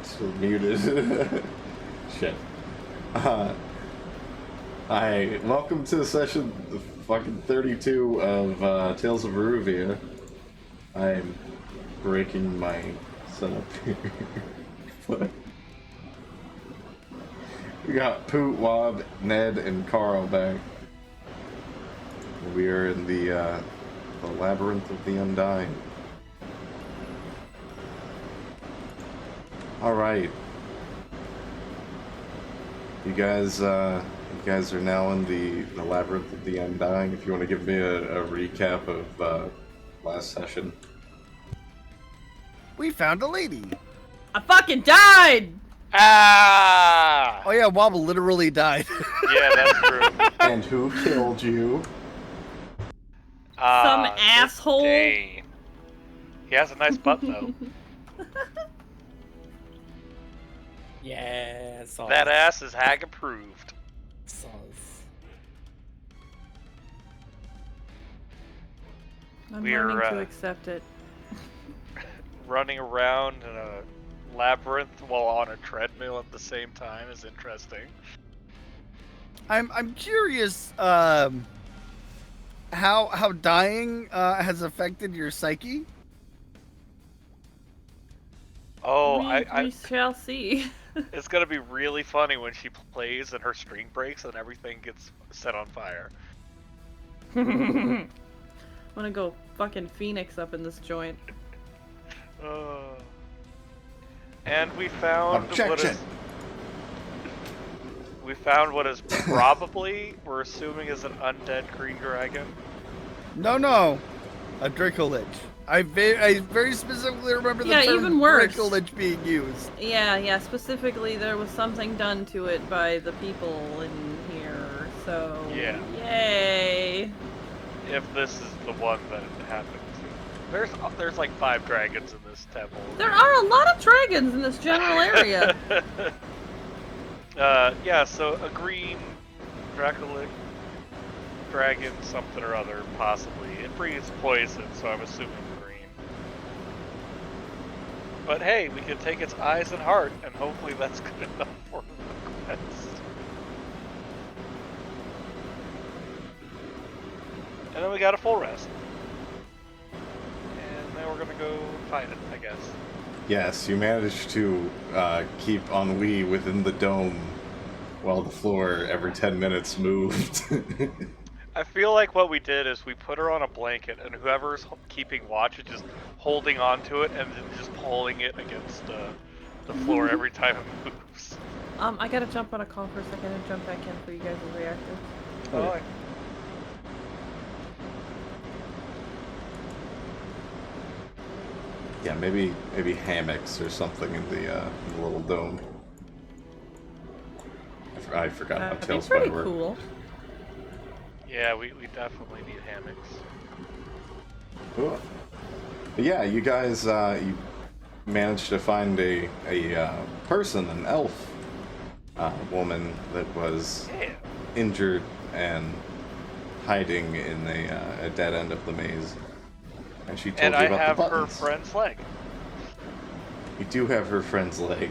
So muted. Shit. Hi, welcome to session fucking 32 of Tales of Varouxvia. I'm breaking my setup here. We got Poot, Wob, Ned, and Carl back. We are in the Labyrinth of the Undying. Alright. You guys are now in the Labyrinth of the Undying. If you want to give me a recap of last session. We found a lady. I fucking died! Ah! Oh yeah, Wob literally died. Yeah, that's true. And who killed you? Some asshole. Zidane. He has a nice butt though. Yeah, sauce. That ass is hag approved. Sauce. I'm We're, learning to accept it. Running around in a labyrinth while on a treadmill at the same time is interesting. I'm curious how dying has affected your psyche. Oh, We shall see. It's gonna be really funny when she plays and her string breaks and everything gets set on fire. I'm gonna go fucking Phoenix up in this joint. And we found Objection. what is probably, we're assuming, is an undead green dragon. No, a Dracolich. I very specifically remember the Yeah, term even worse. Dracolich being used. Yeah, specifically there was something done to it by the people in here, so... Yeah. Yay! If this is the one that it happened to. There's like 5 dragons in this temple. There are a lot of dragons in this general area! Yeah, so a green Dracolich dragon something or other, possibly. It breathes poison, so I'm assuming green. But hey, we can take its eyes and heart, and hopefully that's good enough for the quest. And then we got a full rest. And then we're gonna go fight it, I guess. Yes, you managed to keep Ennui within the dome while the floor every 10 minutes moved. I feel like what we did is we put her on a blanket, and whoever's keeping watch is just holding onto it and then just pulling it against the floor every time it moves. I gotta jump on a call for a second and jump back in for you guys' reactive. Oh, Yeah, maybe hammocks or something in the little dome. I forgot how That'd be Tales pretty work. cool. yeah, we definitely need hammocks. Cool. But yeah, you guys you managed to find a person, an elf woman that was Yeah. injured and hiding in a dead end of the maze. And she told And you I about have the her buttons. friend's leg. You do have her friend's leg.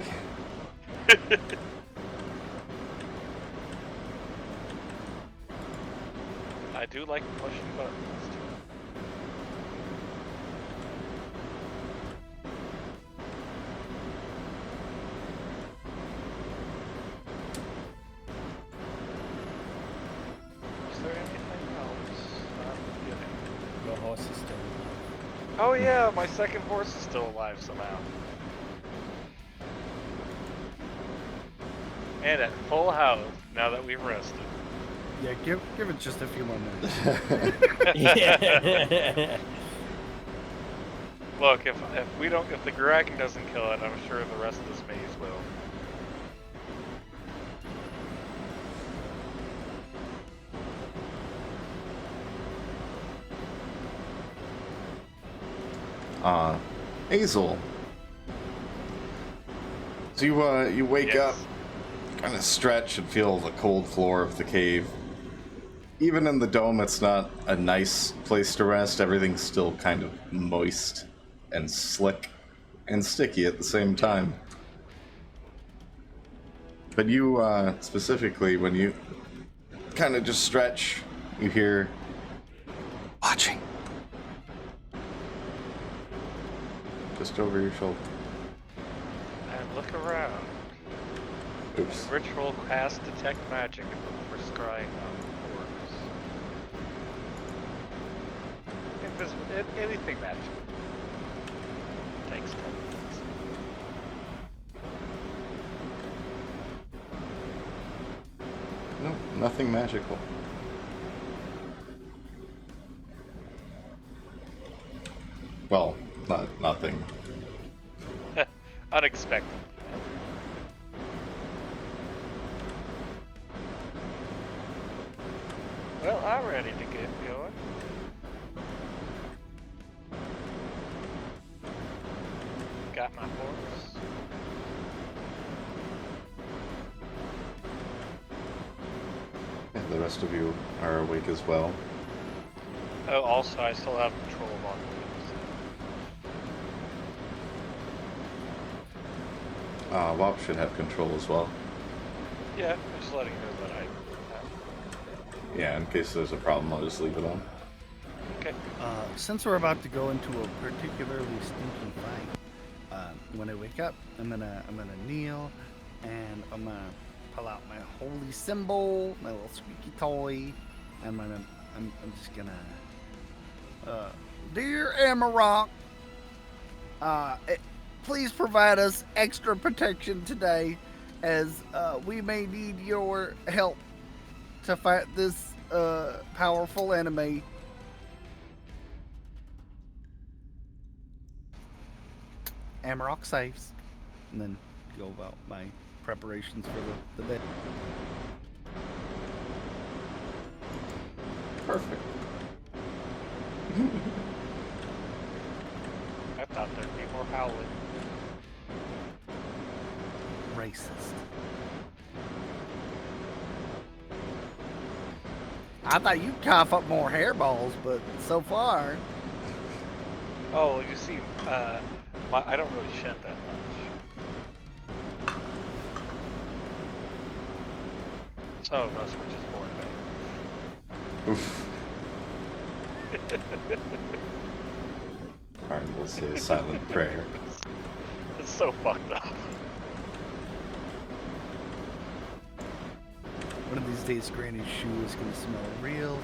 I do like pushing buttons. Is there anything else I'm forgetting? Your horse is still Oh yeah, my second horse is still alive somehow. And at full health, now that we've rested. Yeah, give it just a few more minutes. alive. Look, if the dragon doesn't kill it, I'm sure the rest of this maze will. Hazel. So you wake up, kind of stretch and feel the cold floor of the cave. Even in the dome, it's not a nice place to rest. Everything's still kind of moist and slick and sticky at the same time. But you, specifically, when you kind of just stretch, you hear watching just over your shoulder. And look around. Oops. Ritual cast detect magic and look for scrying on hordes. Invisible, anything magical. Takes 10 minutes. No, nothing magical. Well, nothing. Unexpected. Well, I'm ready to get going. Got my horse. Yeah, the rest of you are awake as well. Oh, also, I still have control of on wheels. Wop should have control as well. Yeah, I'm just letting you know that I have. Yeah, in case there's a problem, I'll just leave it on. Okay. Since we're about to go into a particularly stinky fight, when I wake up, I'm gonna kneel, And I'm gonna pull out my holy symbol, my little squeaky toy, and I'm just gonna, dear Amarok, please provide us extra protection today, as we may need your help to fight this powerful enemy. Amarok saves, and then go about my preparations for the bed. Perfect. I thought there'd be more howling. Racist. I thought you'd cough up more hairballs, but so far, Oh, you see, I don't really shed that much. Some of us were just born bad. Oof. Alright, we'll say a silent prayer. It's so fucked up. one of these days Granny's shoe is gonna smell real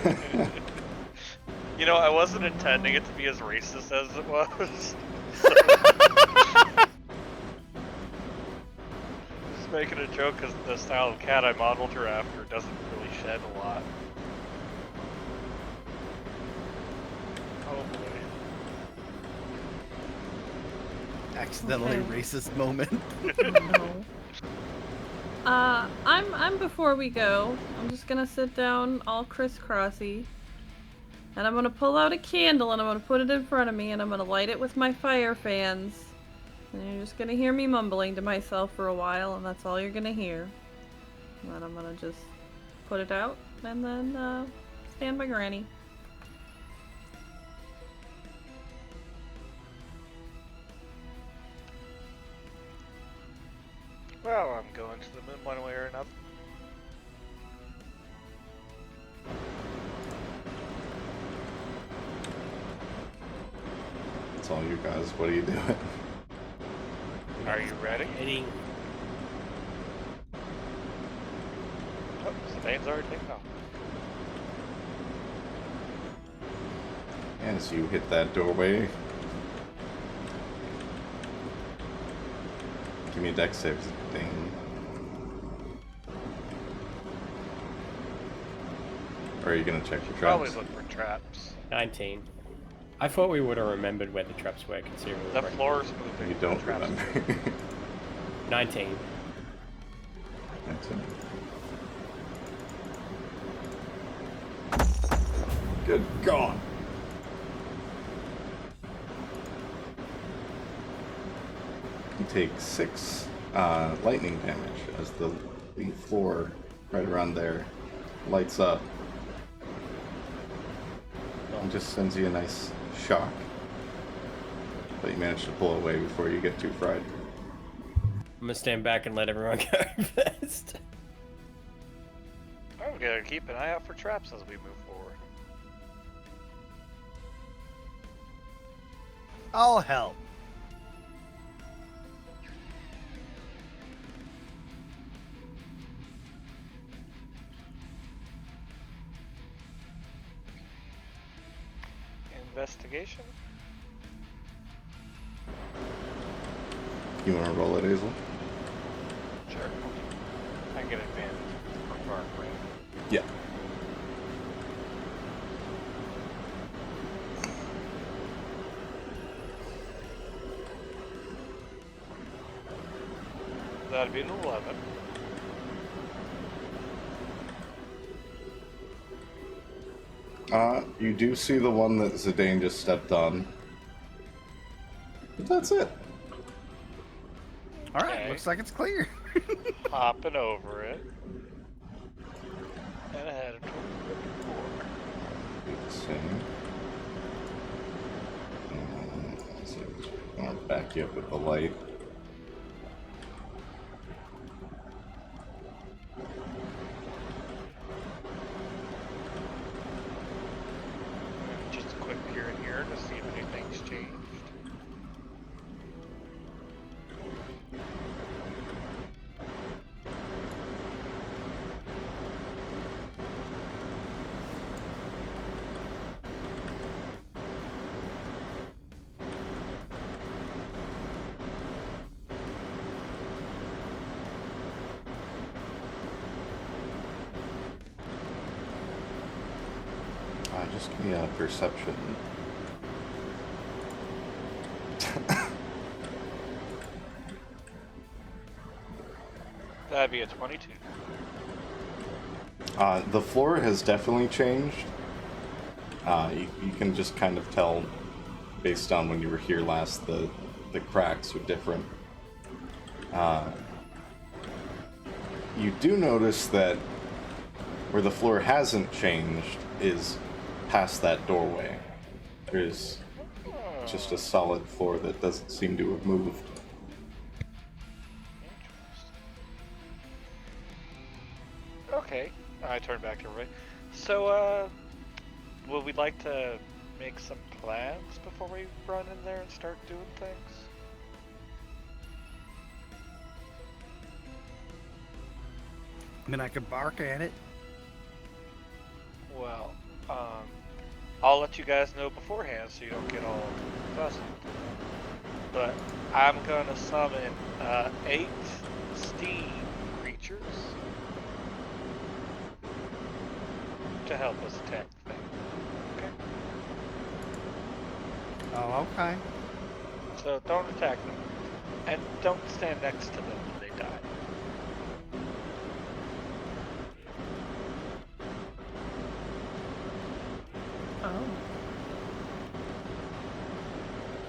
funny. You know, I wasn't intending it to be as racist as it was. Just making a joke because the style of cat I modeled her after doesn't really shed a lot. Oh boy. Accidentally Okay. racist moment. No. I'm before we go, I'm just gonna sit down all crisscrossy. And I'm gonna pull out a candle and I'm gonna put it in front of me and I'm gonna light it with my fire fans. And you're just gonna hear me mumbling to myself for a while, and that's all you're gonna hear. And then I'm gonna just put it out and then stand by Granny. Well, I'm going to the moon one way or another. It's all you guys. What are you doing? Are you ready? Heading. Oh, Zidane's already taken off. As you hit that doorway, give me a dex save thing. Or are you gonna check your Probably traps? look for traps. 19. I thought we would have remembered where the traps were, considering we The were floor's moving. You the don't traps remember. 19. That's it. Good God. You take 6 lightning damage as the floor right around there lights up. And just sends you a nice shock. But you manage to pull away before you get too fried. I'm gonna stand back and let everyone go first. I'm gonna keep an eye out for traps as we move forward. I'll help. Investigation? You want to roll it, Hazel? Sure. I can get advantage from Bark, right? Yeah. That'd be an 11. You do see the one that Zidane just stepped on. But that's it. All right, Okay. looks like it's clear. Hopping over it. And ahead of the floor. Do the same. So I'm gonna back you up with the light. Just a quick peer in here to see if anything's changed. Just give me a perception. That'd be a 22. The floor has definitely changed. You can just kind of tell, based on when you were here last, the cracks are different. You do notice that where the floor hasn't changed is past that doorway. There's just a solid floor that doesn't seem to have moved. Okay, I turn back to everybody. So, would we like to make some plans before we run in there and start doing things? I mean, I could bark at it. Well, I'll let you guys know beforehand so you don't get all fussy. But I'm gonna summon 8 steam creatures to help us attack the thing. Okay? Oh, okay. So don't attack them. And don't stand next to them when they die. Oh.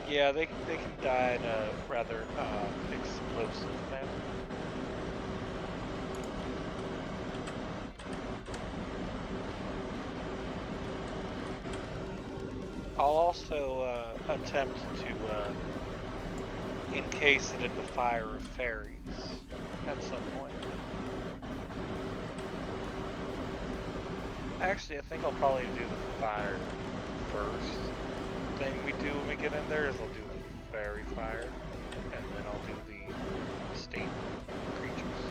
Yeah, they can die in a rather explosive manner. I'll also attempt to encase it in the fire of fairies at some point. Actually, I think I'll probably do the fire first. Thing we do when we get in there is I'll do the fairy fire, and then I'll do the state creatures.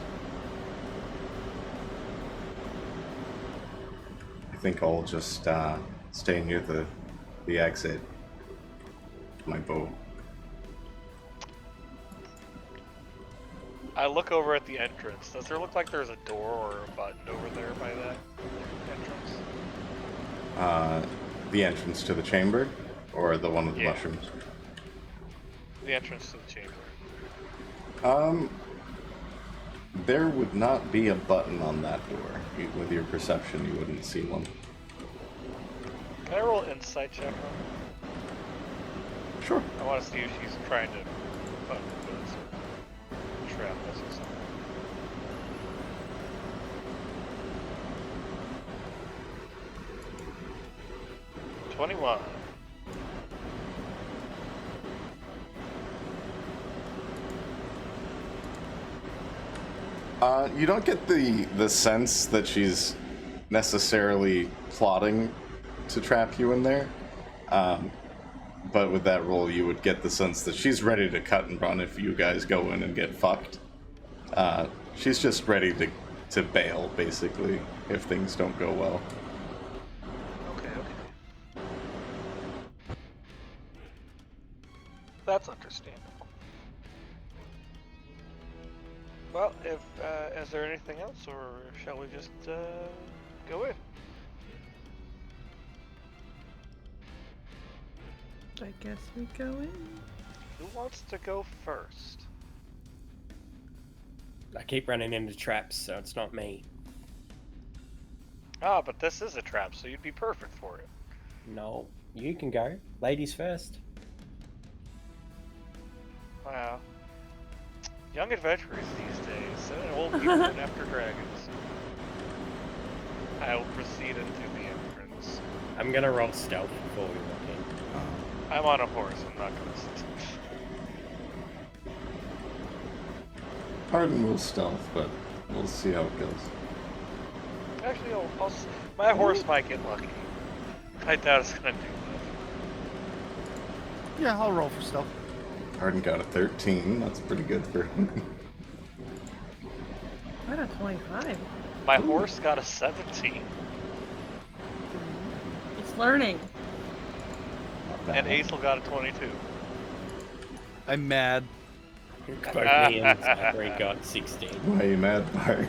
I think I'll just stay near the exit. My bow. I look over at the entrance. Does there look like there's a door or a button over there by that entrance? The entrance to the chamber, or the one with the Yeah. mushrooms? The entrance to the chamber. There would not be a button on that door. With your perception, you wouldn't see one. Can I roll an insight check on her? Sure. I want to see if she's trying to fuck with us or trap us or something. $21. You don't get the sense that she's necessarily plotting to trap you in there. But with that roll, you would get the sense that she's ready to cut and run if you guys go in and get fucked. She's just ready to bail, basically, if things don't go well. Okay. That's understandable. Well, if is there anything else, or shall we just go in? I guess we go in. Who wants to go first? I keep running into traps, so it's not me. Ah, but this is a trap, so you'd be perfect for it. No, you can go. Ladies first. Wow. Young adventurers these days, and old people going after dragons. I will proceed into the entrance. I'm gonna roll stealth before we walk in. I'm on a horse, I'm not gonna sit. Ardent will stealth, but we'll see how it goes. Actually, my horse might get lucky. I doubt it's gonna do Yeah, I'll roll for stealth. Ardent got a 13. That's pretty good for him. I got 25. that. My horse got a 17, It's learning. and Aesel got a 22. I'm mad. Both me and Zachary got 16. Why are you mad, Bark?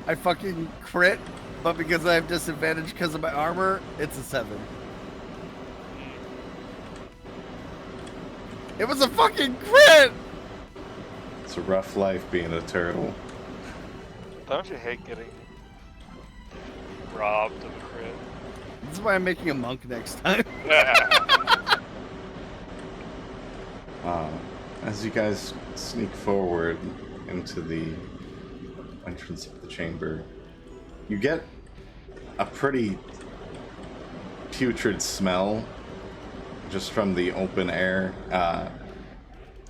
I fucking crit, but because I have disadvantage because of my armor, it's a 7. It was a fucking crit! It's a rough life being a turtle. Don't you hate getting robbed of a crit? This is why I'm making a monk next time. As you guys sneak forward into the entrance of the chamber, you get a pretty putrid smell just from the open air.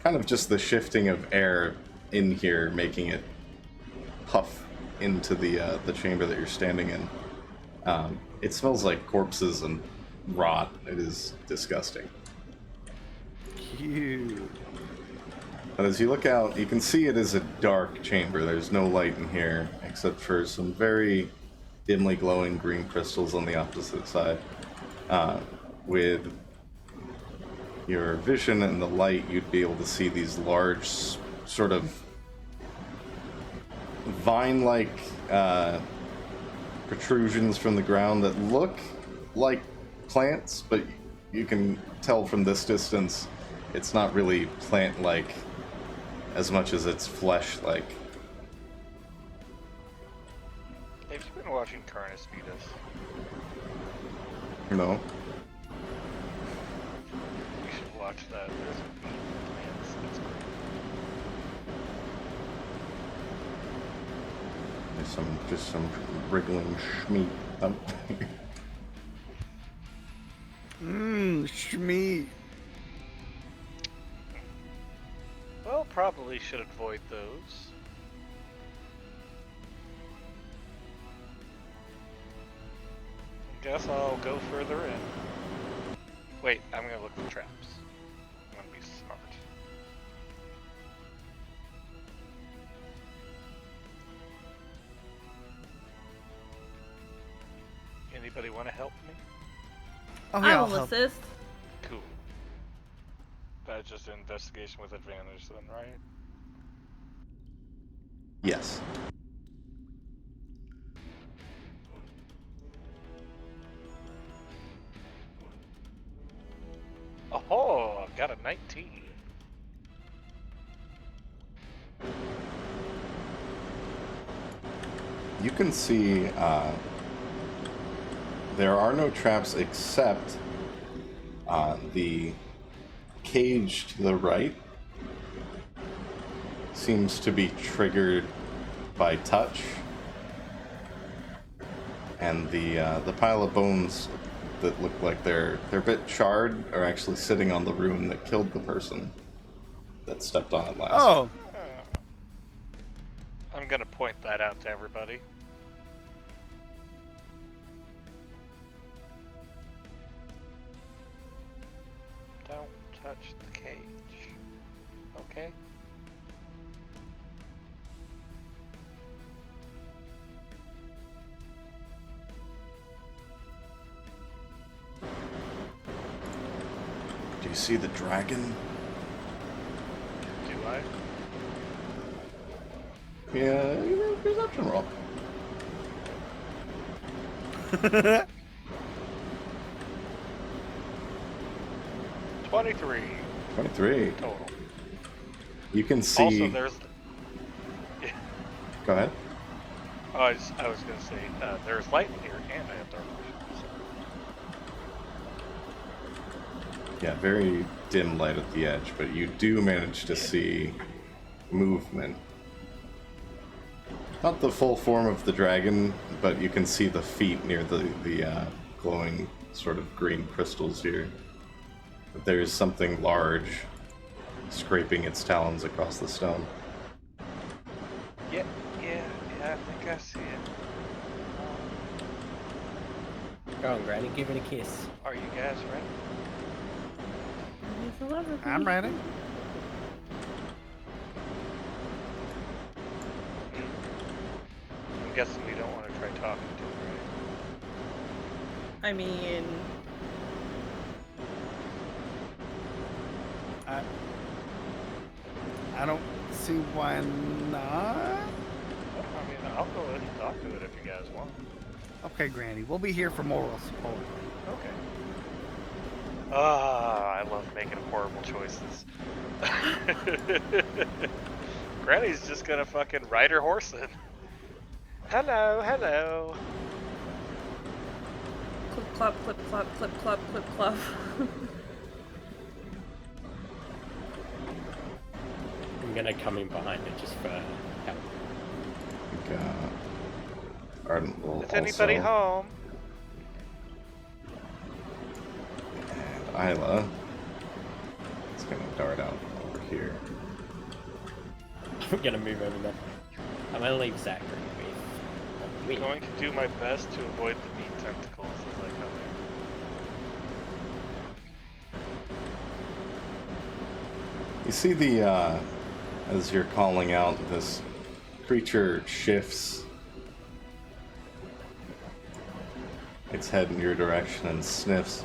Kind of just the shifting of air in here, making it puff into the chamber that you're standing in. It smells like corpses and rot. It is disgusting. Cute. But as you look out, you can see it is a dark chamber. There's no light in here, except for some very dimly glowing green crystals on the opposite side. With your vision and the light, you'd be able to see these large, sort of vine-like protrusions from the ground that look like plants, but you can tell from this distance it's not really plant-like as much as it's flesh-like. Have you been watching Carnus Fetus? No? You should watch that. There's plants. It's great. There's just some wriggling schmeat up there. Shmeat. Well, probably should avoid those. Guess I'll go further in. Wait, I'm gonna look for traps. I'm gonna be smart. Anybody want to help me? Oh, I yeah, I'll will help. assist. Cool. That's just an investigation with advantage then, right? Yes. Oh, I've got a 19. You can see there are no traps except the cage to the right seems to be triggered by touch, and the pile of bones that look like they're a bit charred are actually sitting on the rune that killed the person that stepped on it last. Oh, I'm gonna point that out to everybody. Don't touch the cage. Okay? Do you see the dragon? Do I? Yeah, perception roll. 23 23. total. You can see. Also, there's. Yeah. Go ahead. Oh, I was gonna say there's light in here, and I have dark vision. So. Yeah, very dim light at the edge, but you do manage to see movement. Not the full form of the dragon, but you can see the feet near the glowing sort of green crystals here. But there is something large scraping its talons across the stone. Yeah, I think I see it. Go on, Granny, give it a kiss. Are you guys ready? He's a lover. I'm ready. I'm guessing we don't want to try talking to it, right? I mean, I don't see why not. Well, I mean, I'll go ahead and talk talk to it if you guys want. Okay, Granny, we'll be here for moral support. Okay. Ah, I love making horrible choices. Granny's just gonna fucking ride her horse in. Hello, hello. Clip clop, clip clop, clip clop, clip clop. I'm gonna come in behind it just for help. I think, Ardent will Is anybody also, home? and Isla is gonna dart out over here. I'm gonna move over there. I'm gonna leave Zachary I'm with going to do my best to avoid the meat tentacles as I come in. You see the, as you're calling out, this creature shifts its head in your direction and sniffs.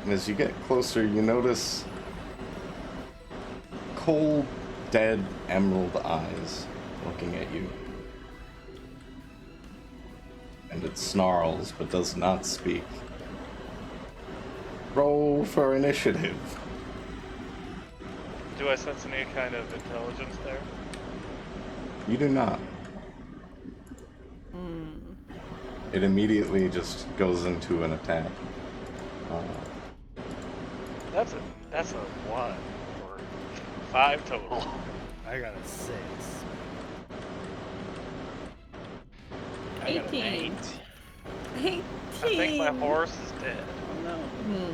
And as you get closer, you notice cold, dead emerald eyes looking at you. And it snarls, but does not speak. Roll for initiative. Do I sense any kind of intelligence there? You do not. It immediately just goes into an attack. That's a 1 or 5 total. I got a 6. I got an 18. 8. 18. I think my horse is dead. Oh no.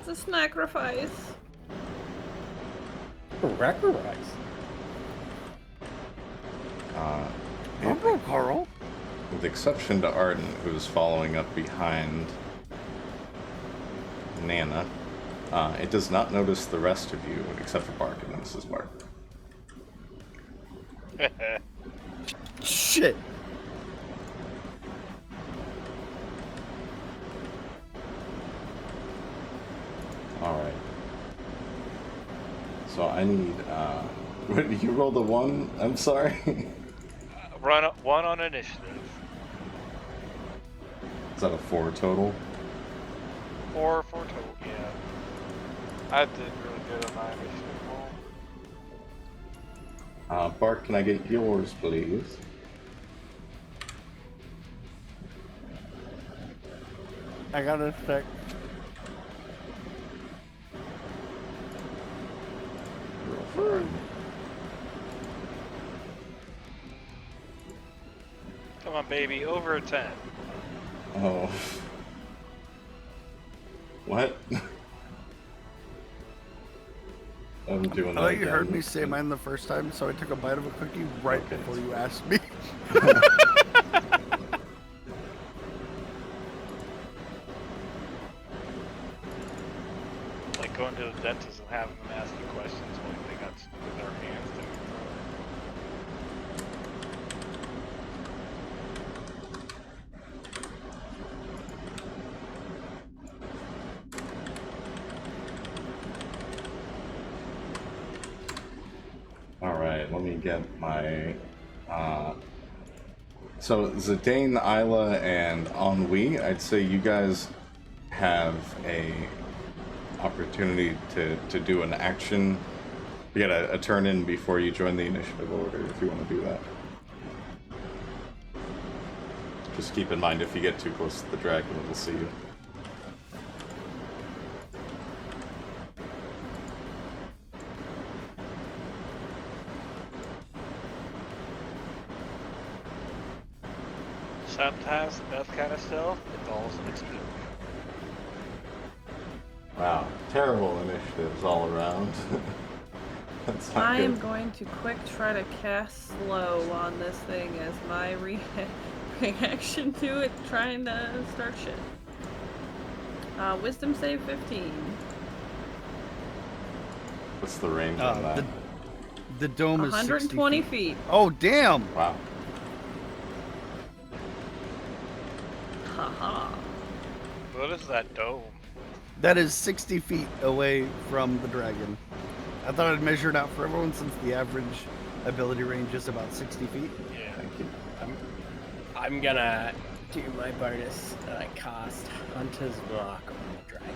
It's a sacrifice. Sacrifice. Hello, Carl. With the exception to Ardent, who's following up behind Nana, it does not notice the rest of you, except for Bark. It notices Bark. Shit. Alright. So I need, what, you rolled a 1? I'm sorry? Run 1 on initiative. Is that a 4 total? 4 total, yeah. I did really good on my initiative roll. Bark, can I get yours, please? I got a sec. Roll for Ardent. Come on, baby, over a 10. Oh. What? I'm doing I that thought you heard again. me say mine the first time, so I took a bite of a cookie right Okay. before you asked me. Like going to the dentist and having them ask you questions when they got with their hands doing Alright, let me get my... So, Zidane, Isla, and Ennui, I'd say you guys have a opportunity to do an action. You get a turn in before you join the initiative order, if you want to do that. Just keep in mind, if you get too close to the dragon, it'll see you. Sometimes that kind of stuff involves an explosion. Wow, terrible initiatives all around. That's not I am good. going to quick try to cast slow on this thing as my reaction to it trying to start shit. Wisdom save 15. What's the range on that? The dome is 120 60 feet. Oh, damn! Wow. Haha. What is that dome? That is 60 feet away from the dragon. I thought I'd measure it out for everyone since the average ability range is about 60 feet. Yeah. Thank you. I'm gonna do my bonus and I cast Hunter's Mark on the dragon.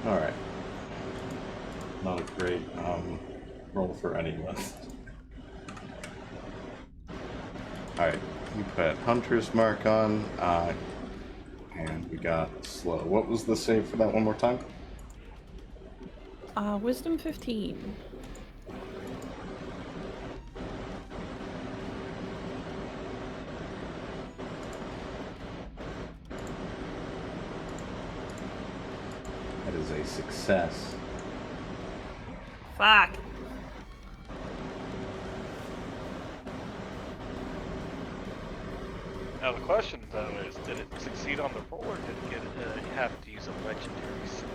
Alright. Not a great roll for anyone. Alright, you put Hunter's Mark on, and we got slow. What was the save for that one more time? Wisdom 15. That is a success. Fuck. Now the question though is, did it succeed on the roll, or did it get you have to use a legendary skill?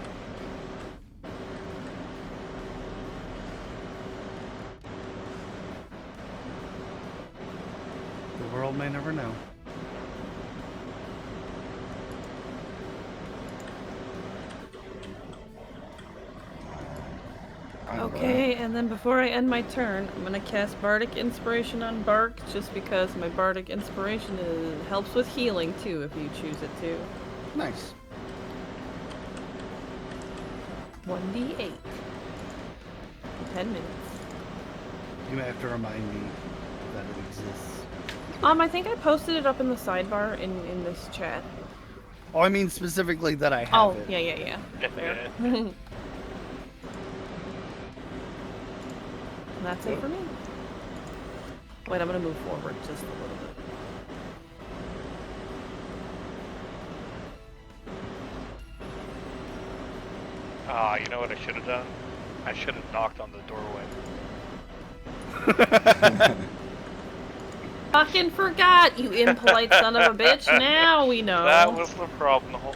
The world may never know. Okay, and then before I end my turn, I'm gonna cast Bardic Inspiration on Bark, just because my Bardic Inspiration helps with healing too, if you choose it to. Nice. 1d8. 10 minutes. You may have to remind me that it exists. I think I posted it up in the sidebar in this chat. Oh, I mean specifically that I have Oh, it. yeah. Fair. And that's it for me. Wait, I'm gonna move forward just a little bit. You know what I should have done? I should have knocked on the doorway. Fucking forgot, you impolite son of a bitch. Now we know. That was the problem the whole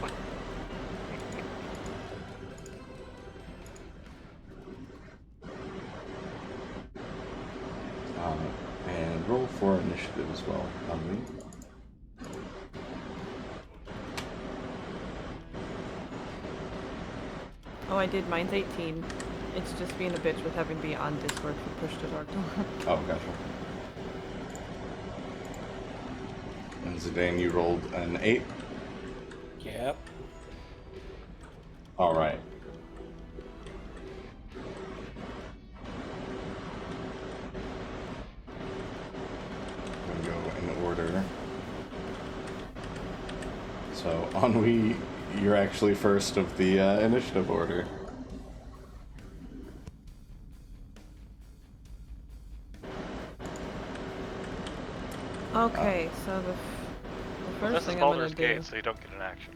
And roll for initiative as well, on me. Oh, I did. Mine's 18. It's just being a bitch with having to be on Discord for push to talk door. Oh, gotcha. And Zidane, you rolled an 8? Yep. Alright. I'm gonna go in order. So, Ennui, you're actually first of the initiative order. Okay, so the first This is thing I'm Baldur's gonna do. Gate, so you don't get an action.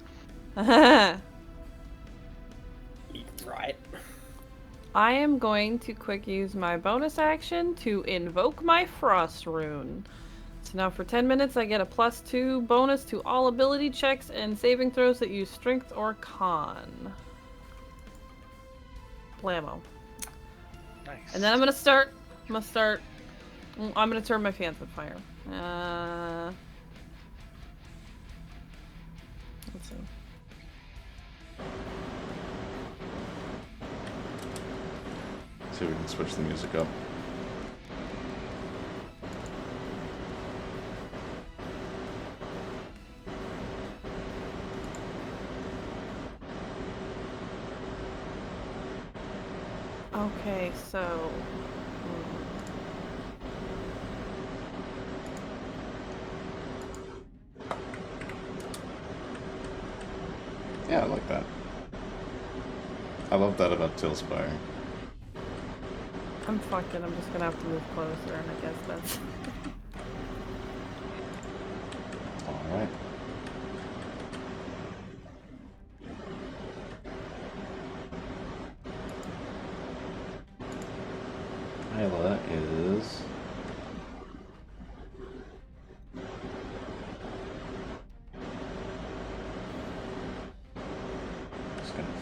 Right. I am going to quick use my bonus action to invoke my Frost Rune. So now for 10 minutes I get a +2 bonus to all ability checks and saving throws that use Strength or Con. Blammo. Nice. And then I'm gonna turn my fans on fire. Let's see. See if we can switch the music up. Okay, so... Yeah, I like that. I love that about Tillspire. I'm just gonna have to move closer, and I guess that's... Alright. Eula is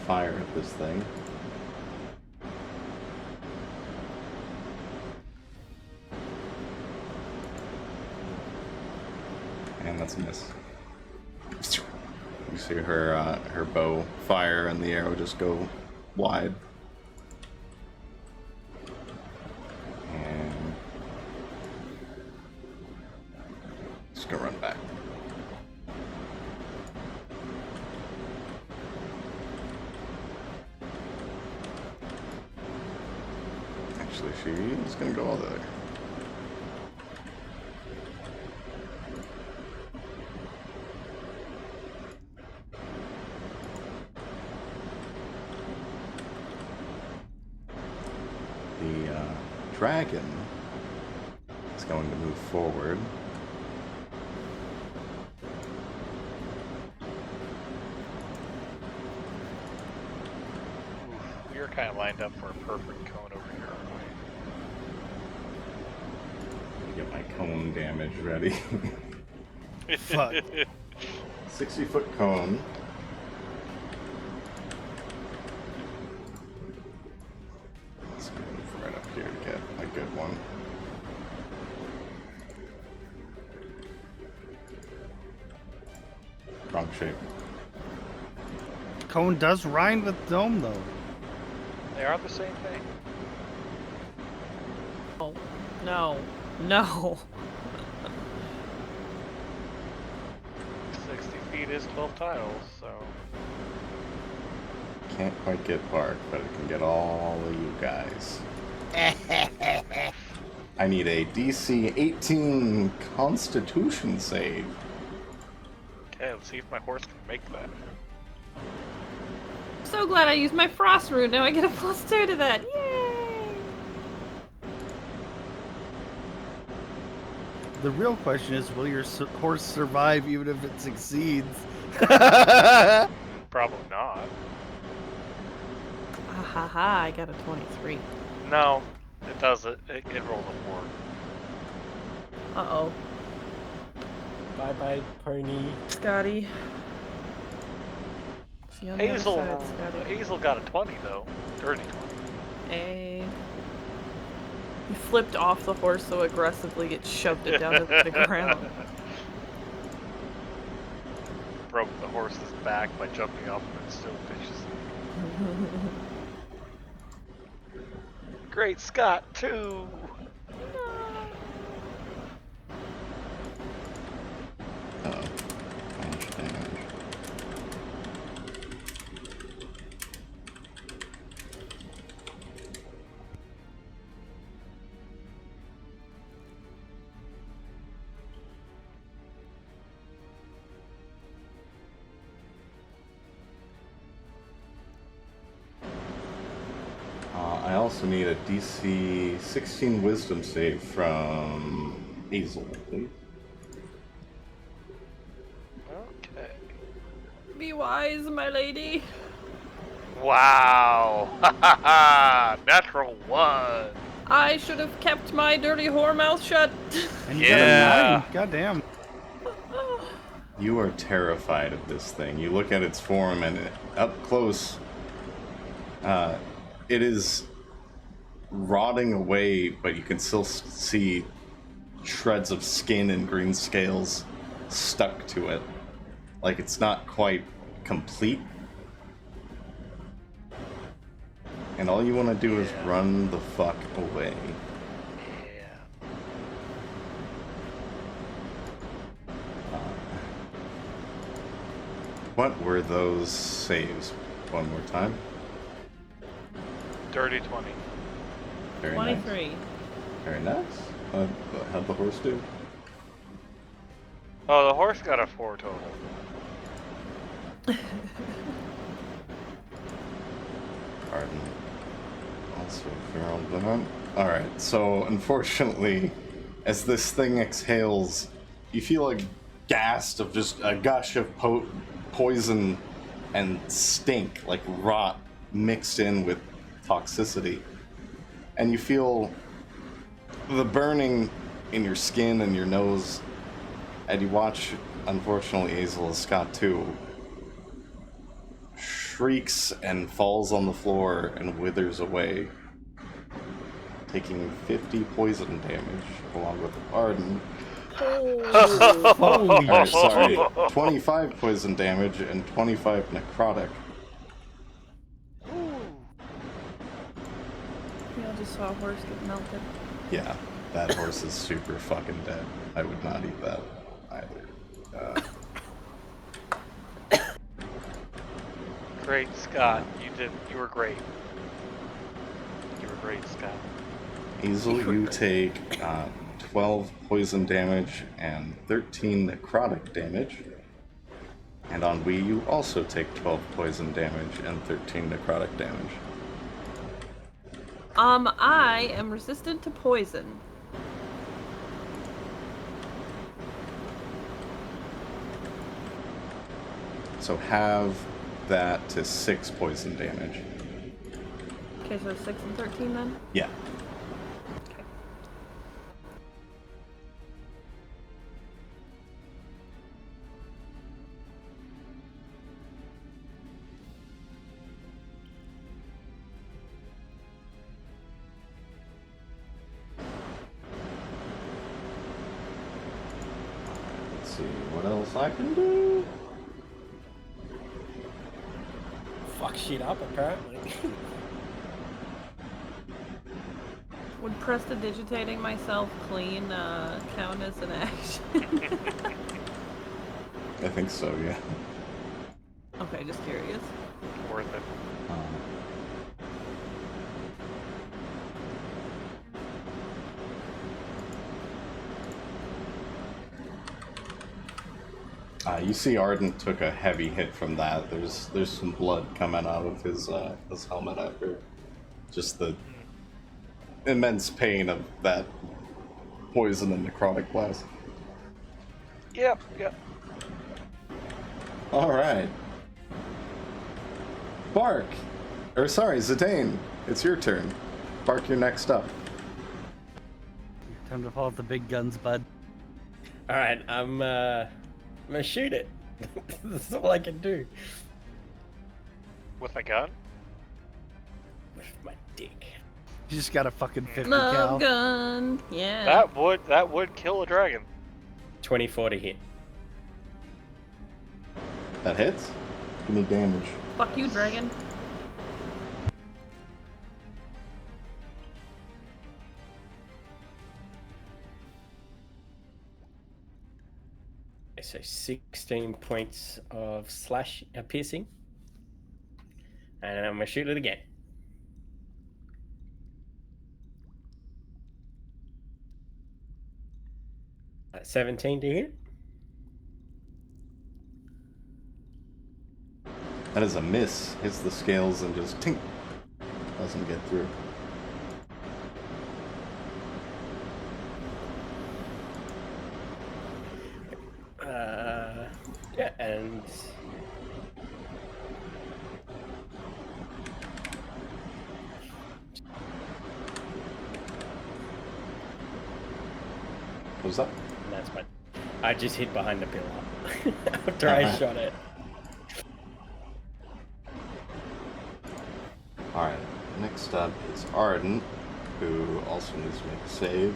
fire at this thing. And that's a miss. You see her bow fire and the arrow just go wide. And just gonna run back. Actually, she's gonna go all the way. Dragon is going to move forward. We are kind of lined up for a perfect cone over here, aren't Get my cone damage ready. we? Fuck. 60-foot cone. Let's move right up here to get a good one. Wrong shape. Cone does rhyme with dome, though. They are the same thing. Oh, no. No. 60 feet is 12 tiles, so. Can't quite get Bark, but it can get all of you guys. I need a DC 18 Constitution save. Okay, let's see if my horse can make that. So glad I used my frost rune. Now I get a +2 to that. Yay! The real question is, will your horse survive even if it succeeds? Probably not. Ha ha ha, I got a 23. No, it doesn't. It rolled a 4. Uh-oh. Bye-bye, Pony. Scotty. See you on the other Hazel, side, Scotty. Hazel got a 20 though. Dirty 20. Hey. He flipped off the horse so aggressively it shoved it down to the ground. Broke the horse's back by jumping off of it so viciously. Great Scott, too! How much damage? I also need a DC 16 Wisdom save from Hazel, please. Okay. Be wise, my lady. Wow! Ha ha ha! Natural 1! I should have kept my dirty whore mouth shut. And you Yeah. got a 9. Goddamn. You are terrified of this thing. You look at its form, and up close, it is rotting away, but you can still see shreds of skin and green scales stuck to it. Like it's not quite complete. And all you want to do is run the fuck away. Yeah. What were those saves? One more time. Dirty 20. Very nice. 23. Very nice. How'd the horse do? Oh, the horse got a 4 total. Ardent. Also feral venom. Alright, so unfortunately, as this thing exhales, you feel a gust of just a gush of poison and stink, like rot, mixed in with toxicity. And you feel the burning in your skin and your nose, and you watch, unfortunately, Hazel has Scott too, shrieks and falls on the floor and withers away, taking 50 poison damage along with Ardent. Holy Or, sorry, 25 poison damage and 25 necrotic. I just saw a horse get melted. Yeah, that horse is super fucking dead. I would not eat that either. Great, Scott. You were great. You were great, Scott. Hazel, you take 12 poison damage and 13 necrotic damage. And on Wii, you also take 12 poison damage and 13 necrotic damage. I am resistant to poison. So have that to 6 poison damage. Okay, so 6 and 13 then? Yeah. Okay. Let's see what else I can do. Fuck shit up, apparently. Would prestidigitating myself clean count as an action? I think so, yeah. Okay, just curious. Worth it. You see Ardent took a heavy hit from that. There's some blood coming out of his helmet after just the immense pain of that poison and necrotic blast. Yep. Alright. Bark! Or sorry, Zidane. It's your turn. Bark, you're next up. Time to pull out the big guns, bud. Alright, I'm gonna shoot it. That's all I can do. With a gun? With my dick. You just got a fucking 50 Love cal. gun. Yeah. That would kill a dragon. 24 to hit. That hits? Give me damage. Fuck you, dragon. So 16 points of piercing. And I'm gonna shoot it again. At 17 to hit. That is a miss. Hits the scales and just tink. Doesn't get through. Yeah, and What's that? that's fine. I just hit behind the pillar after I shot it. Alright, next up is Ardent, who also needs to make a save.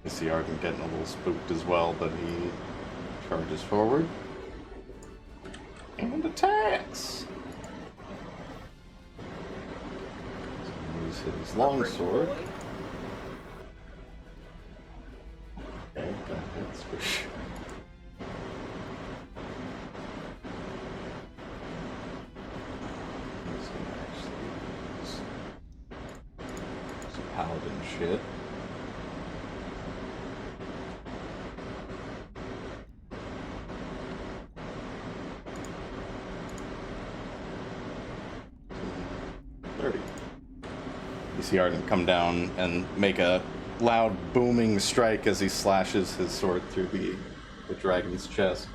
You see Ardent getting a little spooked as well, but he charges forward and attacks. So use his longsword. Okay, that hits for sure. He's gonna actually use some paladin shit. You see Ardent come down and make a loud booming strike as he slashes his sword through the dragon's chest.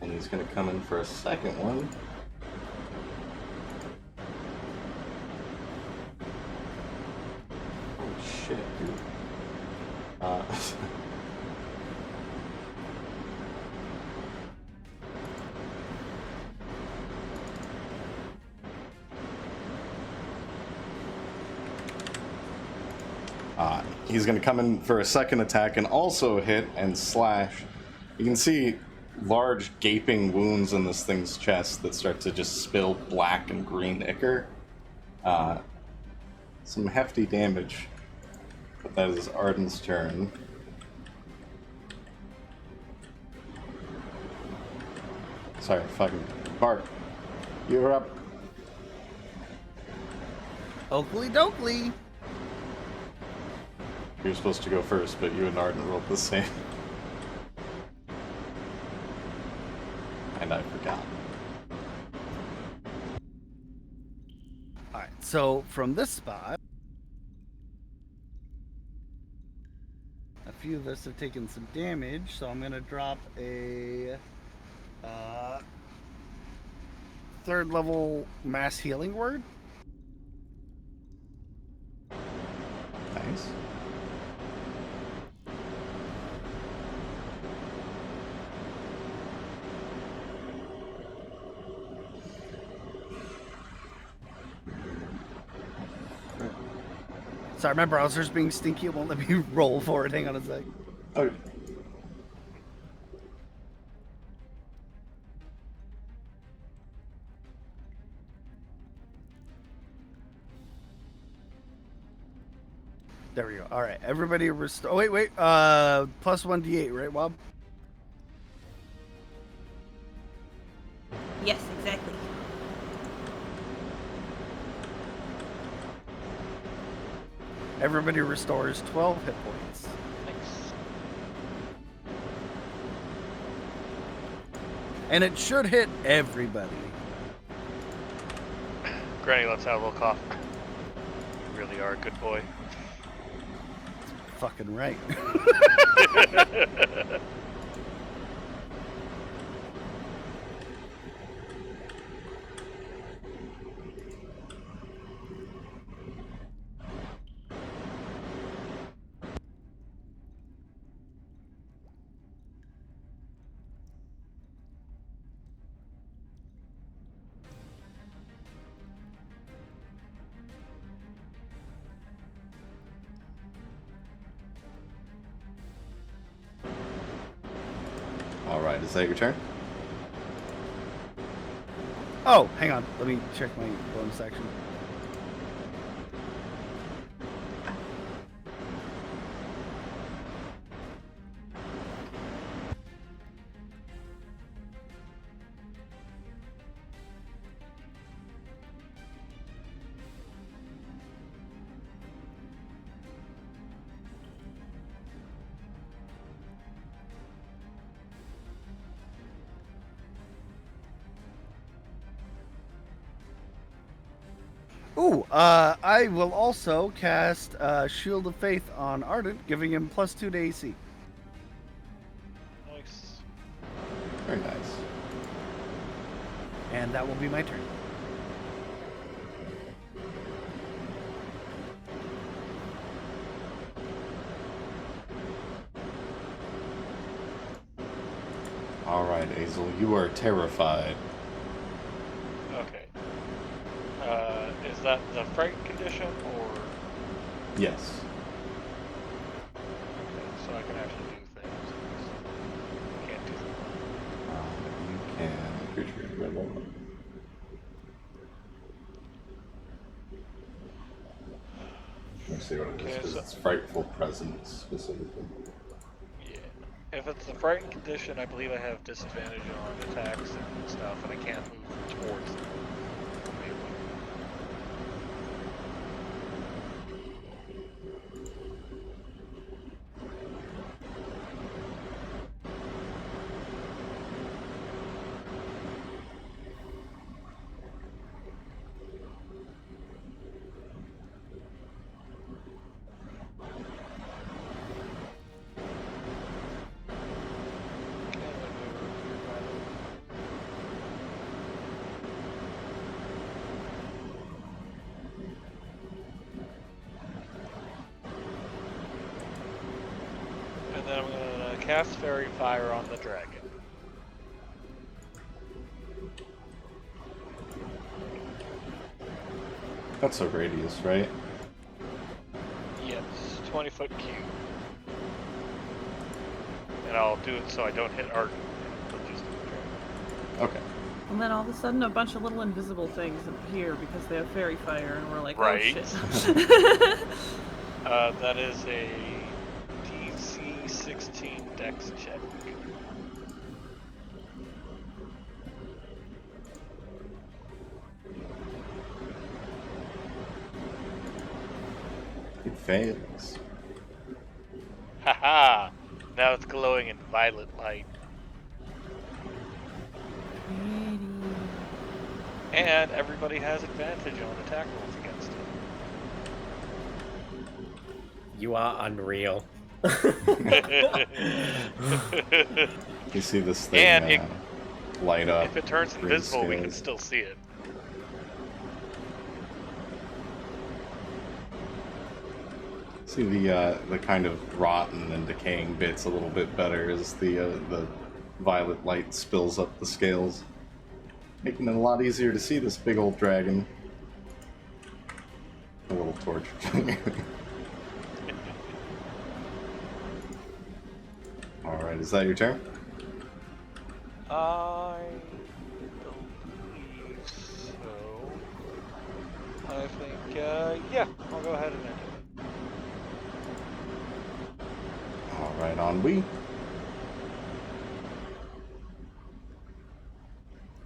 And he's going to come in for a second one. Oh He's going to come in for a second attack and also hit and slash. You can see large gaping wounds in this thing's chest that start to just spill black and green ichor. Some hefty damage. But that is Ardent's turn. Sorry, fucking Bark. You're up. Oakley dokley. You're supposed to go first, but you and Ardent rolled the same. And I forgot. Alright, so from this spot, a few of us have taken some damage, so I'm going to drop a third level mass healing word. Nice. Sorry, my browser's being stinky. It won't let me roll for it. Hang on a sec. Okay. There we go. All right, everybody restore. Oh, wait. Plus 1d8, right, Wob? Yes, exactly. Everybody restores 12 hit points. Thanks. And it should hit everybody. Granny, let's have a little cough. You really are a good boy. Fucking right. Alright, is that your turn? Oh, hang on. Let me check my bonus action. Ooh, I will also cast Shield of Faith on Ardent, giving him +2 to AC. Nice. Very nice. And that will be my turn. Alright, Azel, you are terrified. Okay. Is that the frightened condition, or Yes. okay, so I can actually do things? I can't do them. You can creature rebel. Let me see what it is, Okay, 'cause so- it's frightful presence specifically. Yeah. If it's the frightened condition, I believe I have disadvantage on attacks and stuff, and I can't move towards them. And then I'm gonna cast Fairy Fire on the dragon. That's a radius, right? Yes, 20-foot cube. And I'll do it so I don't hit Ardent. Okay. And then all of a sudden, a bunch of little invisible things appear because they have fairy fire, and we're like, Right. oh shit. That is a DC 16 Dex check. It fails. Haha! Now it's glowing in violet light. And everybody has advantage on attack rolls against it. You are unreal. You see this thing And light up. If it turns green invisible, we can scales. still see it. See the kind of rotten and decaying bits a little bit better as the violet light spills up the scales, making it a lot easier to see this big old dragon. A little torch. All right, is that your turn? I believe so. I think, yeah, I'll go ahead and end it. All right, on we.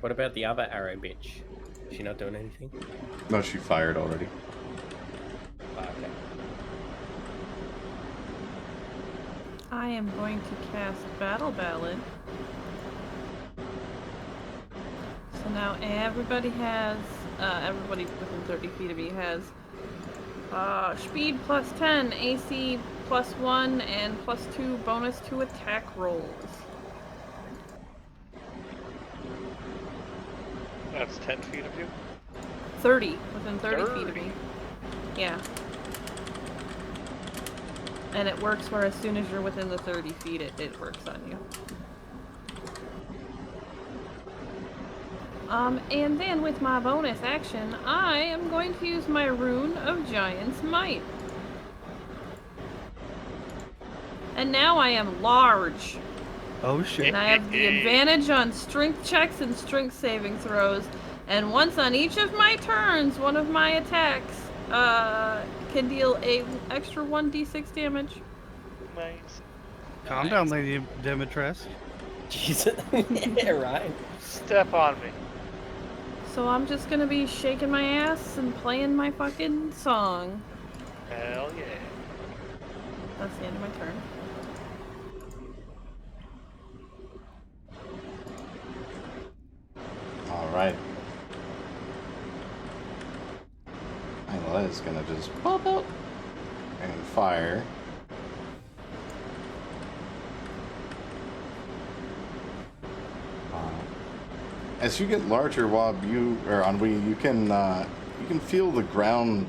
What about the other arrow bitch? Is she not doing anything? No, she fired already. Oh, okay. I am going to cast Battle Ballad. So now everybody has, everybody within 30 feet of me has speed plus 10, AC plus 1, and plus 2 bonus to attack rolls. That's 10 feet of you? 30, within 30 feet of me. Yeah. And it works where as soon as you're within the 30 feet, it works on you. And then with my bonus action, I am going to use my Rune of Giant's Might. And now I am large. Oh shit. And I have the advantage on strength checks and strength saving throws. And once on each of my turns, one of my attacks can deal a extra 1d6 damage. Nice. Calm down, Lady Demetress. Jesus. Yeah, right. Step on me. So I'm just gonna be shaking my ass and playing my fucking song. Hell yeah. That's the end of my turn. All right. Eula is gonna just pop out and fire. As you get larger, Wob, Ennui, you can feel the ground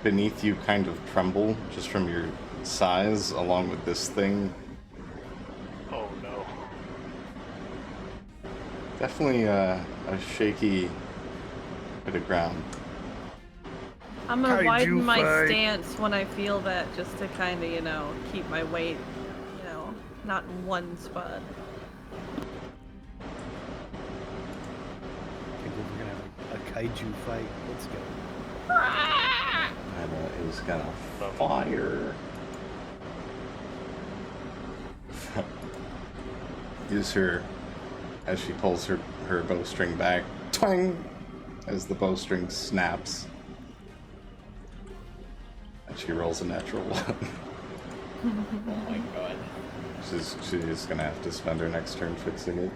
beneath you kind of tremble just from your size, along with this thing. Oh no. Definitely a shaky bit of ground. I'm gonna Kaiju widen my fight. stance when I feel that, just to kind of, keep my weight, not in one spot. I think we're gonna have a kaiju fight. Let's go. And is gonna fire. Use her as she pulls her bowstring back. Twang! As the bowstring snaps. And she rolls a natural one. Oh my god. She's gonna have to spend her next turn fixing it.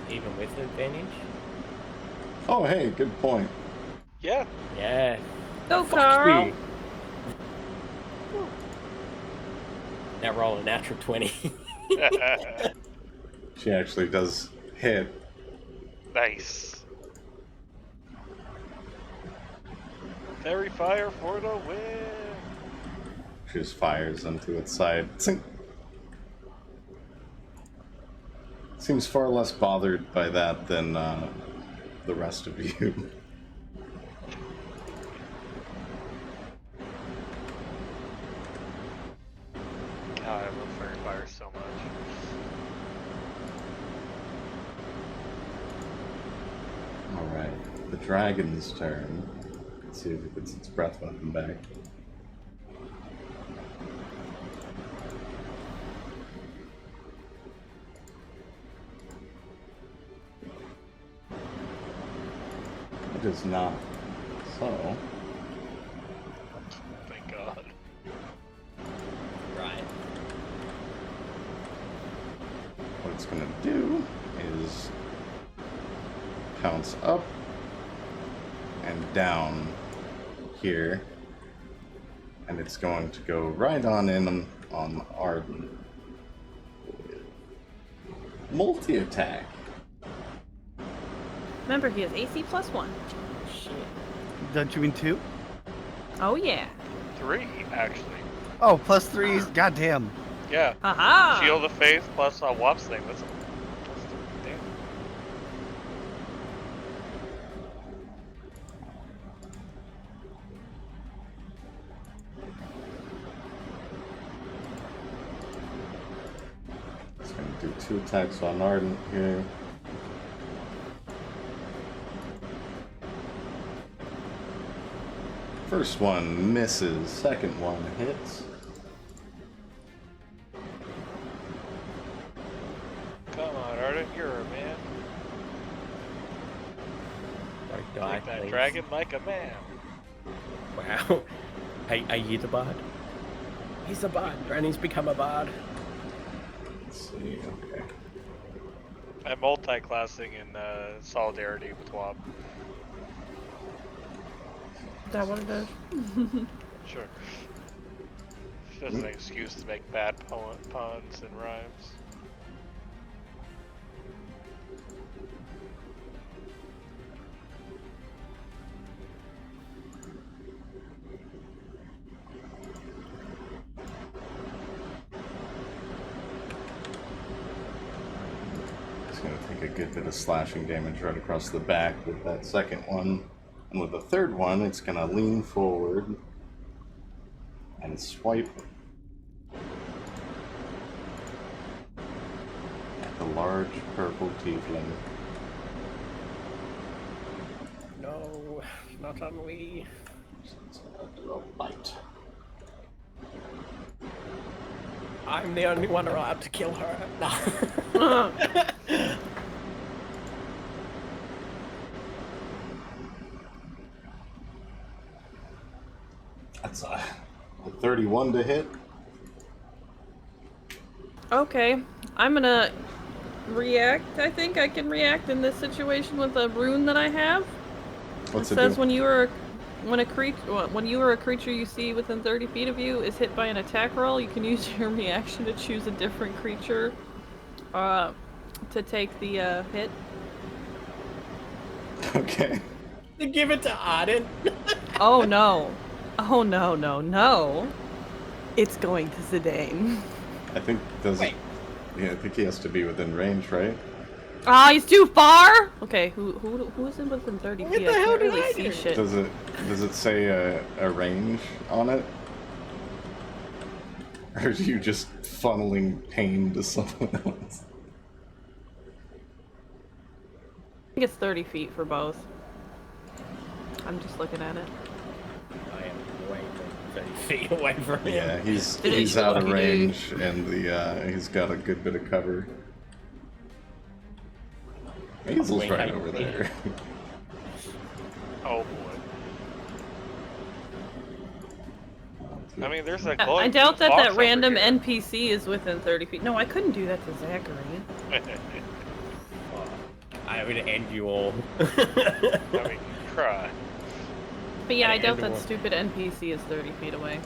Even with advantage? Oh, hey, good point. Yeah. Yeah. Go, Fuck Carl! me. Now roll a natural 20. She actually does hit. Nice. Fairy fire for the win. She just fires into its side. Zing. Seems far less bothered by that than the rest of you. God, I love fairy fire so much. Alright, the dragon's turn. Let's see if it gets its breath weapon back. It is not. So, Thank God. Right. what it's gonna do is pounce up and down here, and it's going to go right on in on Ardent. Multi-attack. Remember, he has AC +1. Shit. Don't you mean 2? Oh yeah. 3, actually. Oh, +3. Goddamn. Yeah. Haha! Shield of Faith plus Wap's thing. That's 3. Damn. It's going to do 2 attacks on Ardent here. First one misses, second one hits. Come on, Ardent, you're a man. Take that dragon like a man. Wow. Are you the bard? He's a bard. Granny's become a bard. Let's see, okay. I'm multi-classing in solidarity with Wap. Is that what it is? Sure. Just an excuse to make bad puns and rhymes. It's going to take a good bit of slashing damage right across the back with that second one. And with the third one, it's going to lean forward and swipe at the large purple tiefling. No, not on me. So it's going to do a bite. I'm the only one allowed to kill her. That's a 31 to hit. Okay, I'm gonna react. I think I can react in this situation with a rune that I have. What's It it says do? when you are a creature you see within 30 feet of you is hit by an attack roll, you can use your reaction to choose a different creature to take the hit. Okay. To give it to Ardent. Oh no. Oh no, no, no. It's going to Zidane. I think does Wait. Yeah, I think he has to be within range, right? Ah, he's too far! Okay, who is in within 30 What feet? the I hell can't did really I see do? shit. Does it say a range on it? Or are you just funneling pain to someone else? I think it's 30 feet for both. I'm just looking at it. I am way more than 30 feet away from him. Yeah, he's Did it show out of what he did? range, and he's got a good bit of cover. Hazel's Wait, right I- over there. Oh boy. I mean, there's a I glowing doubt that box that over random here. NPC is within 30 feet. No, I couldn't do that to Zachary. I would end you all. I mean, cry. But yeah, I And doubt that one. stupid NPC is 30 feet away.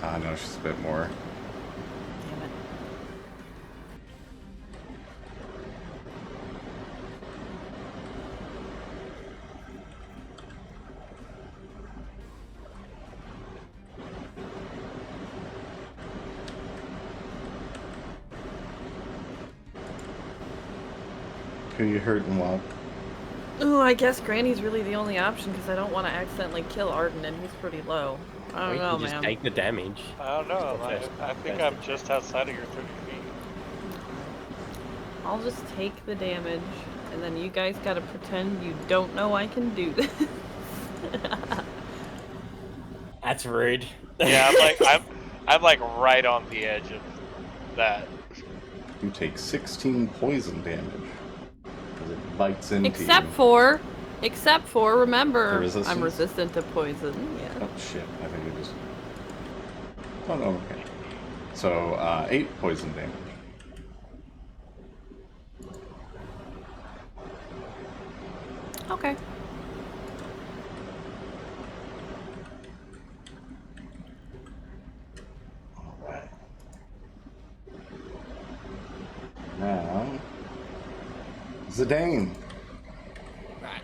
I know she's a bit more. Damn it. Who you hurting, Wop? Oh, I guess Granny's really the only option because I don't want to accidentally kill Ardent and he's pretty low. I don't know, You just man. take the damage. I don't know. First- I think first I'm just outside of your 30 feet. I'll just take the damage, and then you guys gotta pretend you don't know I can do this. That's rude. Yeah, I'm like right on the edge of that. You take 16 poison damage. As it bites into Except you. for, remember, The resistance? I'm resistant to poison. Yeah. Oh shit, I think it just... Oh no, okay. So, 8 poison damage. Okay. Alright. Now... Zidane! Right.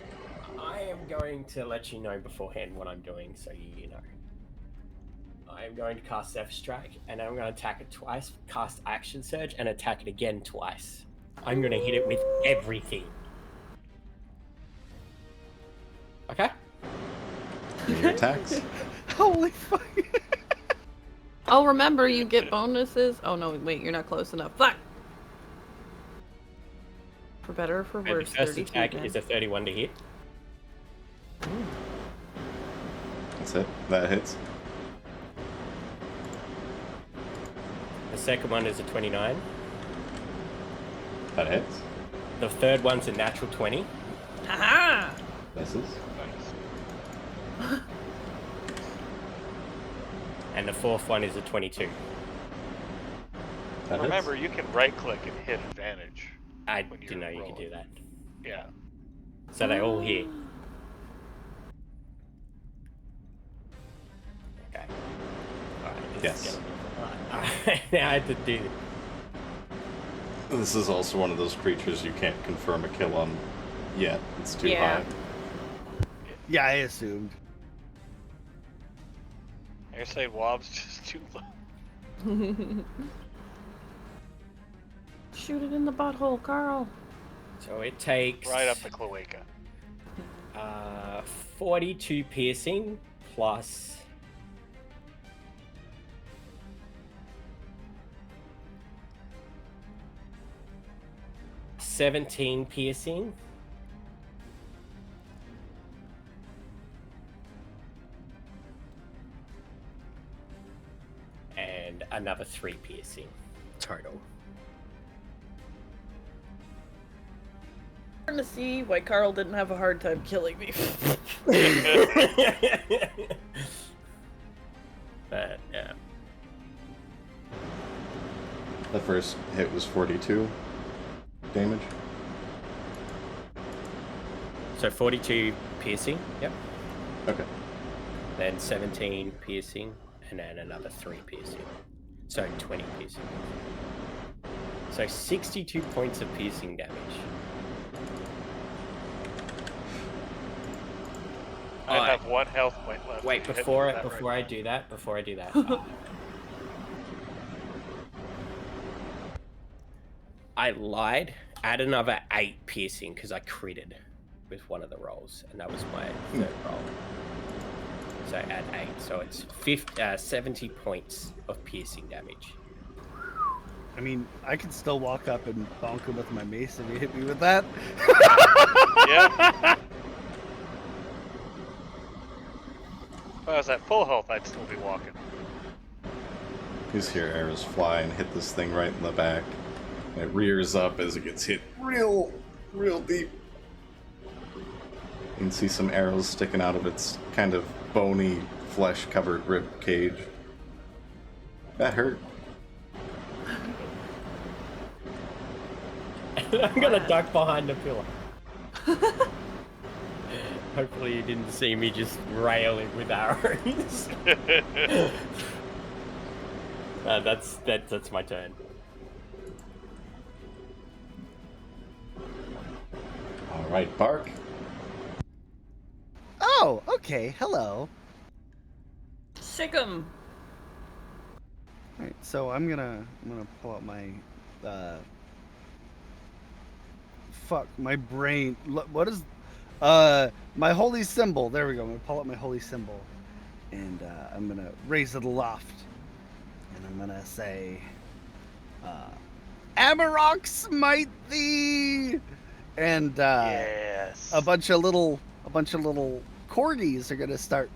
I am going to let you know beforehand what I'm doing so you know. I am going to cast Zephyr Strike, and I'm going to attack it twice, cast Action Surge, and attack it again twice. I'm going to hit it with everything. Okay? Your attacks. Holy fuck. Oh, remember, you get bonuses. Oh no, wait, you're not close enough. Fuck! For better or for And the worse, first 32 attack then. is a 31 to hit. That's it. That hits. The second one is a 29. That hits. The third one's a natural 20. Haha! Misses. Nice. And the fourth one is a 22. That Remember, you can right click and hit advantage. I When didn't know you're you could do that. Yeah. So they all hit. Okay. Alright, Yes. Alright, now I have to do This is also one of those creatures you can't confirm a kill on yet. It's too Yeah. high. Yeah, I assumed. I say Wob's just too low. Shoot it in the butthole, Carl. So it takes Right up the cloaca. 42 piercing plus $17 piercing. And another 3 piercing total. Starting to see why Carl didn't have a hard time killing me. But yeah. The first hit was 42 damage. So 42 piercing, yep. Okay. Then 17 piercing, and then another 3 piercing. So 20 piercing. So 62 points of piercing damage. I Alright. have 1 health point left. Wait, Can you hit before me with that right I now? do that, I lied. Add another 8 piercing because I critted with one of the rolls, and that was my third roll. So add 8, so it's 70 points of piercing damage. I mean, I could still walk up and bonk him with my mace if you hit me with that. Yeah. If I was at full health, I'd still be walking. You just hear arrows fly and hit this thing right in the back. And it rears up as it gets hit real deep. You can see some arrows sticking out of its kind of bony, flesh-covered rib cage. That hurt. I'm gonna duck behind the pillar. Hopefully you didn't see me just railing with arrows. That's my turn. All right, Bark. Oh, okay. Hello. Sick 'em. All right, so I'm gonna pull out my fuck my brain. What is My holy symbol. There we go. I'm gonna pull up my holy symbol, and I'm gonna raise it aloft, and I'm gonna say, "Amarok smite thee!" And Yes. a bunch of little corgis are gonna start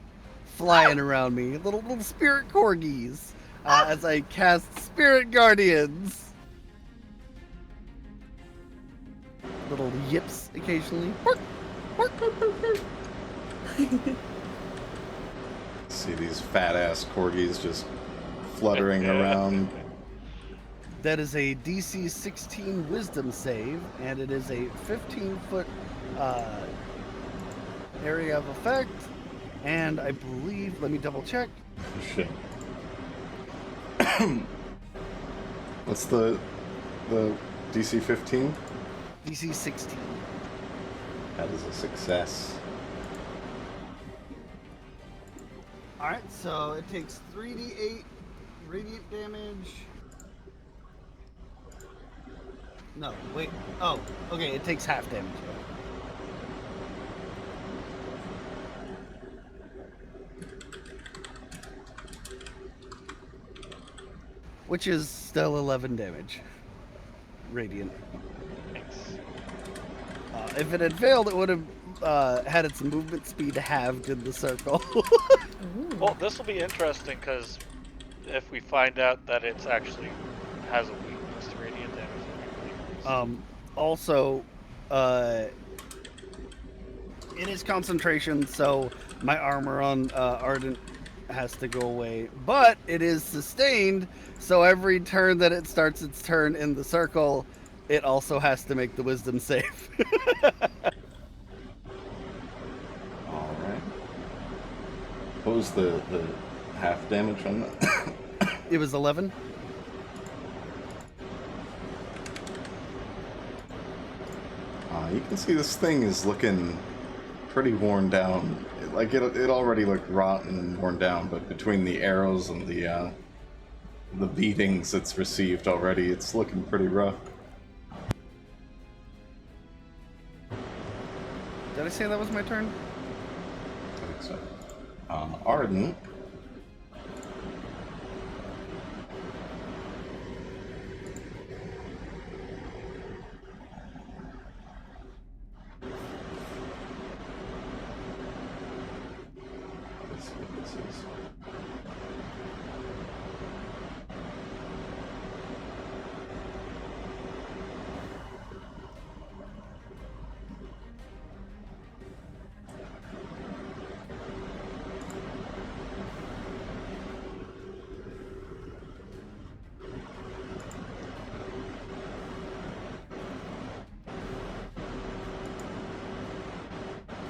flying around me. Little spirit corgis as I cast Spirit Guardians. Little yips occasionally. Bark, bark, bark, bark, bark. See these fat ass corgis just fluttering around. That is a DC 16 Wisdom save, and it is a 15-foot area of effect. And I believe, let me double check. Oh, shit. What's the DC 15? DC 16. That is a success. Alright, so it takes 3d8 radiant damage. No, wait. Oh, okay, it takes half damage. Which is still 11 damage. Radiant. If it had failed, it would have had its movement speed halved in the circle. Well, this will be interesting because if we find out that it's actually has a weakness to radiant damage. Also, it is concentration, so my armor on Ardent has to go away. But it is sustained, so every turn that it starts its turn in the circle, it also has to make the wisdom save. Alright. What was the half damage on that? It was 11. You can see this thing is looking pretty worn down. Like it already looked rotten and worn down, but between the arrows and the beatings it's received already, it's looking pretty rough. Did I say that was my turn? I think so. Ardent. Let's see what this is.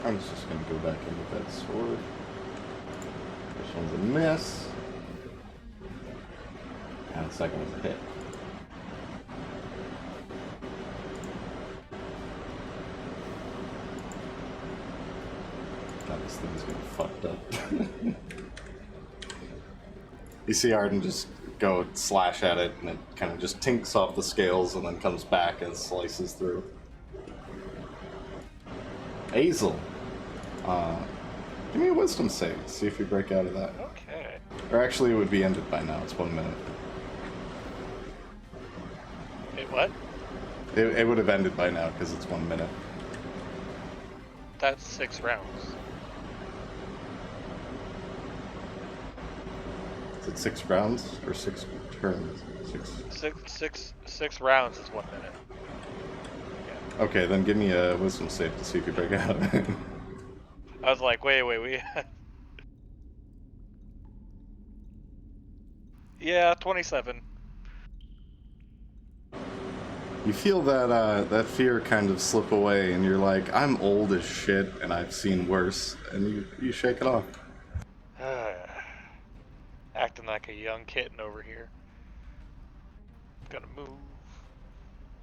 I'm just gonna go back in with that sword. This one's a miss. And the second one's a hit. God, this thing's getting fucked up. You see Arden just go slash at it, and it kind of just tinks off the scales and then comes back and slices through. Hazel. Give me a wisdom save. See if you break out of that. Okay. Or actually, it would be ended by now. It's 1 minute. Wait, what? It would have ended by now because it's 1 minute. That's 6 rounds. Is it 6 rounds or 6 turns? Six rounds is 1 minute. Okay, then give me a wisdom save to see if you break out. I was like, wait. Yeah, 27. You feel that that fear kind of slip away, and you're like, I'm old as shit, and I've seen worse, and you shake it off. Acting like a young kitten over here. Gonna move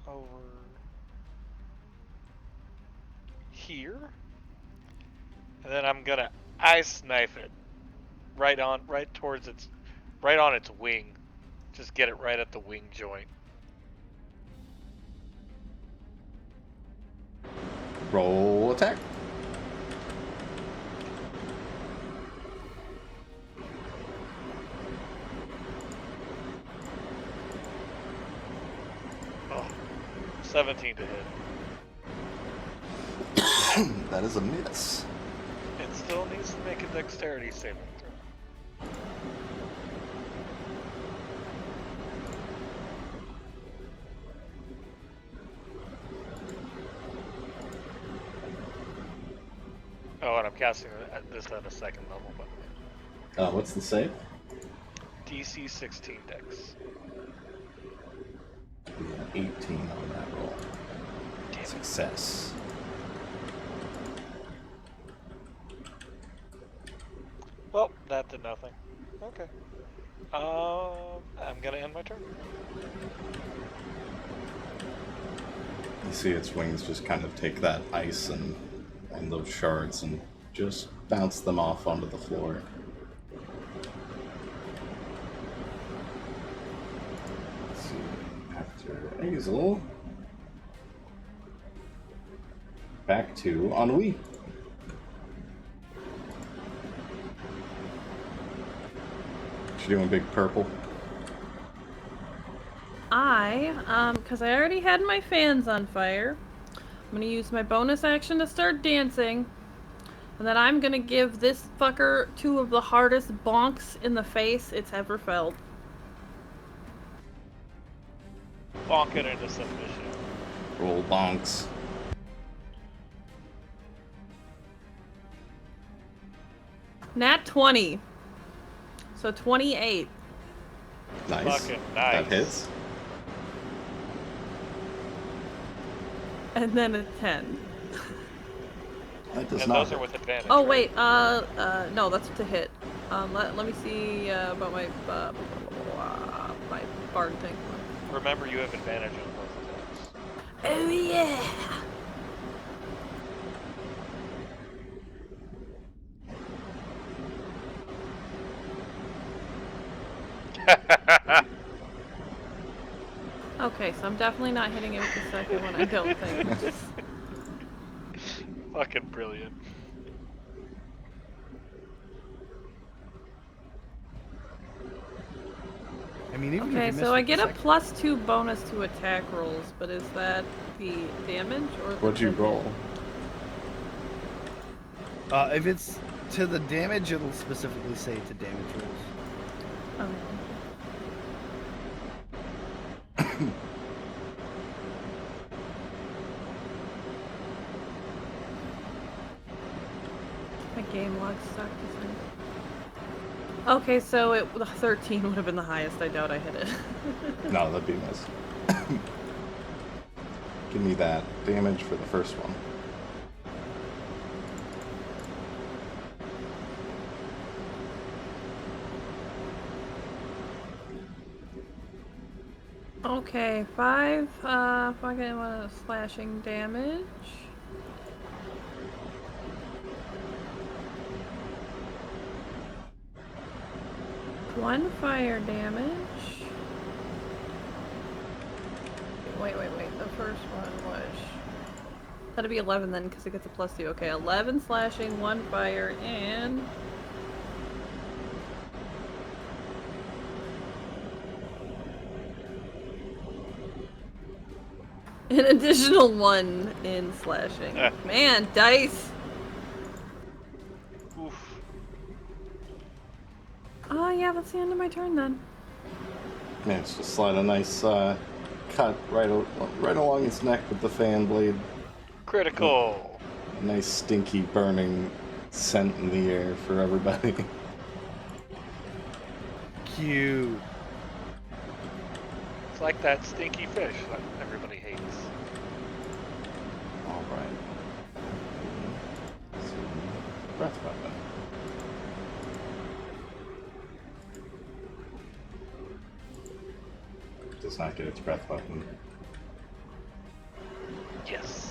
over here, and then I'm gonna ice knife it right on its wing. Just get it right at the wing joint. Roll attack. 17 to hit. That is a miss. It still needs to make a dexterity saving throw. Oh, and I'm casting this at a second level, by the way. What's the save? DC 16 dex. We have 18 on that roll. Damn. Success. Well, that did nothing. Okay. I'm gonna end my turn. You see its wings just kind of take that ice and those shards and just bounce them off onto the floor. Let's see. After Hazel. Back to Ennui. She's doing big purple. Because I already had my fans on fire, I'm gonna use my bonus action to start dancing, and then I'm gonna give this fucker 2 of the hardest bonks in the face it's ever felt. Bonk it into submission. Roll bonks. Nat 20. So 28. Nice. Fucking nice. That hits. And then a 10. That does And not. those are with advantage. Oh, right? wait, no, that's to hit. Let me see, about my bard thing. Remember, you have advantage on both attacks. Oh, yeah! Okay, so I'm definitely not hitting it with the second one, I don't think. Fucking brilliant. I mean, even if Okay, you miss so I with the get a second- +2 bonus to attack rolls, but is that the damage or the What'd you hit? roll? If it's to the damage, it'll specifically say to damage rolls. Oh. My game log sucked. Okay, so the 13 would have been the highest. I doubt I hit it. No, that'd be nice. Give me that damage for the first one. Okay, 5 fucking slashing damage. One fire damage. Wait. The first one was. That'd be 11 then, because it gets a +2. Okay, 11 slashing, 1 fire, and. An additional 1 in slashing. Man, dice! Oof. Oh, yeah, that's the end of my turn then. Managed to slide a nice cut right along his neck with the fan blade. Critical. Nice stinky burning scent in the air for everybody. Cute. It's like that stinky fish that everybody hates. All right. So, breath weapon. Does not get its breath weapon. Yes.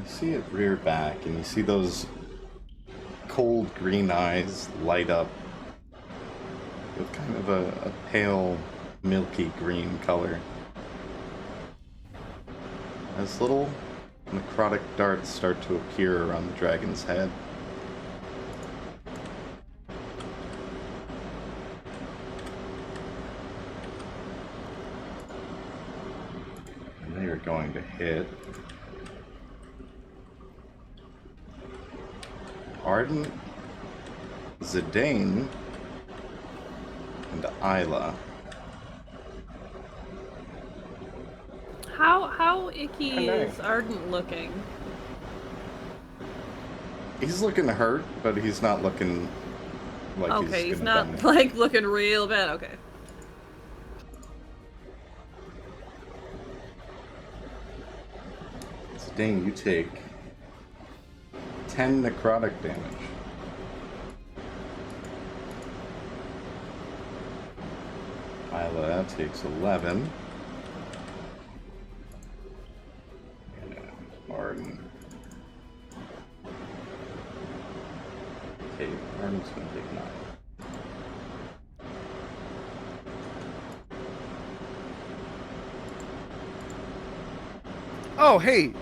see it rear back, and you see those cold green eyes light up with kind of a pale, milky green color. As little necrotic darts start to appear around the dragon's head. And they are going to hit Ardent, Zidane, and Eula. How icky I know. is Ardent looking? He's looking hurt, but he's not looking like Okay, he's gonna not die. like looking real bad. Okay. Zidane, you take 10 necrotic damage. Eula takes 11. And Arden. Okay, Arden's gonna take 9. Oh, hey,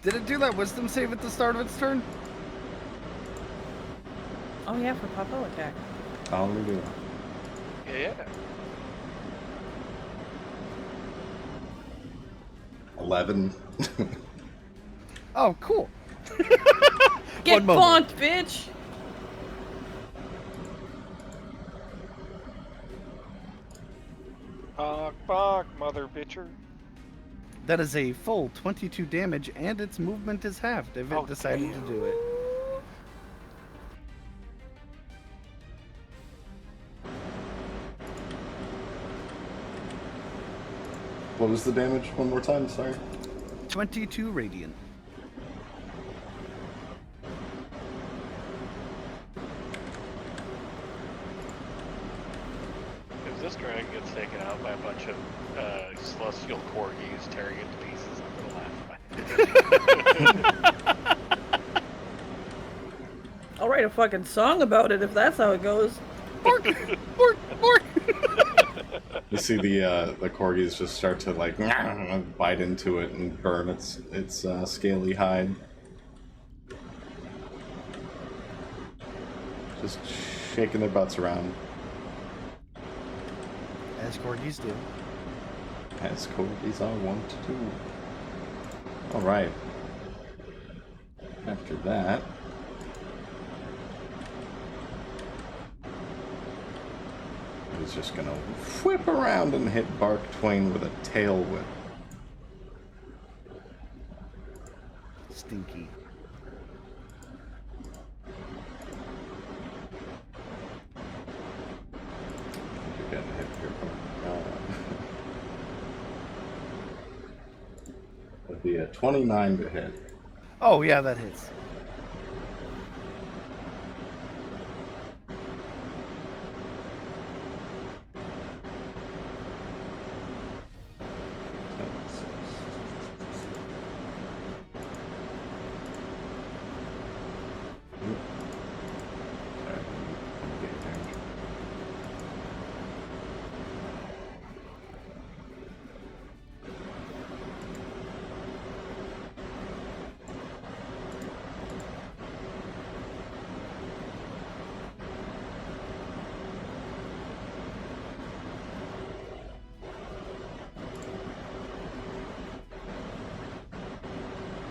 did it do that wisdom save at the start of its turn? Oh yeah, for Papa attack. I'll redo it. Yeah. 11. Oh, cool. Get One moment. bonked, bitch! Bonk, mother bitcher. That is a full 22 damage, and its movement is halved if it Oh, decided to do it. What was the damage? One more time, sorry. 22 radiant. If this dragon gets taken out by a bunch of celestial corgis tearing it to pieces, I'm gonna laugh. I'll write a fucking song about it if that's how it goes. Bork! Bork! Bork! You see the corgis just start to like bite into it and burn its scaly hide. Just shaking their butts around. As corgis do. As corgis are wont to do. Alright. After that... he's just gonna whip around and hit Bark Twain with a tail whip. Stinky. You're getting hit here. That'd be a 29 to hit. Oh, yeah, that hits.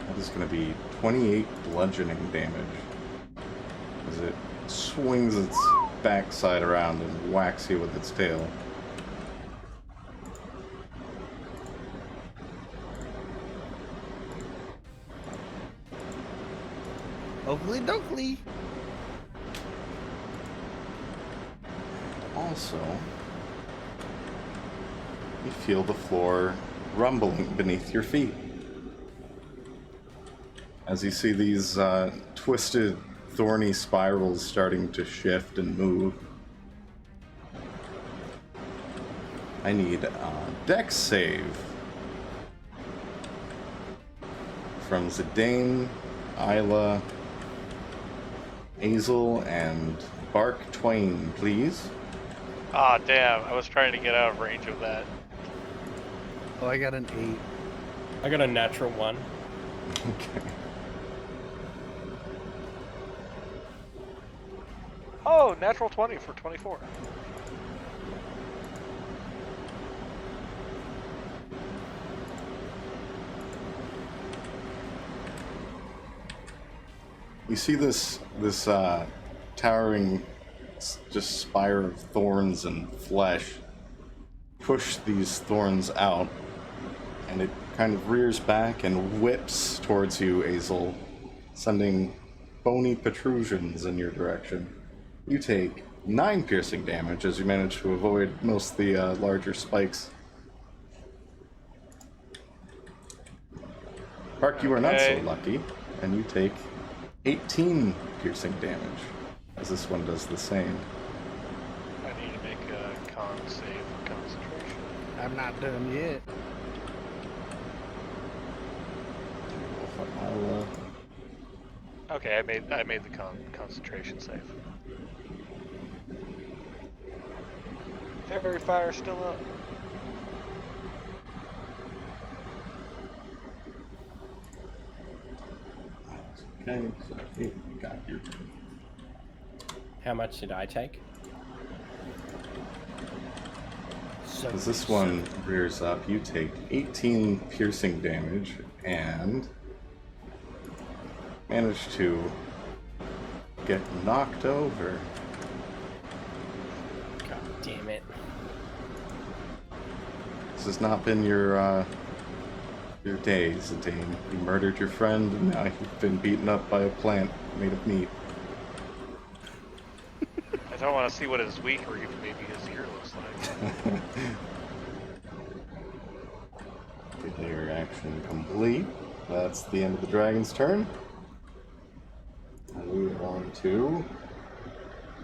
That is going to be 28 bludgeoning damage as it swings its backside around and whacks you with its tail. Oakley dokley. Also, you feel the floor rumbling beneath your feet. As you see these twisted, thorny spirals starting to shift and move. I need a dex save from Zidane, Eula, Azel, and Bark Twain, please. Ah, damn. I was trying to get out of range of that. Oh, I got an 8. I got a natural 1. Okay. Oh, natural 20 for 24. You see this towering just spire of thorns and flesh push these thorns out, and it kind of rears back and whips towards you, Azel, sending bony protrusions in your direction. You take 9 piercing damage as you manage to avoid most of the larger spikes. Bark, you are not so lucky, and you take 18 piercing damage, as this one does the same. I need to make a con save for concentration. I'm not done yet. Okay, I made the concentration save. Fairy fire still up. Okay, so you got your... How much did I take? As this one rears up, you take 18 piercing damage and manage to get knocked over. God damn it. This has not been your day, Zidane. You murdered your friend, and now you've been beaten up by a plant made of meat. I don't want to see what his weak or even maybe his ear looks like. Your action complete. That's the end of the dragon's turn. And we move on to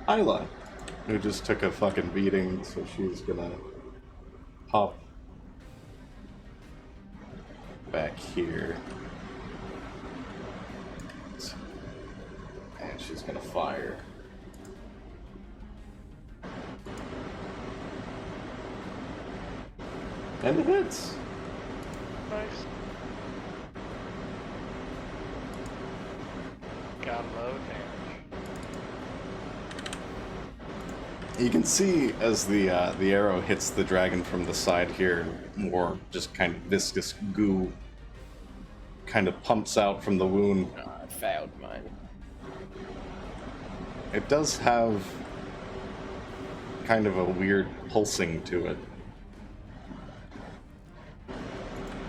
Eula, who just took a fucking beating, so she's gonna hop back here. And she's gonna fire. And it hits. Nice. Got low damage. You can see as the arrow hits the dragon from the side here, more just kind of viscous goo kind of pumps out from the wound. Oh, I failed mine. It does have kind of a weird pulsing to it.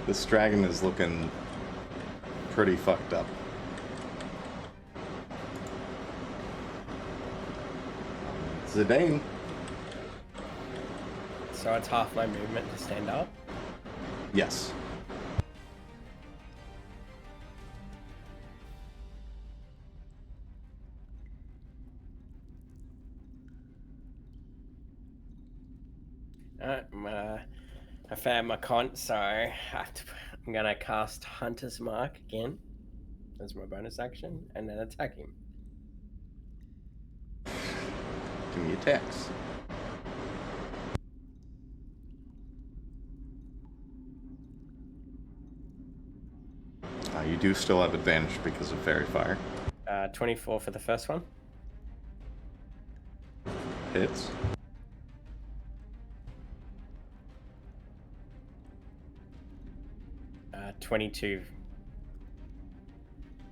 This dragon is looking pretty fucked up. Zidane. So it's half my movement to stand up? Yes. I failed my con, so I'm gonna cast Hunter's Mark again as my bonus action, and then attack him. Give me attacks. You do still have advantage because of Fairy Fire. 24 for the first one. Hits. Uh, 22.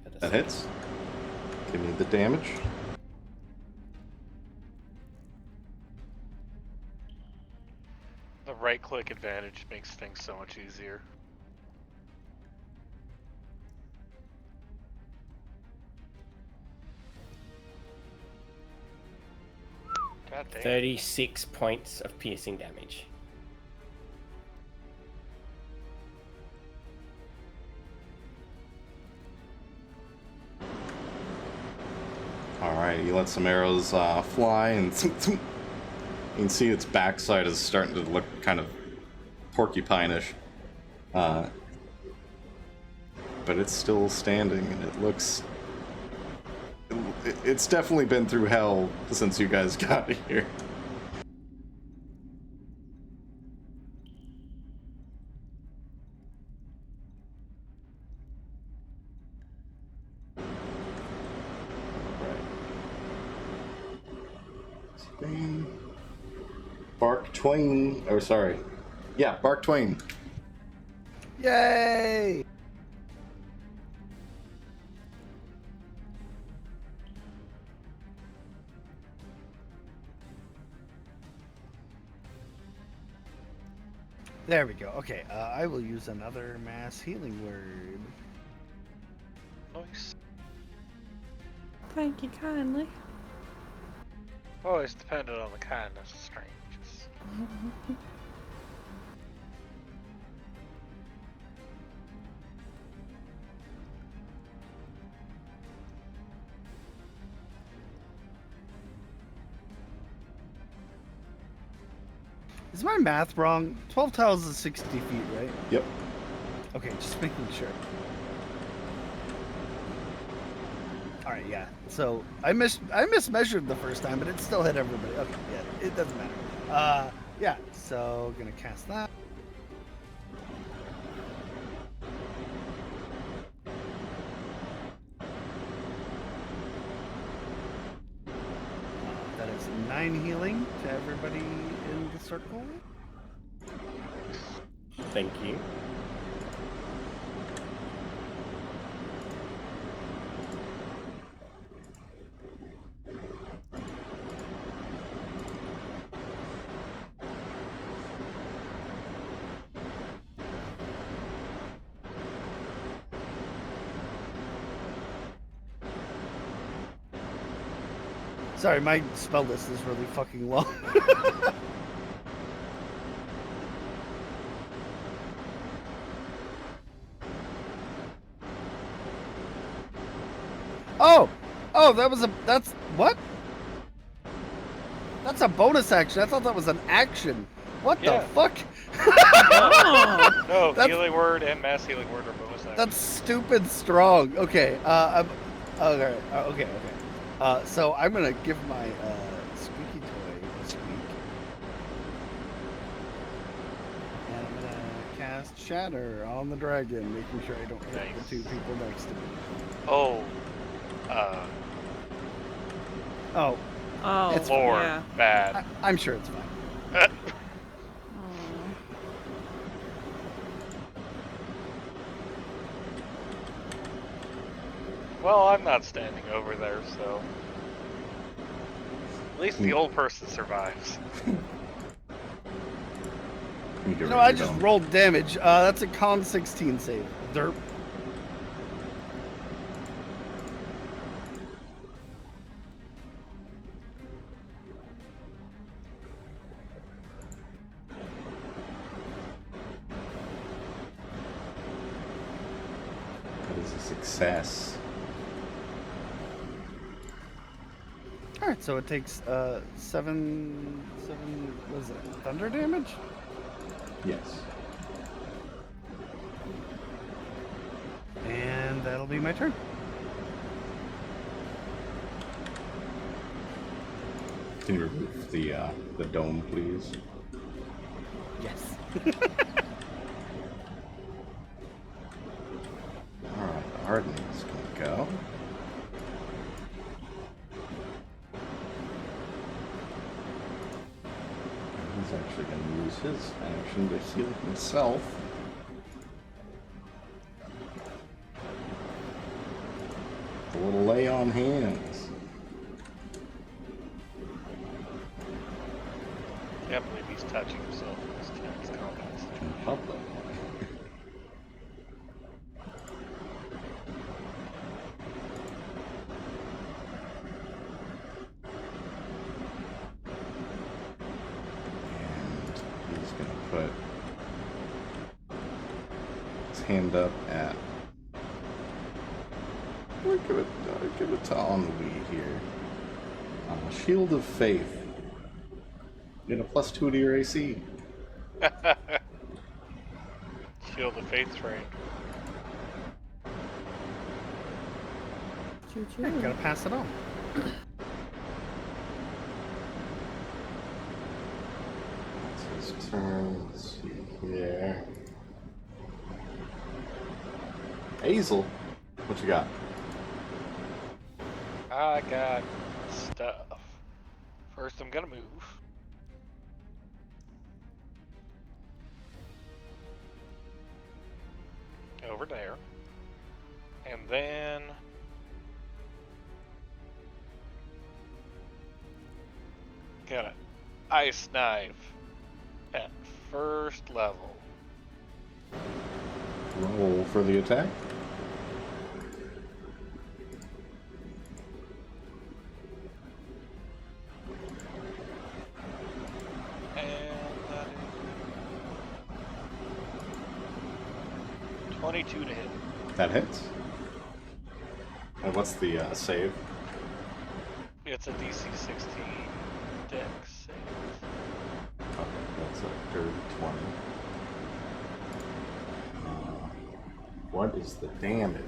For the That second. hits. Give me the damage. The right click advantage makes things so much easier. God damn. 36 points of piercing damage. Alright, you let some arrows fly, and you can see its backside is starting to look kind of porcupine-ish. but it's still standing, and it looks... It's definitely been through hell since you guys got here. Right. Bark Twain, oh sorry. Yeah, Bark Twain. Yay! There we go. Okay, I will use another mass healing word. Nice. Thank you kindly. Always dependent on the kindness of strangers. Is my math wrong? 12 tiles is 60 feet, right? Yep. Okay, just making sure. Alright, yeah. So I mismeasured the first time, but it still hit everybody. Okay, yeah, it doesn't matter. Yeah, so gonna cast that. That is 9 healing to everybody in the circle. Thank you. Sorry, my spell list is really fucking long. Oh, that's what? That's a bonus action. I thought that was an action. What Yeah. the fuck? Oh. No, That's- healing word and mass healing word are bonus actions. That's stupid strong. Okay, okay. So I'm gonna give my squeaky toy a squeak, and I'm gonna cast Shatter on the dragon, making sure I don't hit Nice. the 2 people next to me. Oh. Oh, Oh. It's Lord. Yeah. Bad. I'm sure it's fine. Oh. Well, I'm not standing over there, so... At least the old person survives. You know, I just rolled damage. That's a con 16 save. Derp. That is a success. Alright, so it takes 7 what is it? Thunder damage? Yes. And that'll be my turn. Can you remove the dome, please? Yes. Alright, Ardent is gonna go. He's actually gonna use his action to heal himself. A little lay on hands. Can't believe he's touching himself in this text comments. In public. And he's gonna put his hand up at... Give it to Ennui here. Shield of Faith. Get a +2 to your AC. Shield of Faith train. Choo-choo. Gotta pass it on. It's his turn. Let's see here. Hazel, what you got? I got stuff. First, I'm gonna move. Over there. And then... got an ice knife at first level. Roll for the attack. And that is 22 to hit. That hits. And what's the save? It's a DC 16 dex save. Okay, that's a dirty 20. What is the damage?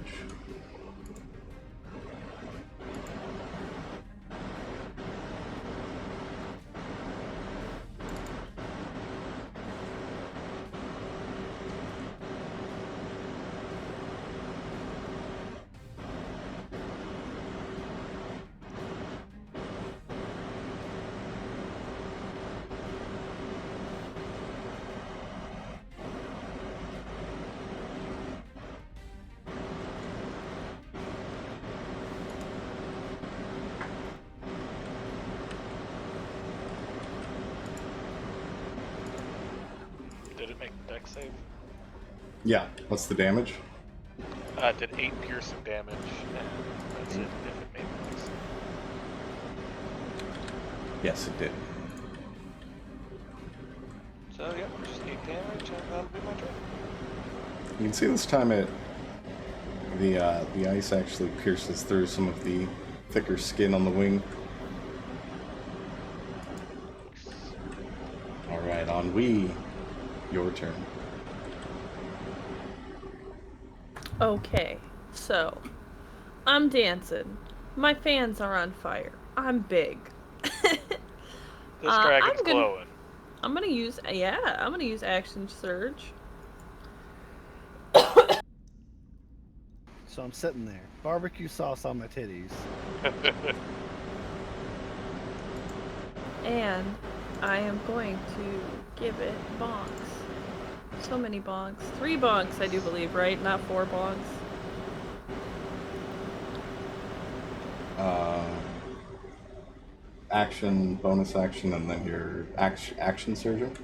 Did it make the dex save? Yeah, what's the damage? Did 8 piercing damage, and that's it if it made the dex save. Yes, it did. So yeah, just 8 damage, and that'll be my turn. You can see this time the ice actually pierces through some of the thicker skin on the wing. All right, Ennui, your turn. Okay, so I'm dancing. My fans are on fire. I'm big. This dragon's I'm gonna- glowing. I'm gonna use action surge. So I'm sitting there, barbecue sauce on my titties. And I am going to give it bonks. So many bonks. 3 bonks, I do believe, right? Not 4 bonks. Action, bonus action, and then your action surgeon?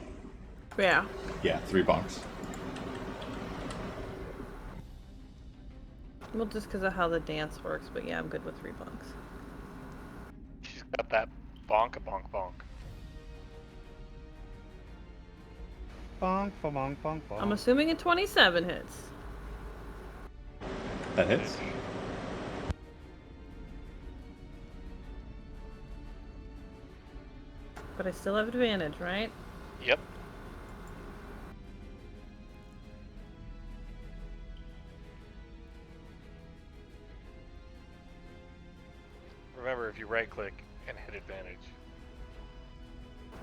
Yeah. Yeah, 3 bonks. Well, just because of how the dance works, but yeah, I'm good with 3 bonks. She's got that bonk a bonk bonk. Bonk, bonk, bonk, bonk. I'm assuming a 27 hits. That hits. But I still have advantage, right? Yep. Remember, if you right click and hit advantage.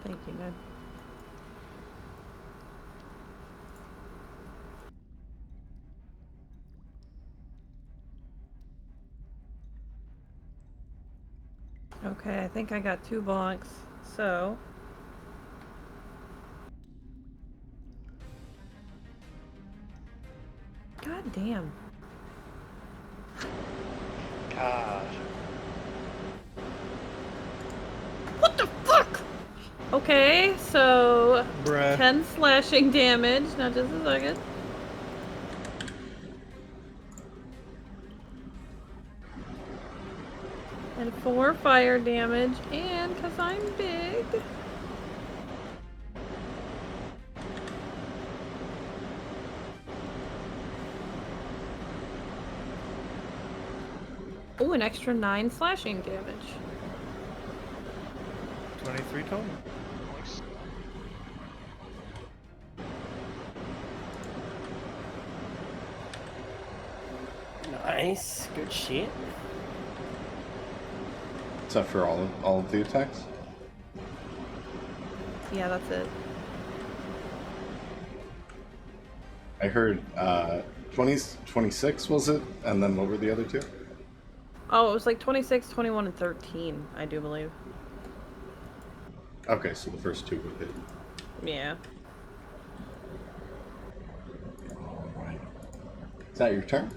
Thank you, Ned. Okay, I think I got 2 bonks, so... God damn. God. What the fuck? Okay, so... Bruh. 10 slashing damage. Now just a second. And 4 fire damage, and because I'm big... Ooh, an extra 9 slashing damage. 23 total. Nice. Nice. Good shit. Is that for all of the attacks? Yeah, that's it. I heard 26 was it? And then what were the other two? Oh, it was like 26, 21, and 13, I do believe. Okay, so the first two were hit. Yeah. Alright. Is that your turn?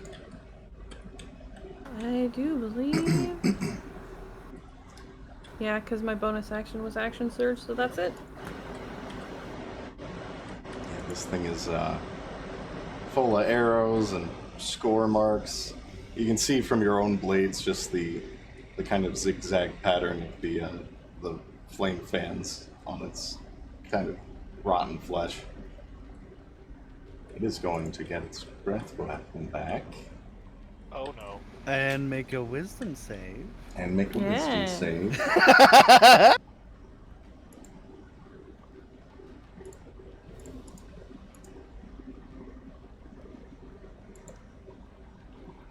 I do believe. Yeah, because my bonus action was action surge, so that's it. Yeah, this thing is full of arrows and score marks. You can see from your own blades just the kind of zigzag pattern of the flame fans on its kind of rotten flesh. It is going to get its breath weapon back. Oh no. And make a wisdom save. And make a wisdom save.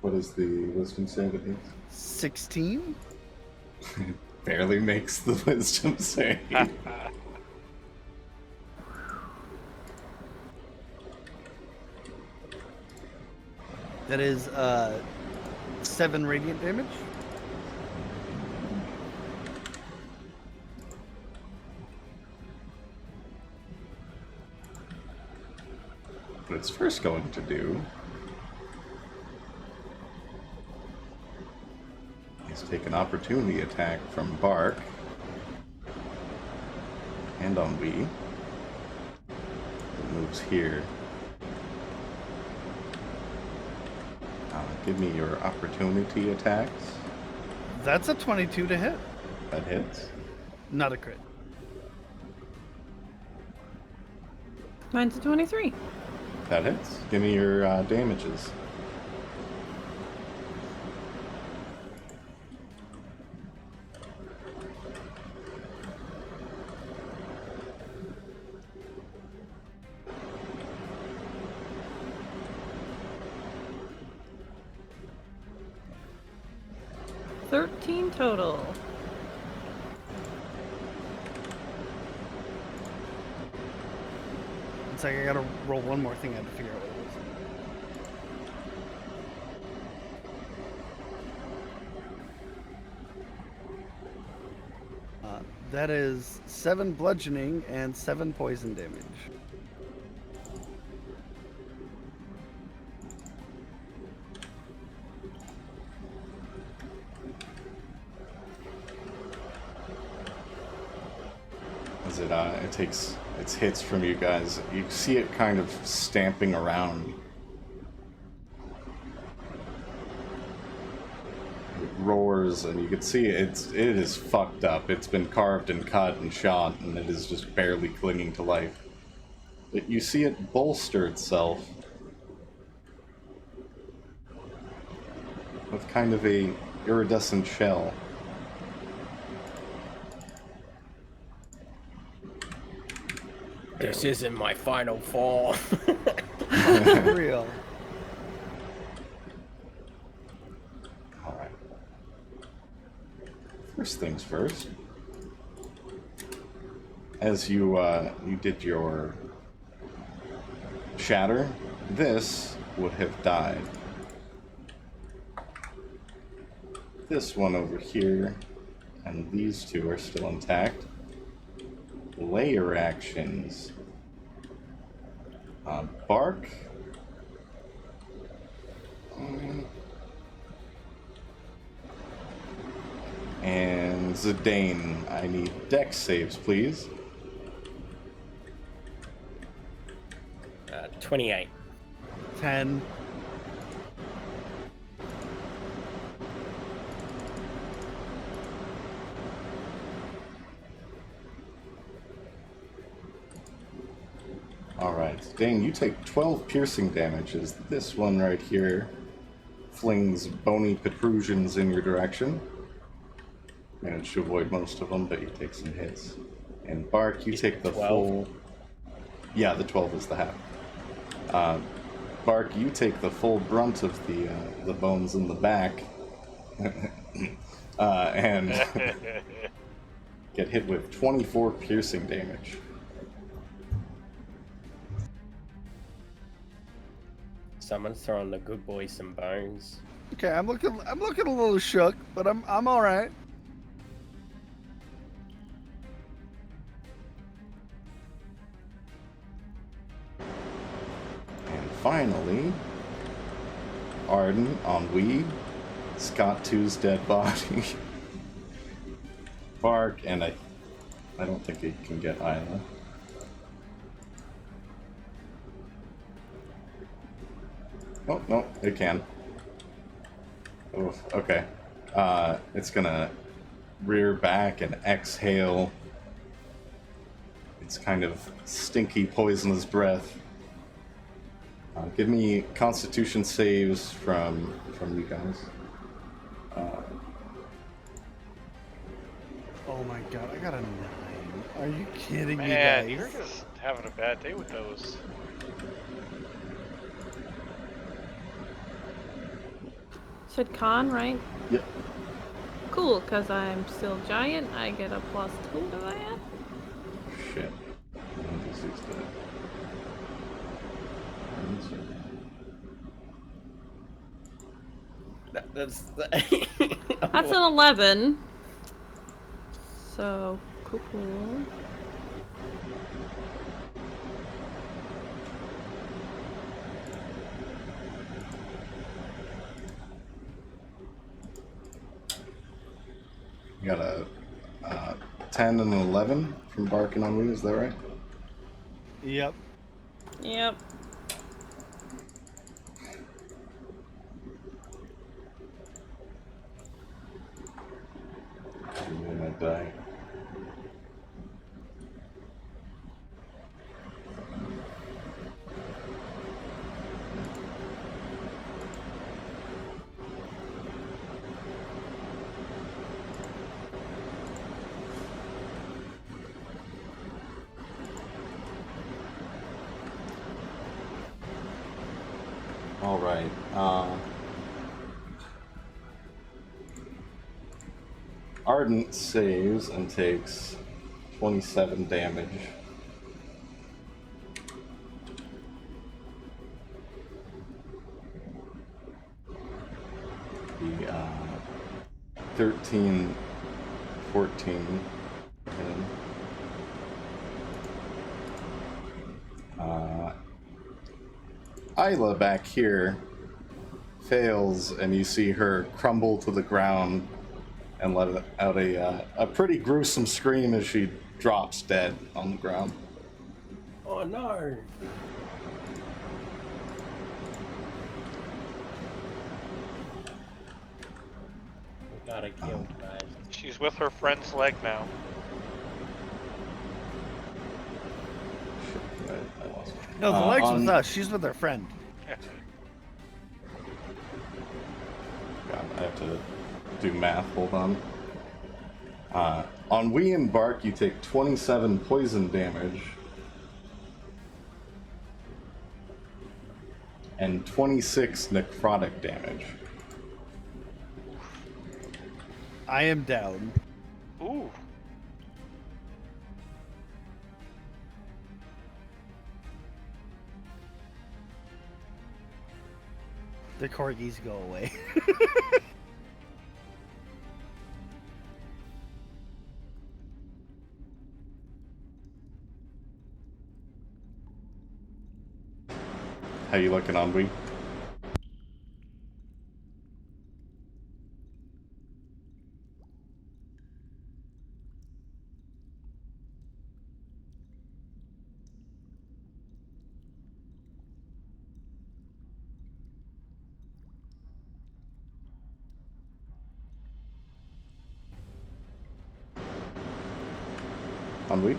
What is the wisdom save it is? 16? Barely makes the wisdom save. That is 7 radiant damage. What it's first going to do is take an opportunity attack from Bark and Ennui. It moves here. Give me your opportunity attacks. That's a 22 to hit. That hits. Not a crit. Mine's a 23. That hits. Give me your damages. Total. It's like I gotta roll one more thing. I have to figure out what it is. That is 7 bludgeoning and 7 poison damage. It takes its hits from you guys. You see it kind of stamping around. It roars, and you can see it is fucked up. It's been carved and cut and shot, and it is just barely clinging to life. But you see it bolster itself with kind of a iridescent shell. This isn't my final form. Real. Alright. First things first. As you did your shatter, this would have died. This one over here, and these two are still intact. Layer actions. Bark. And Zidane. I need dex saves, please. 28. 10. Alright, Dane, you take 12 piercing damages. This one right here flings bony protrusions in your direction. Managed to avoid most of them, but you take some hits. And Bark, you take the 12? full... Yeah, the 12 is the half. Bark, you take the full brunt of the bones in the back. and get hit with 24 piercing damage. Someone's throwing the good boy some bones. Okay, I'm looking a little shook, but I'm all right. And finally, Ardent, Ennui, Scott 2's dead body, Bark, and I don't think he can get Eula. Oh, no, it can. Oh, okay. It's gonna rear back and exhale its kind of stinky, poisonous breath. Give me Constitution saves from you guys. Oh my god, I got a 9. Are you kidding me, Man, guys? you're just having a bad day with those. Said con, right? Yep. Cool, because I'm still giant. I get a +2 to that. Shit. 1d6 dead. That's That's an 11. So, cool. You got a 10 and an 11 from Bark and Ennui, is that right? Yep. Yep. I'm gonna die. All right. Ardent saves and takes 27 damage. The 13, 14. And, Eula back here fails, and you see her crumble to the ground and let out a pretty gruesome scream as she drops dead on the ground. Oh no! We gotta kill, guys. She's with her friend's leg now. Shit, I lost it. No, the leg's with on- us. She's with her friend. God, I have to do math, hold on. On Wee and Bark, you take 27 poison damage. And 26 necrotic damage. I am down. Ooh. The corgis go away. How you looking on Wee? On Wee?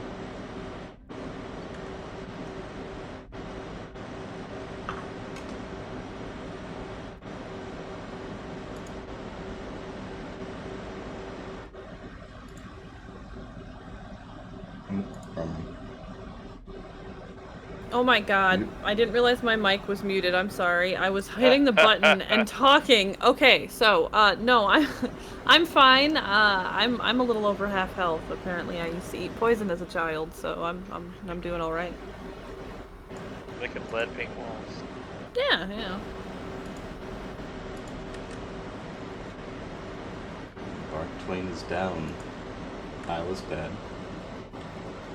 Oh, Oh my god, I didn't realize my mic was muted. I'm sorry. I was hitting the button and talking. Okay, so no, I'm fine. I'm a little over half health. Apparently, I used to eat poison as a child, so I'm doing all right. Making lead paint walls. Yeah, yeah. Bark Twain is down. Isla's dead.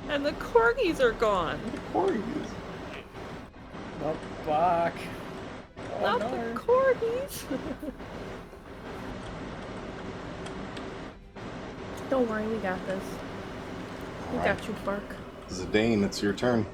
And the corgis are gone. Corgis. Not Bark. Oh, Not no. the corgis. Don't worry, we got this. We got you, Bark. Zidane, it's your turn.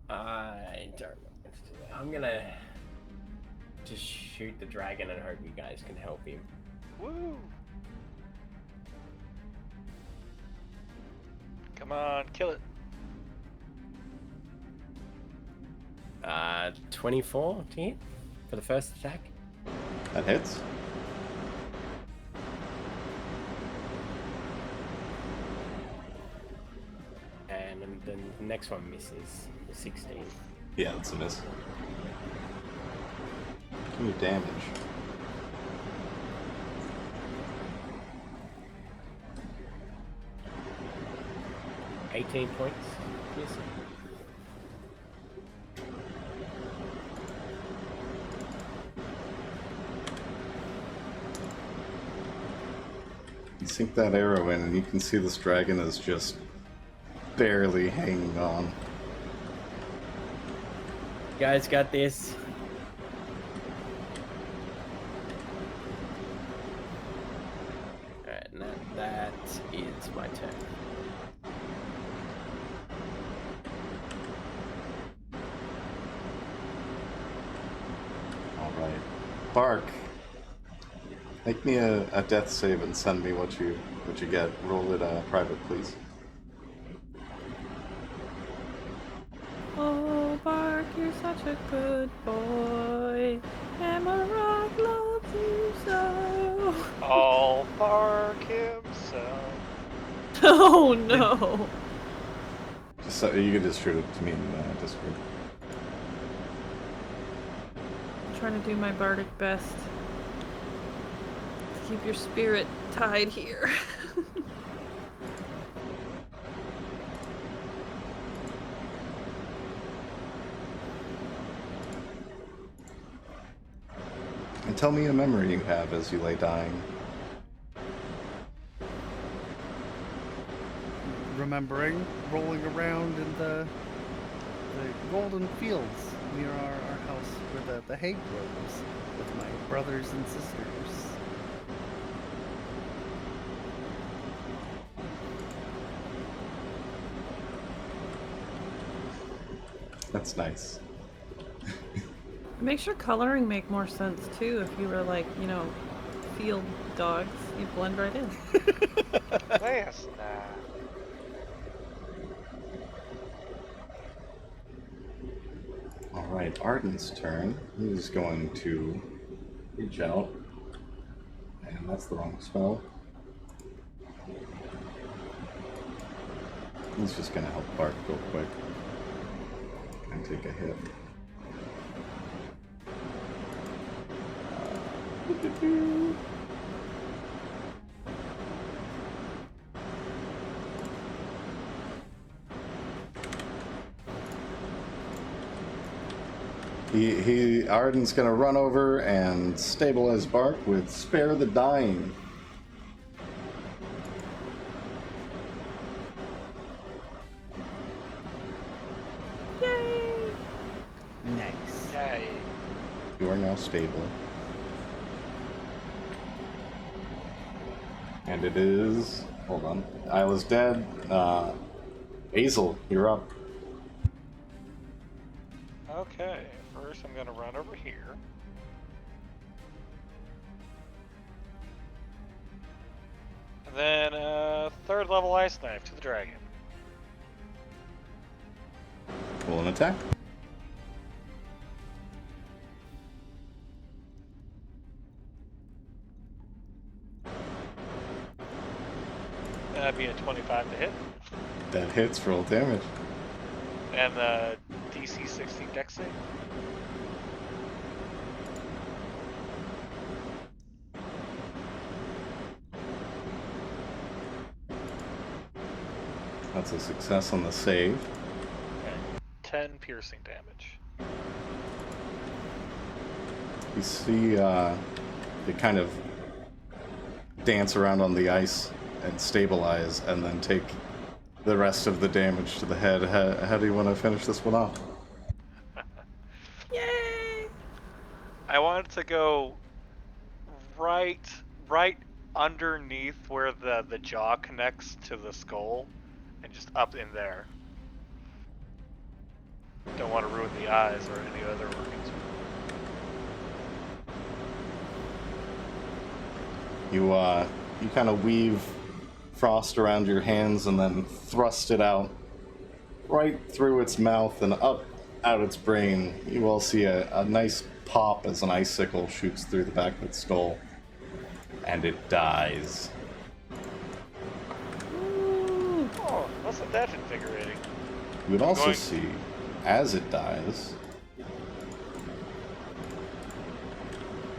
I don't know what to do. I'm gonna just shoot the dragon and hope you guys can help him. Woo! Come on, kill it. 24 to hit for the first attack. That hits. And then the next one misses, the 16. Yeah, that's a miss. Give me damage. $18 points. Yes. You sink that arrow in, and you can see this dragon is just barely hanging on. You guys got this. Alright, now that is my turn. Alright. Bark. Make me a death save and send me what you get. Roll it private, please. Oh, Bark, you're such a good boy. Amarok loves you so. All Bark himself. Oh no. Just so, you can just shoot it to me in Discord. I'm trying to do my bardic best. To keep your spirit tied here. And tell me a memory you have as you lay dying. Remembering rolling around in the golden fields near our house where the hay grows with my brothers and sisters. That's nice. It makes your coloring make more sense too if you were like, you know, field dogs. You blend right in. That's nice. Alright, Ardent's turn. He's going to reach out. And that's the wrong spell. He's just gonna help Bark real quick. And take a hit. Ardent's gonna run over and stabilize Bark with Spare the Dying. Yay! Nice. Yay. You are now stable. And it is... hold on. Isla's dead. Hazel, you're up. Okay, first I'm gonna run over here. And then third level ice knife to the dragon. Roll an attack. That'd be a 25 to hit. That hits, roll damage. And DC 16 dex save. That's a success on the save. Okay. 10 piercing damage. You see it kind of dance around on the ice and stabilize, and then take the rest of the damage to the head. How do you want to finish this one off? Yay! I want it to go right underneath where the jaw connects to the skull, and just up in there. Don't want to ruin the eyes or any other organs. You kind of weave frost around your hands and then thrust it out right through its mouth and up out its brain. You all see a nice pop as an icicle shoots through the back of its skull, and it dies. Oh, wasn't that invigorating? You would also see, as it dies,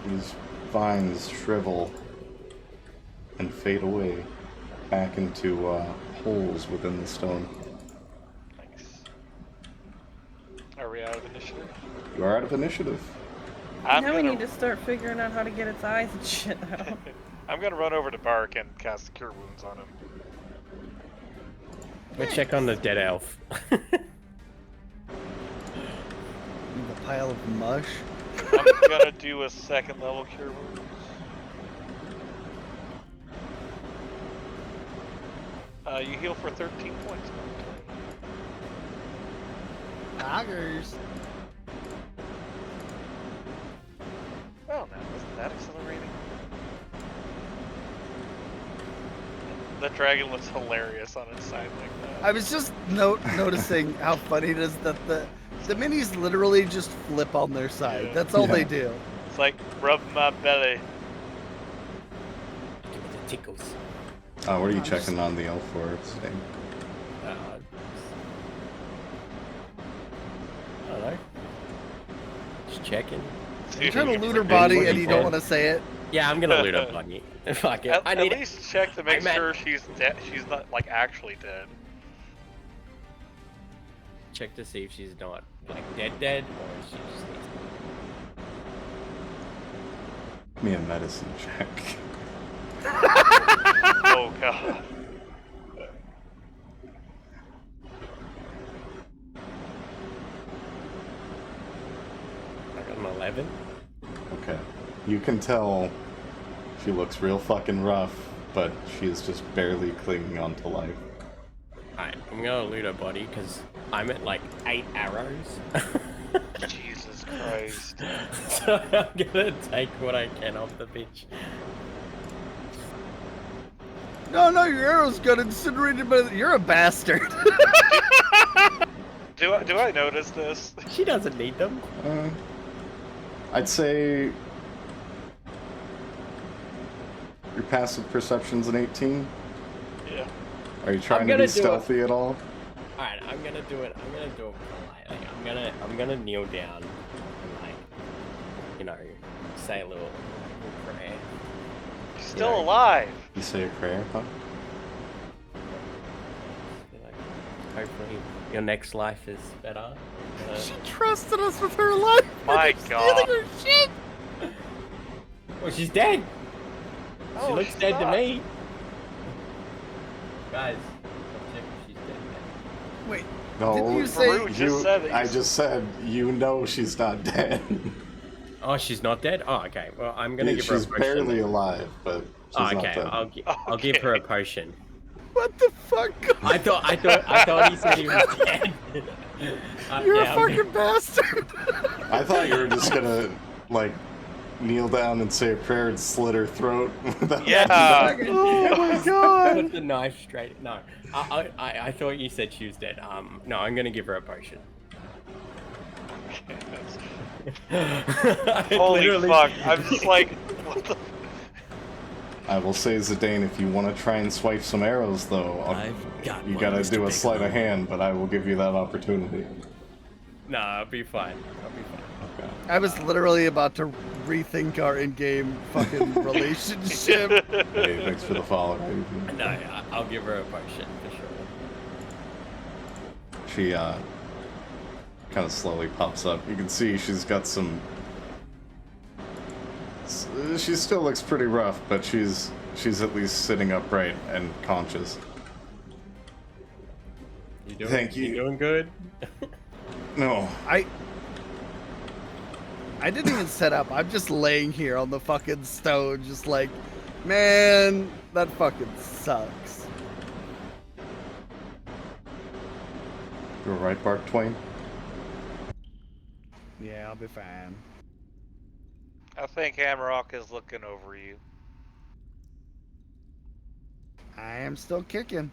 these vines shrivel and fade away back into holes within the stone. Nice. Are we out of initiative? You are out of initiative. Now we need to start figuring out how to get its eyes and shit out. I'm gonna run over to Bark and cast Cure Wounds on him. Go check on the dead elf. Leave a pile of mush. I'm gonna do a second level Cure Wounds. You heal for 13 points. Tigers. Well, now, wasn't that exhilarating? The dragon looks hilarious on its side like that. I was just noticing how funny it is that the minis literally just flip on their side. Yeah. That's all they do. It's like, rub my belly. Give me the tickles. What are you checking on the elf for? Staying? Hello. Just checking. You're trying to loot her body and you don't want to say it. Yeah, I'm gonna loot up on you. Fuck it. At least check to make sure she's dead. She's not like actually dead. Check to see if she's not like dead, or if she just needs. Give me a medicine check. Oh god. I got an 11. Okay. You can tell she looks real fucking rough, but she is just barely clinging on to life. Alright, I'm gonna loot her body because I'm at like 8 arrows. Jesus Christ. So I'm gonna take what I can off the bitch. No, your arrow's got incinerated, but you're a bastard. Do I notice this? She doesn't need them. I'd say your passive perception's an 18. Yeah. Are you trying to be stealthy at all? Alright, I'm gonna do it politely. I'm gonna kneel down and like, you know, say a little prayer. She's still alive. You say a prayer, huh? Like, hopefully your next life is better. She trusted us with her life. My God. Stealing her shit. Well, she's dead. Oh, She looks she's dead to not. me. Guys, I'll check if she's dead now. Wait, No, didn't you say? Varoux just said that I you- just said you know she's not dead. Oh, she's not dead? Oh, okay. Well, I'm gonna give her a She's potion. barely alive, but she's Oh, not okay. dead. I'll give her a potion. What the fuck? I thought he said he was dead. You're yeah, a fucking bastard. I thought you were just gonna like kneel down and say a prayer and slit her throat. without- Yeah. Oh my god. Put the knife straight. No, I thought you said she was dead. No, I'm gonna give her a potion. Holy Literally- fuck. I'm just like, what the... I will say, Zidane, if you want to try and swipe some arrows, though, you gotta do a sleight of hand, but I will give you that opportunity. Nah, I'll be fine. I'll be fine. Okay. I was literally about to rethink our in-game fucking relationship. Hey, thanks for the follow. No, yeah, I'll give her a potion for sure. She kind of slowly pops up. You can see she's got some. She still looks pretty rough, but she's at least sitting upright and conscious. Thank you. You doing good? No. I didn't even set up. I'm just laying here on the fucking stone, just like, man, that fucking sucks. You're right, Bark Twain. Yeah, I'll be fine. I think Hamrock is looking over you. I am still kicking.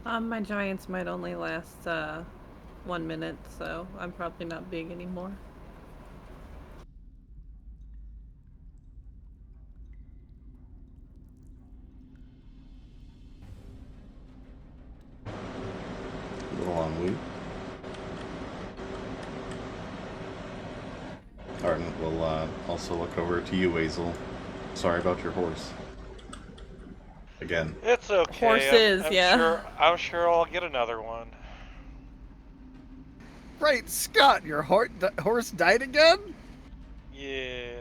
My giants might only last 1 minute, so I'm probably not big anymore. Little ennui. Ardent will also look over to you, Hazel. Sorry about your horse. Again. It's okay. Horses, yeah. I'm sure I'll get another one. Right, Scott, your horse died again? Yeah.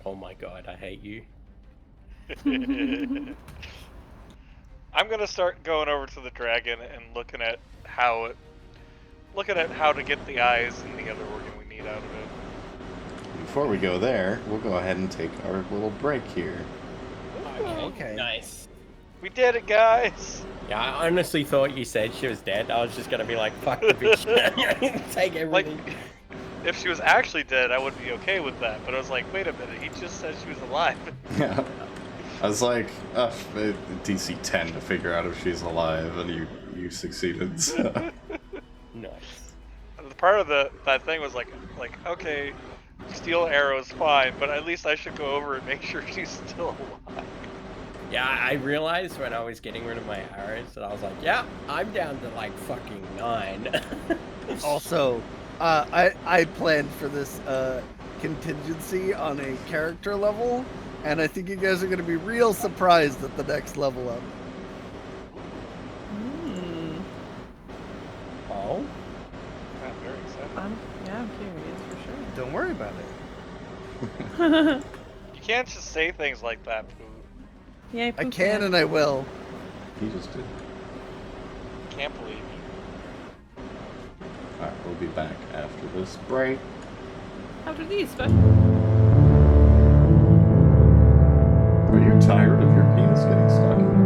Oh my god, I hate you. I'm gonna start going over to the dragon and looking at how to get the eyes and the other organ we need out of it. Before we go there, we'll go ahead and take our little break here. Okay. Nice. We did it, guys! Yeah, I honestly thought you said she was dead. I was just gonna be like, fuck the bitch. Take Like, everything. if she was actually dead, I would be okay with that. But I was like, wait a minute, he just said she was alive. Yeah. I was like, DC 10 to figure out if she's alive, and you succeeded. So. Nice. The part of that thing was like, okay, steel arrow's fine, but at least I should go over and make sure she's still alive. Yeah, I realized when I was getting rid of my arrows that I was like, yeah, I'm down to like fucking 9. Also, I planned for this contingency on a character level, and I think you guys are going to be real surprised at the next level up. Oh? I'm very excited. I'm curious for sure. Don't worry about it. You can't just say things like that, Pooh. Yeah, I can and I will. He just did. Can't believe you. Alright, we'll be back after this break. After these special. Are you tired of your penis getting stuck in it?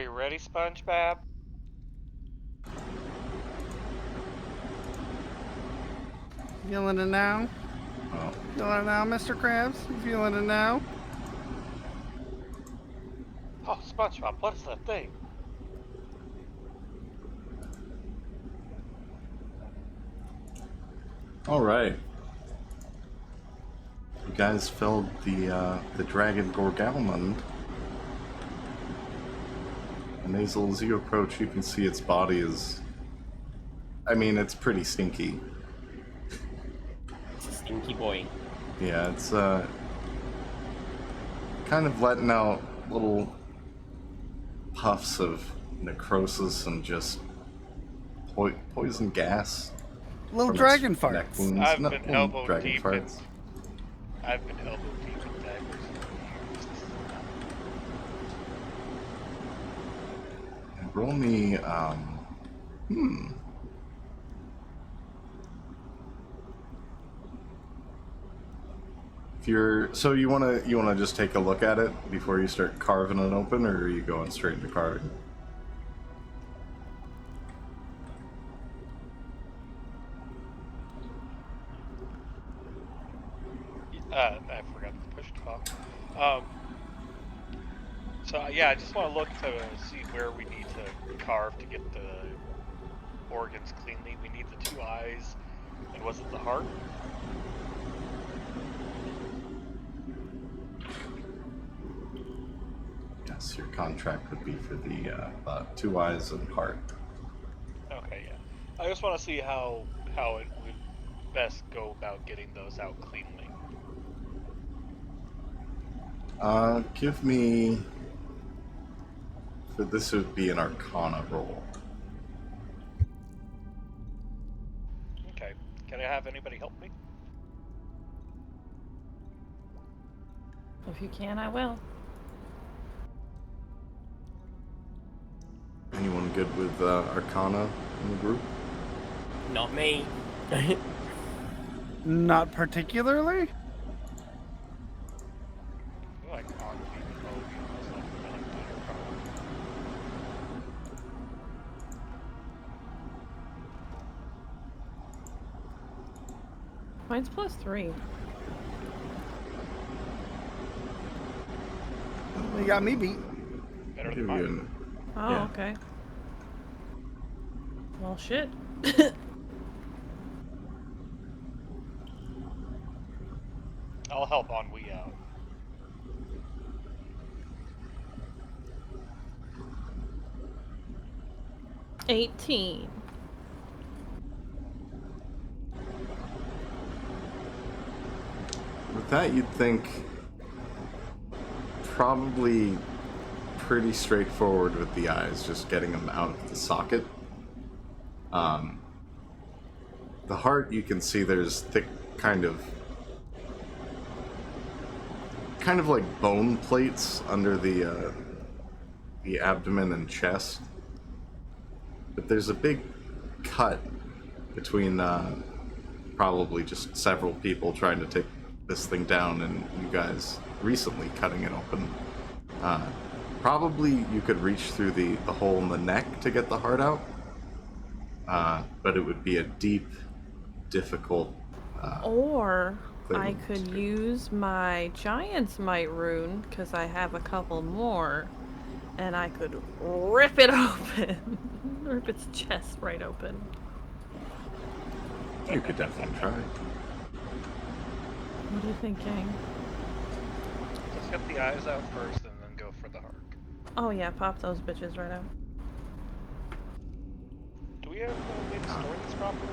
you ready, SpongeBob? Feeling it now? Oh. Feeling it now, Mr. Krabs? You feeling it now? Oh, SpongeBob, what is that thing? All right. You guys felled the dragon Gorgoumond. And Hazel, as you approach, you can see its body is... I mean, it's pretty stinky. It's a stinky boy. Yeah, it's kind of letting out little puffs of necrosis and just poison gas. Little from dragon its farts. neck wounds. I've No, been elbow dragon deep farts. I've been elbow deep in daggers for years. And roll me, If you're so you wanna just take a look at it before you start carving it open, or are you going straight into carving? I forgot to push talk. So yeah, I just want to look to see where we need to carve to get the organs cleanly. We need the 2 eyes, and was it the heart? Yes, your contract would be for the 2 eyes and heart. Okay, yeah. I just want to see how it would best go about getting those out cleanly. Give me... For this would be an Arcana roll. Okay. Can I have anybody help me? If you can, I will. Anyone good with Arcana in the group? Not me. Not particularly? I feel like on Mine's +3. You got me beat. better Give than you mine. an- Oh, Yeah. okay. Well, shit. I'll help Ennui out. $18. With that, you'd think probably pretty straightforward with the eyes, just getting them out of the socket. The heart, you can see there's thick kind of like bone plates under the abdomen and chest, but there's a big cut between probably just several people trying to take this thing down, and you guys recently cutting it open. Probably you could reach through the hole in the neck to get the heart out, but it would be a deep, difficult. Or I thing could to do. use my Giant's Might rune, because I have a couple more, and I could rip it open. Rip its chest right open. You could definitely try. What do you think, gang? Let's get the eyes out first and then go for the heart. Oh yeah, pop those bitches right out. Do we have a way to store this properly?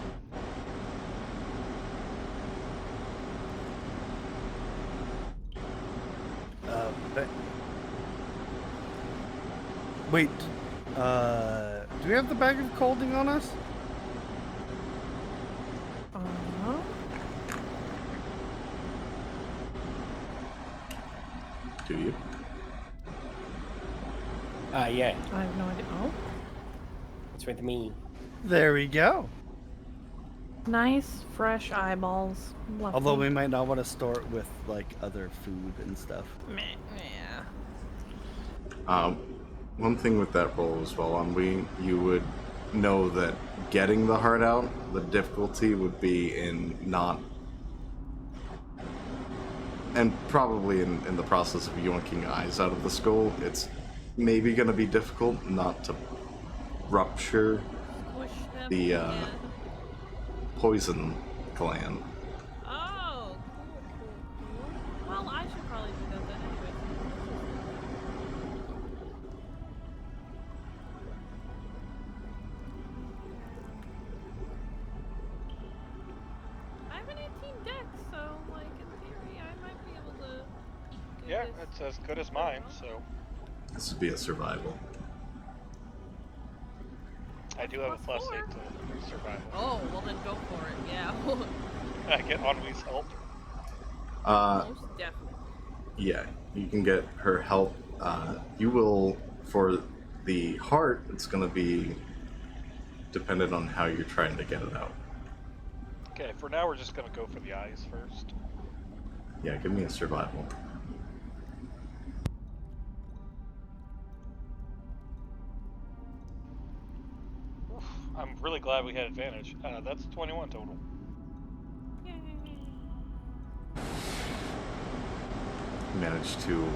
But... Wait, do we have the bag of colding on us? Uh-huh. Do you? Yeah. I have no idea. Oh, It's with me. There we go. nice fresh eyeballs. Lovely. Although we might not want to store it with like other food and stuff. Meh, yeah. One thing with that roll as well, you would know that getting the heart out, the difficulty would be in not, and probably in the process of yoinking eyes out of the skull, it's maybe going to be difficult not to rupture Squish them. the Yeah. poison gland. Oh, cool. Well, I should probably do that then anyway. I have an 18 dex, so, like, in theory, I might be able to do Yeah, this. it's as good as mine, so This would be a survival. I do have a Plus +8 4. to survival. Oh, well then go for it, yeah. I get Ennui's help. Most definitely. Yeah, you can get her help. You will, for the heart, it's going to be dependent on how you're trying to get it out. Okay, for now we're just gonna go for the eyes first. Yeah, give me a survival. Oof, I'm really glad we had advantage. That's 21 total. Yay. You manage to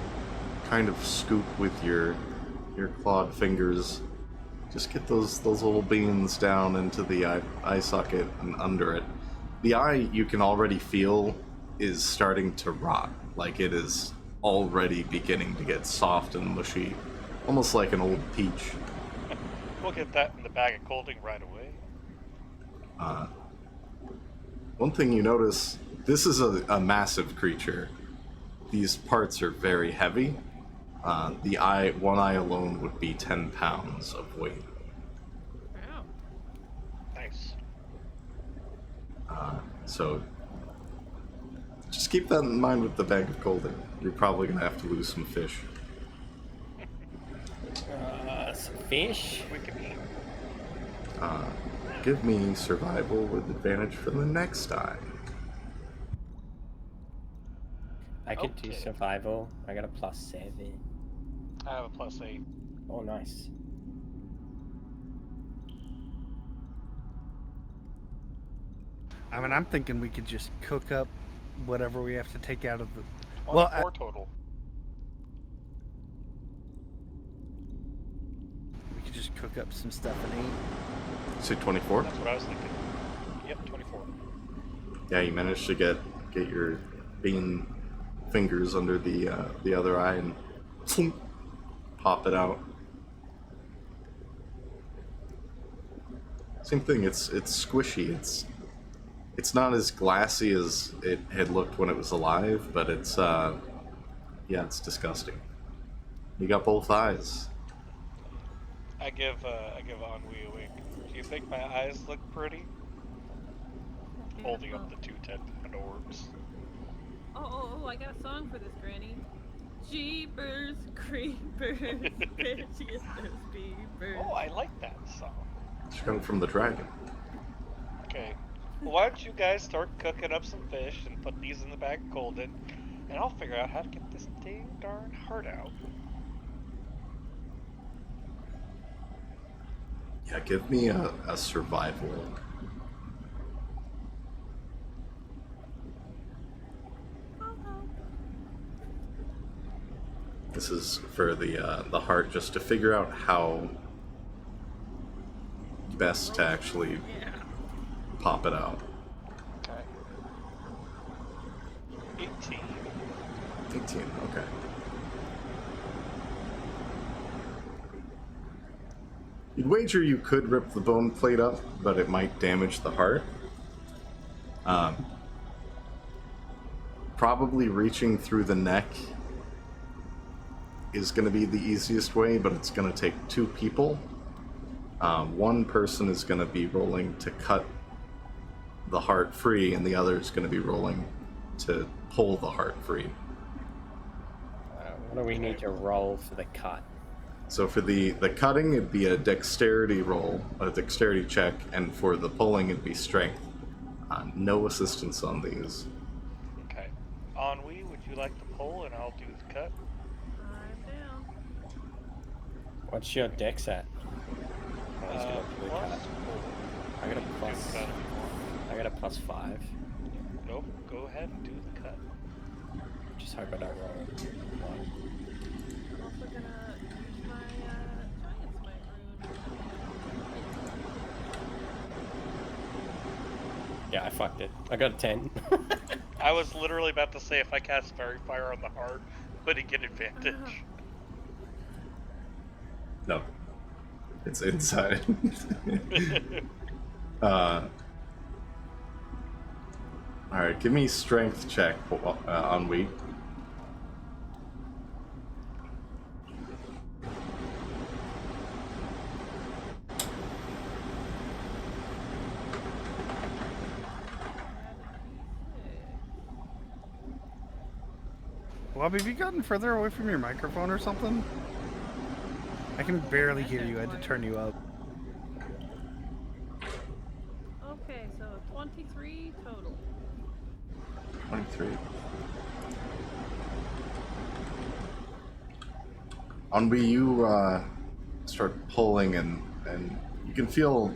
kind of scoop with your clawed fingers. Just get those little beans down into the eye socket and under it. The eye, you can already feel, is starting to rot. Like it is already beginning to get soft and mushy. Almost like an old peach. We'll get that in the bag of colding right away. One thing you notice, this is a massive creature. These parts are very heavy. One eye alone would be 10 pounds of weight. Wow. Nice. So just keep that in mind with the bag of golden. You're probably gonna have to lose some fish. Some fish. We can eat. Give me survival with advantage for the next eye. I could do Okay. survival. I got a +7. I have a +8. Oh, nice. I mean, I'm thinking we could just cook up whatever we have to take out of the. 24 total. We could just cook up some stuff and eat. Say 24? That's what I was thinking. Yep, 24. Yeah, you managed to get your bean fingers under the other eye and pop it out. Same thing. It's squishy. It's not as glassy as it had looked when it was alive, but it's it's disgusting. You got both eyes. I give Ennui a wink. Do you think my eyes look pretty? Holding up the 2 10 orbs. Oh, I got a song for this, Granny. Jeepers, creepers, bitches, beepers. Oh, I like that song. It's coming from the dragon. Okay. Well, why don't you guys start cooking up some fish and put these in the bag of golden, and I'll figure out how to get this dang darn heart out. Yeah, give me a survival. This is for the heart, just to figure out how best to actually pop it out. Okay. 18. 18, okay. You'd wager you could rip the bone plate up, but it might damage the heart. Probably reaching through the neck is going to be the easiest way, but it's going to take 2 people. One person is going to be rolling to cut the heart free, and the other is going to be rolling to pull the heart free. What do we need to roll for the cut? So for the cutting, it'd be a dexterity roll, a dexterity check, and for the pulling, it'd be strength. No assistance on these. Okay. Ennui, would you like to pull and I'll do the cut? I'm down. What's your dex at? Oh, he's got a blue Plus cut. 4. I got a You can plus. do the cut if you want. I got a +5. Nope, go ahead and do the cut. Just hope I don't roll. One. I'm also gonna use my giant smite rune. Yeah, I fucked it. I got a 10. I was literally about to say if I cast Fairy Fire on the heart, would he get advantage? No. It's inside. Alright, give me strength check on Wheat. Well, have you gotten further away from your microphone or something? I can barely hear you. I had to turn you up. Okay, so 23 total. 23. On Wii, you start pulling, and you can feel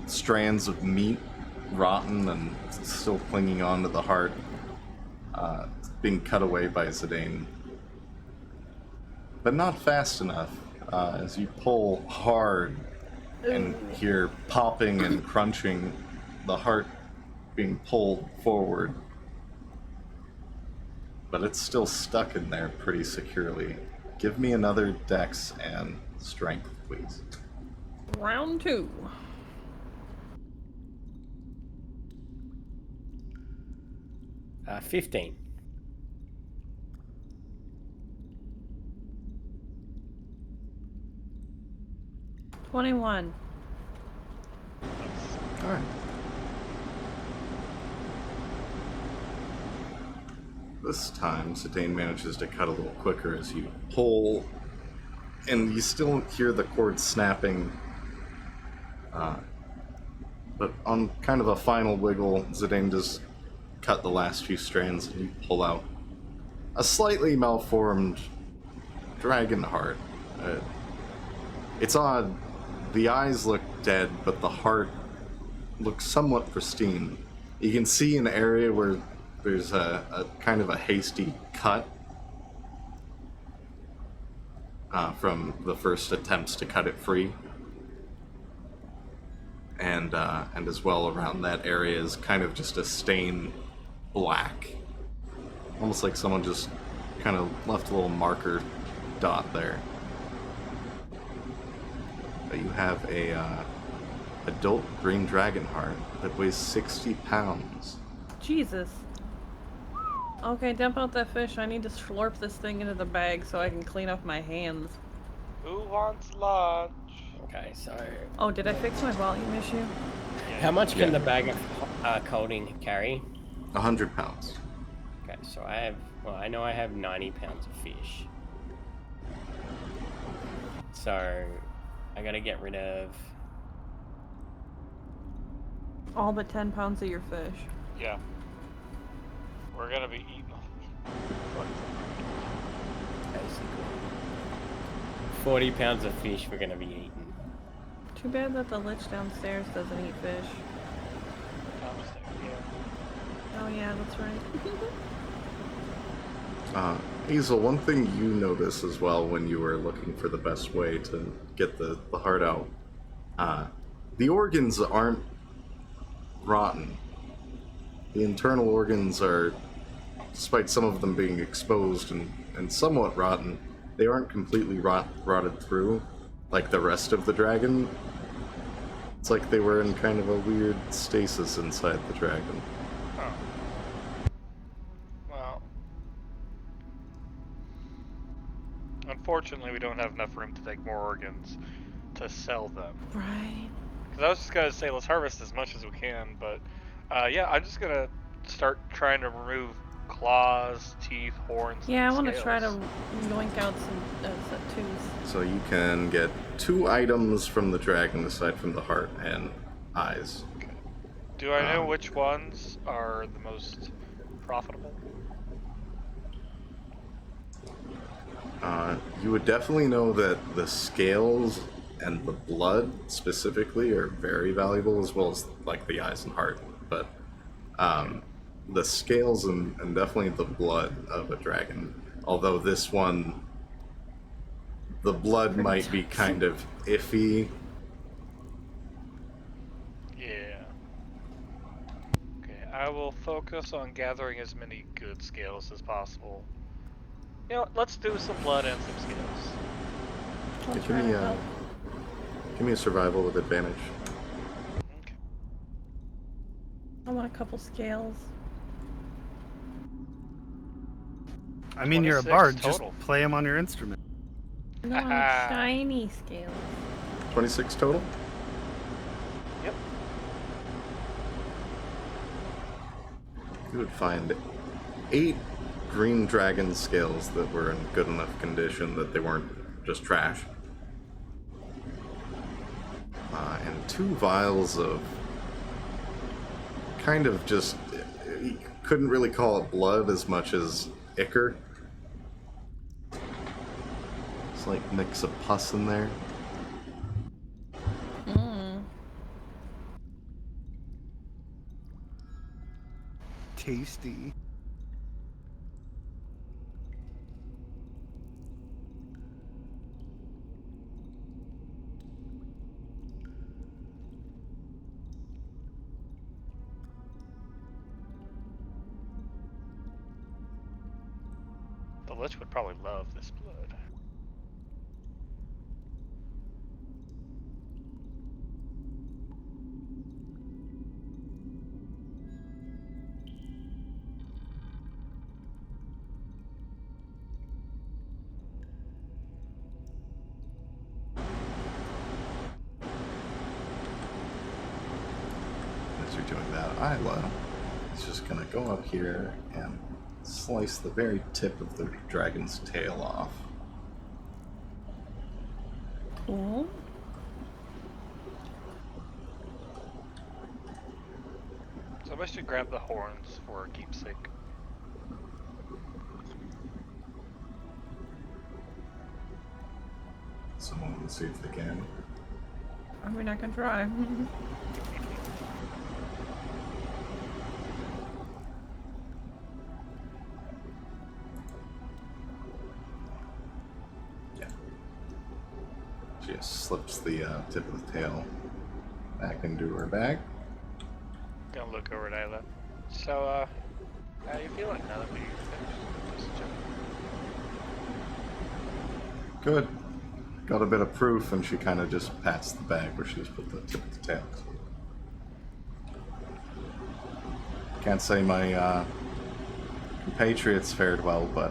strands of meat rotten and still clinging onto the heart, being cut away by Zidane. But not fast enough. As you pull hard and hear popping and crunching, the heart being pulled forward. But it's still stuck in there pretty securely. Give me another dex and strength, please. Round 2. Uh, 15. $21. Alright. This time, Zidane manages to cut a little quicker as you pull, and you still hear the cord snapping. But on kind of a final wiggle, Zidane does cut the last few strands, and you pull out a slightly malformed dragon heart. It's odd. The eyes look dead, but the heart looks somewhat pristine. You can see an area where there's a kind of a hasty cut from the first attempts to cut it free. And as well around that area is kind of just a stain black. Almost like someone just kind of left a little marker dot there. But you have a adult green dragon heart that weighs 60 pounds. Jesus. Okay, dump out that fish. I need to slurp this thing into the bag so I can clean off my hands. Who wants lunch? Okay, so Oh, did I fix my volume issue? how much can the bag of colding carry? 100 pounds. Okay, so I know I have 90 pounds of fish. So I gotta get rid of. All but 10 pounds of your fish. Yeah. We're gonna be eating them. Basically 40 pounds of fish we're gonna be eating. Too bad that the lich downstairs doesn't eat fish. Oh yeah, that's right. Hazel, one thing you notice as well when you were looking for the best way to get the heart out, the organs aren't rotten. The internal organs are, despite some of them being exposed and somewhat rotten, they aren't completely rotted through like the rest of the dragon. It's like they were in kind of a weird stasis inside the dragon. Oh. Well. Unfortunately, we don't have enough room to take more organs to sell them. Right. Because I was just gonna say, let's harvest as much as we can, but yeah, I'm just gonna start trying to remove claws, teeth, horns. Yeah, I and want to scales. try to yoink out some tooth. So you can get 2 items from the dragon aside from the heart and eyes. Do I know which ones are the most profitable? You would definitely know that the scales and the blood specifically are very valuable, as well as like the eyes and heart. But the scales and definitely the blood of a dragon. Although this one, the blood might be kind of iffy. Yeah. Okay, I will focus on gathering as many good scales as possible. You know what, let's do some blood and some scales. I'll Give try me to help. give me a survival with advantage. Okay. I want a couple scales. I mean, you're a 26 bard. total. Just play them on your instrument. No, I want shiny scales. 26 total. Yep. You would find 8 green dragon scales that were in good enough condition that they weren't just trash. And 2 vials of kind of just, you couldn't really call it blood as much as ichor. It's like mix of pus in there. Tasty. The Lich would probably love this blood. As you're doing that, Isla is just gonna go up here and slice the very tip of the dragon's tail off. Cool. Somebody should grab the horns for keepsake. Someone can see if they can. Are we not gonna try? Yeah. She just slips the tip of the tail back into her bag. Gonna look over at Ayla. So, how you feeling now that we finished this job? Good. Got a bit of proof, and she kind of just pats the bag where she just put the tip of the tail. Can't say my compatriots fared well, but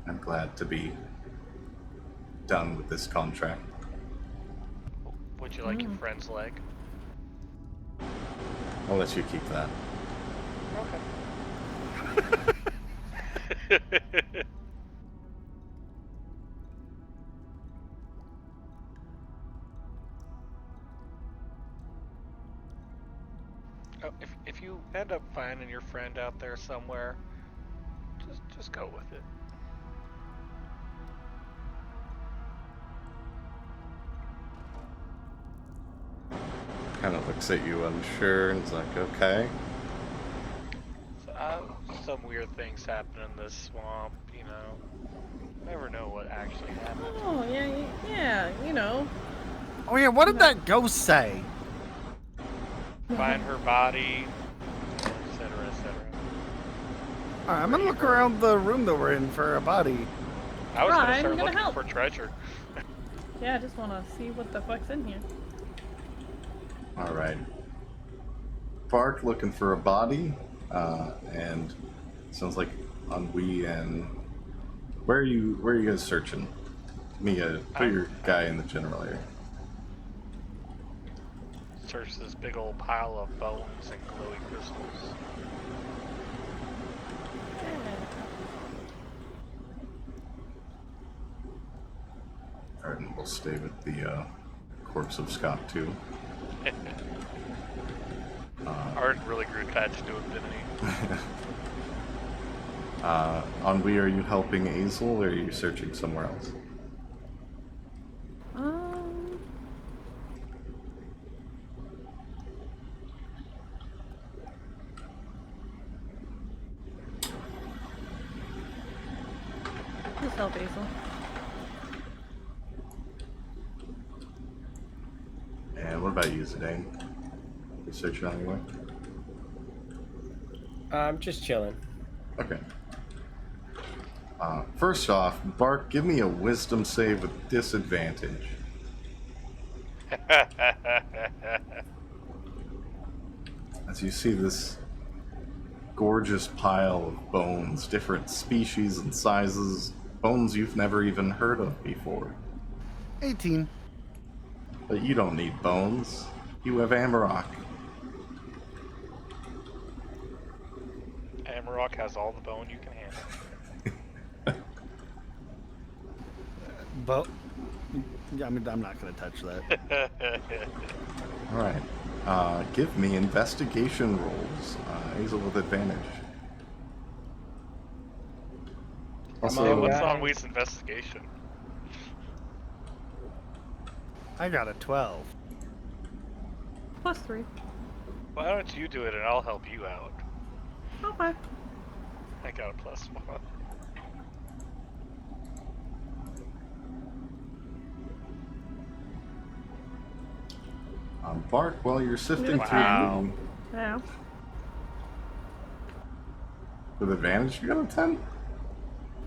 I'm glad to be done with this contract. Would you like your friend's leg? I'll let you keep that. Okay. Oh, if you end up finding your friend out there somewhere, just go with it. Kind of looks at you unsure and is like, okay. So, some weird things happen in this swamp, you know. Never know what actually happened. Oh, yeah, you know. Oh yeah, what did that ghost say? Find her body, etc., etc. Alright, I'm gonna look around the room that we're in for a body. I was Right, gonna I'm start gonna looking help. for treasure. Yeah, I just wanna see what the fuck's in here. Alright. Bark looking for a body, and sounds like Ennui and... Where are you guys searching? Put your guy in the general area. Search this big old pile of bones and glowy crystals. Ardent will stay with the corpse of Scott too. Art really grew attached to him, didn't he? Ennui, are you helping Azel, or are you searching somewhere else? Um, just help Hazel. And what about you, Zidane? You searching anywhere? I'm just chilling. Okay. First off, Bark, give me a wisdom save with disadvantage. As you see this gorgeous pile of bones, different species and sizes, bones you've never even heard of before. 18. But you don't need bones. You have Amarok. Amarok has all the bone you can handle. But I mean, I'm not going to touch that. Alright. Give me investigation rolls. Hazel with advantage. on, What's guy. on Wee's investigation? I got a 12. +3. Why don't you do it and I'll help you out? Okay. I got a +1. Bark, while you're sifting Wow. through Yeah. with advantage, you got a 10?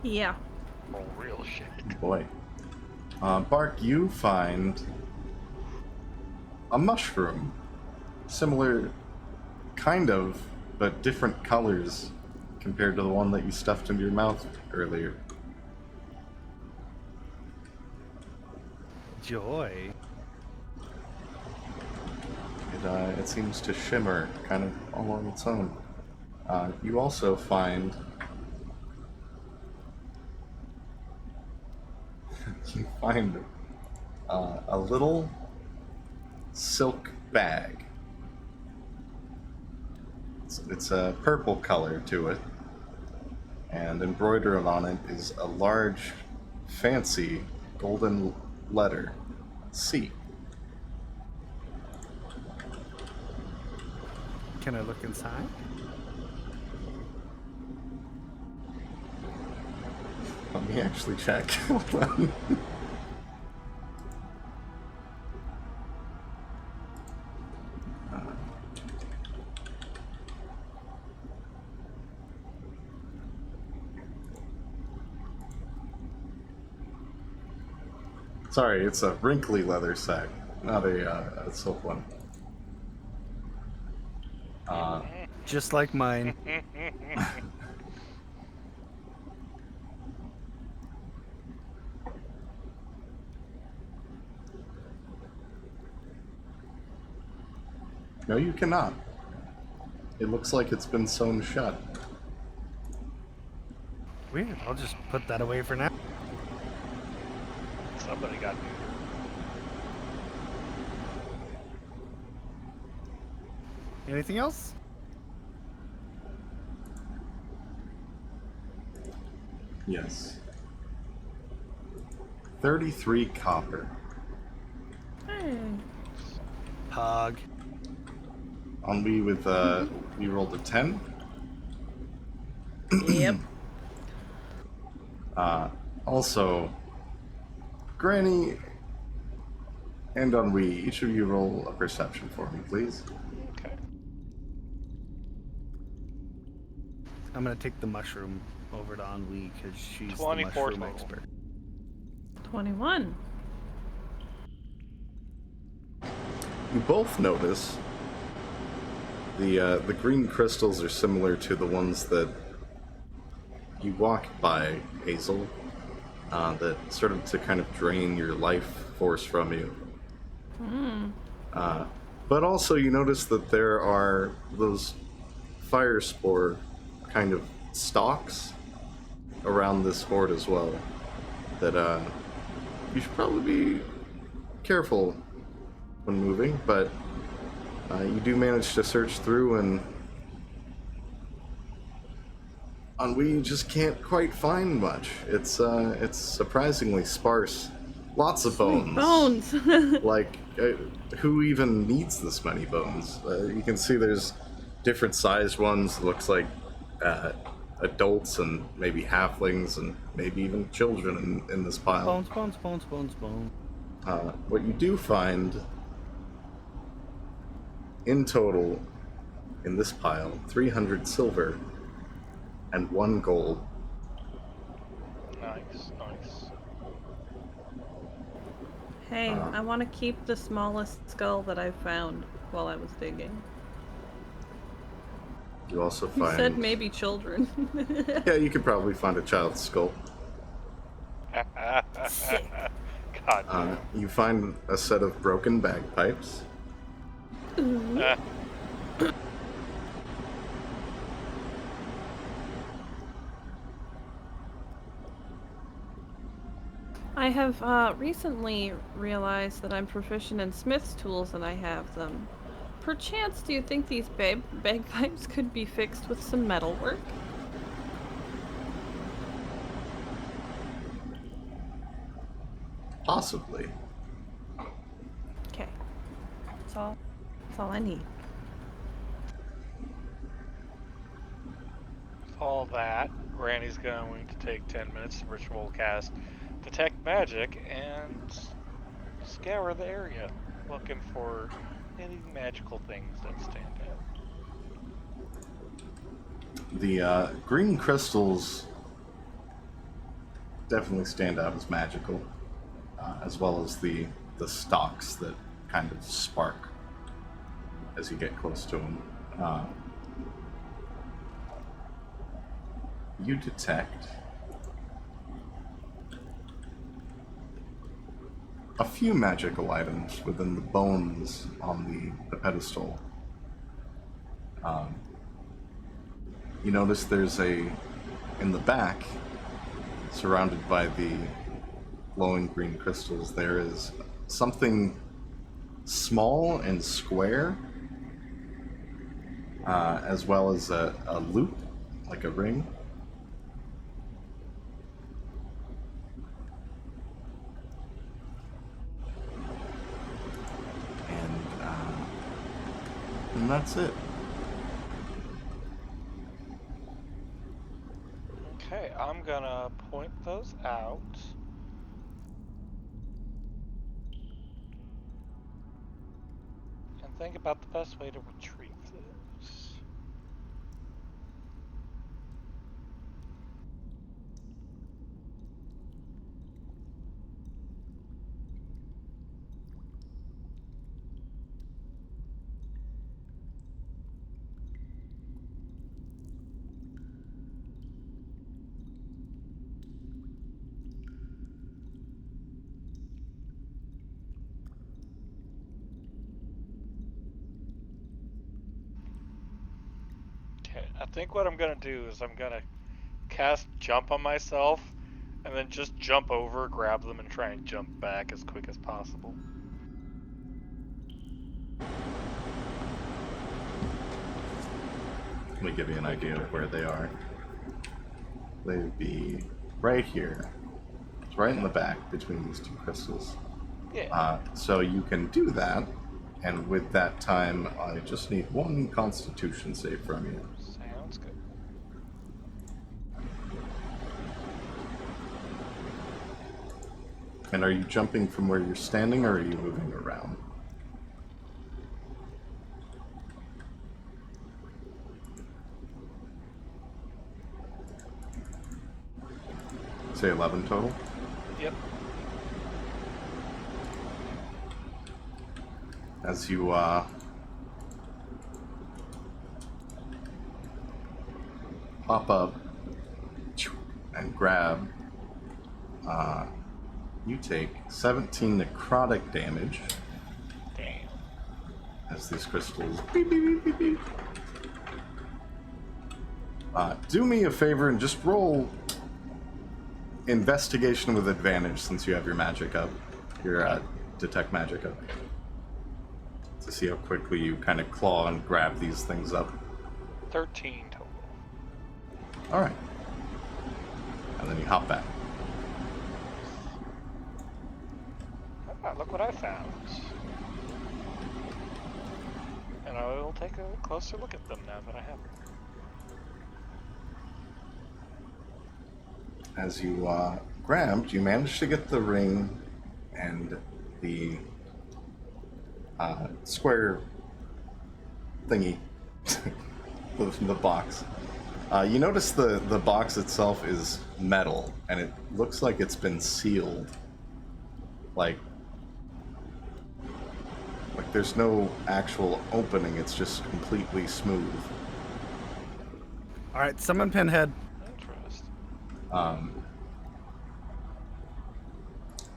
Yeah. Oh, real shit. Boy. Bark, you find a mushroom. Similar, kind of, but different colors compared to the one that you stuffed into your mouth earlier. Joy. It seems to shimmer kind of all on its own. You also find you find a little silk bag. It's a purple color to it, and embroidered on it is a large, fancy golden letter C. Can I look inside? Let me actually check. Hold on. Sorry, it's a wrinkly leather sack, not a silk one. Just like mine. No, you cannot. It looks like it's been sewn shut. Weird. I'll just put that away for now. Somebody got neutered. Anything else? Yes. 33 copper. Hey. Pog. Ennui with, you rolled a 10. Yep. Also, Granny and Ennui, each of you roll a perception for me, please. Okay. I'm gonna take the mushroom over to Ennui because she's the 24 mushroom total. expert. 21. You both notice the green crystals are similar to the ones that you walk by, Hazel, that started to kind of drain your life force from you. But also you notice that there are those fire spore kind of stalks around this horde as well, that you should probably be careful when moving, but you do manage to search through and Ennui just can't quite find much. It's surprisingly sparse. Lots of bones. Bones. Like, who even needs this many bones? You can see there's different sized ones. Looks like adults and maybe halflings and maybe even children in this pile. Bones, bones, bones, bones, bones. What you do find in total in this pile, 300 silver and 1 gold. Nice, nice. Hey, I want to keep the smallest skull that I found while I was digging. You also You find... said maybe children. Yeah, you could probably find a child's skull. Sick. God. You find a set of broken bagpipes. I have recently realized that I'm proficient in smith's tools and I have them. Perchance, do you think these bagpipes could be fixed with some metalwork? Possibly. Okay. That's all I need. All that, Granny's going to take 10 minutes to ritual cast Detect Magic and scour the area, looking for any magical things that stand out. The green crystals definitely stand out as magical, as well as the stalks that kind of spark as you get close to them. You detect a few magical items within the bones on the pedestal. You notice there's in the back, surrounded by the glowing green crystals, there is something small and square, as well as a loop, like a ring. And that's it. Okay, I'm gonna point those out. And think about the best way to retrieve those. Okay, I think what I'm gonna do is I'm gonna cast jump on myself and then just jump over, grab them, and try and jump back as quick as possible. Let me give you an idea of where they are. They'd be right here. It's right in the back between these two crystals. Yeah. So you can do that, and with that time, I just need 1 Constitution save from you. Sounds good. And are you jumping from where you're standing, or are you moving around? Say 11 total? Yep. As you pop up and grab, you take 17 necrotic damage Damn. as these crystals beep, beep, beep, beep, beep. Do me a favor and just roll investigation with advantage since you have your magic up, your detect magic up, to see how quickly you kind of claw and grab these things up. 13 total. All right. and then you hop back. Ah, look what I found. And I will take a closer look at them now that I have them. As you grabbed, you managed to get the ring and the square thingy, the box. You notice the box itself is metal, and it looks like it's been sealed. Like there's no actual opening, it's just completely smooth. Alright, summon Pinhead. Interesting.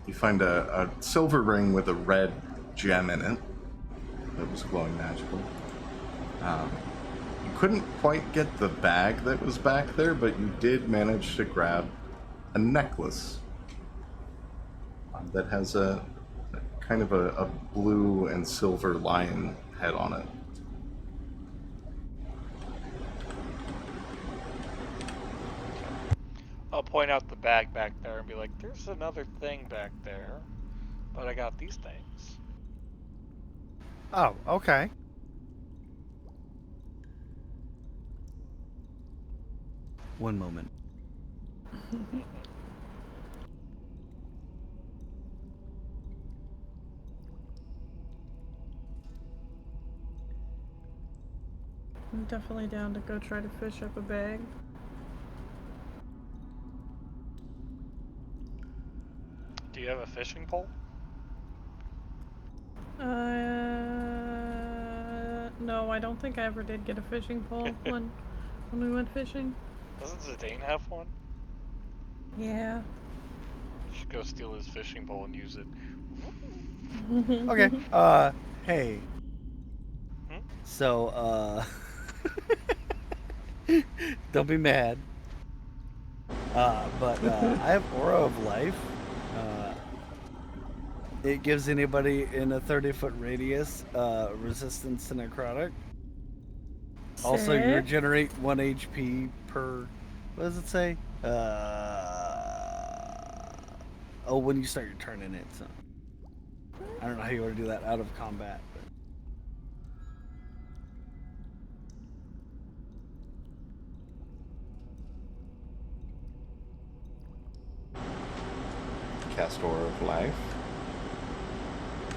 You find a silver ring with a red gem in it that was glowing magical. You couldn't quite get the bag that was back there, but you did manage to grab a necklace that has a kind of a blue and silver lion head on it. I'll point out the bag back there and be like, there's another thing back there, but I got these things. Oh, okay. One moment. I'm definitely down to go try to fish up a bag. Do you have a fishing pole? No, I don't think I ever did get a fishing pole when we went fishing. Doesn't Zidane have one? Yeah. You should go steal his fishing pole and use it. Okay, hey. Hmm? So, don't be mad. But I have Aura of Life. It gives anybody in a 30-foot radius resistance to necrotic. Also, you Sick. regenerate 1 HP per. What does it say? Oh, when you start your turn in it. So I don't know how you want to do that out of combat. Cast Aura of Life.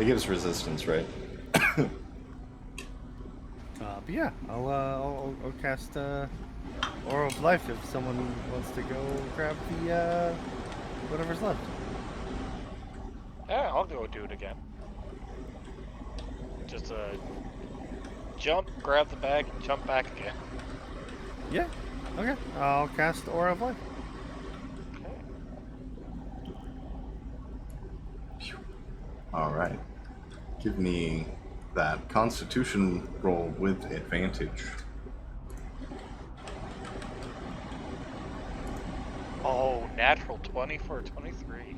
It gives resistance, right? But yeah, I'll cast Aura of Life if someone wants to go grab the whatever's left. Yeah, I'll go do it again. Just jump, grab the bag, and jump back again. Yeah. Okay. I'll cast Aura of Life. Okay. Alright. Give me that Constitution roll with advantage. Oh, natural 20 for a 23.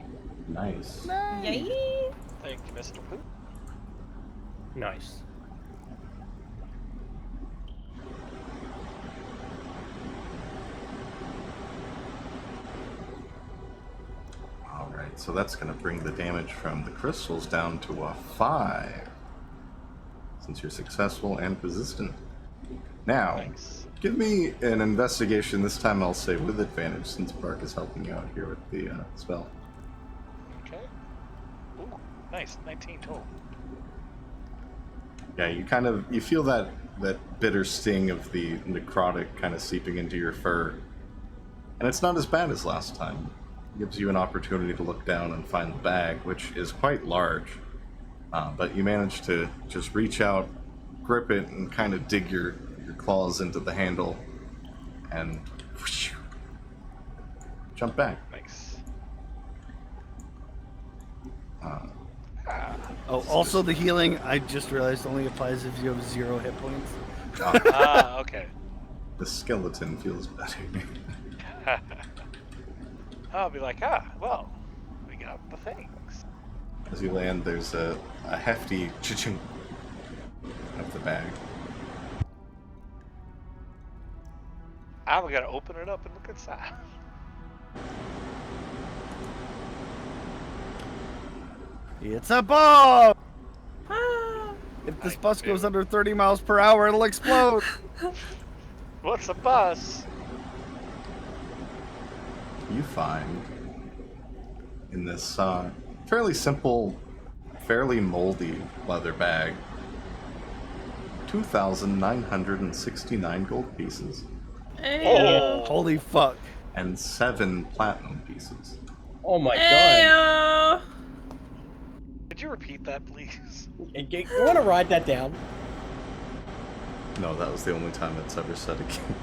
Nice. Yay! Thank you, Mr. Poop. Nice. Alright, so that's going to bring the damage from the crystals down to a 5. Since you're successful and resistant. Now, Thanks. give me an investigation. This time I'll say with advantage, since Bark is helping you out here with the spell. Okay. Ooh, nice. 19 total. Yeah, you feel that bitter sting of the necrotic kind of seeping into your fur. And it's not as bad as last time. It gives you an opportunity to look down and find the bag, which is quite large. But you manage to just reach out, grip it, and kind of dig your claws into the handle, and whoosh, jump back. Nice. Oh, also the healing, I just realized, only applies if you have 0 hit points. Okay. The skeleton feels better. I'll be like, well, we got the things. As you land, there's a hefty cha-ching of the bag. I'm gonna open it up and look inside. It's a bomb! Ah. If this I bus knew goes it. under 30 miles per hour, it'll explode. What's a bus? You find in this fairly simple, fairly moldy leather bag 2,969 gold pieces Ayo. Holy fuck. and 7 platinum pieces. Oh my god. Ayo. Could you repeat that, please? You want to write that down? No, that was the only time it's ever said again.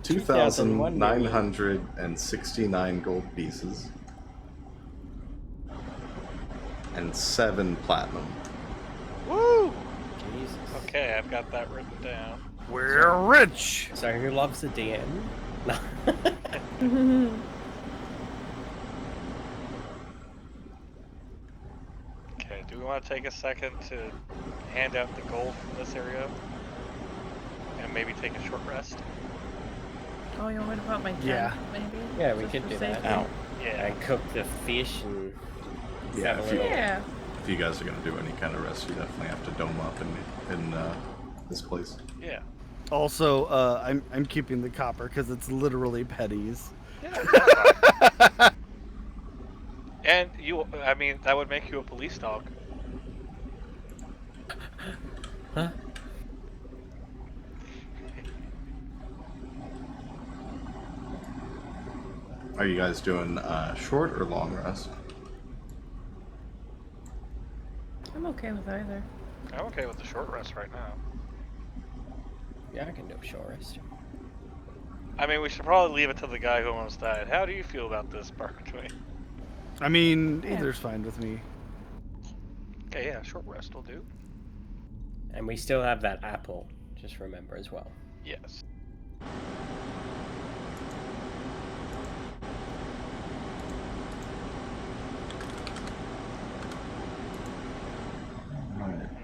2,969 gold pieces and 7 platinum. Woo! Jesus. Okay, I've got that written down. We're rich. So who loves the DM? No. Okay, do we want to take a second to hand out the gold from this area? And maybe take a short rest? Oh, you want me to put my tent, Yeah. maybe? Yeah, we Just could for do that. safety? Ow. Yeah. And cook the fish and Yeah, have a if you, little- Yeah. if you guys are going to do any kind of rest, you definitely have to dome up in this place. Yeah. Also, I'm keeping the copper because it's literally pennies. Yeah. that's fine. And I mean, that would make you a police dog. Huh? Are you guys doing short or long rest? I'm okay with either. I'm okay with the short rest right now. Yeah, I can do a short rest. I mean, we should probably leave it to the guy who almost died. How do you feel about this, Bark Twain? I mean, Yeah. either's fine with me. Okay, yeah, short rest will do. And we still have that apple, just remember as well. Yes.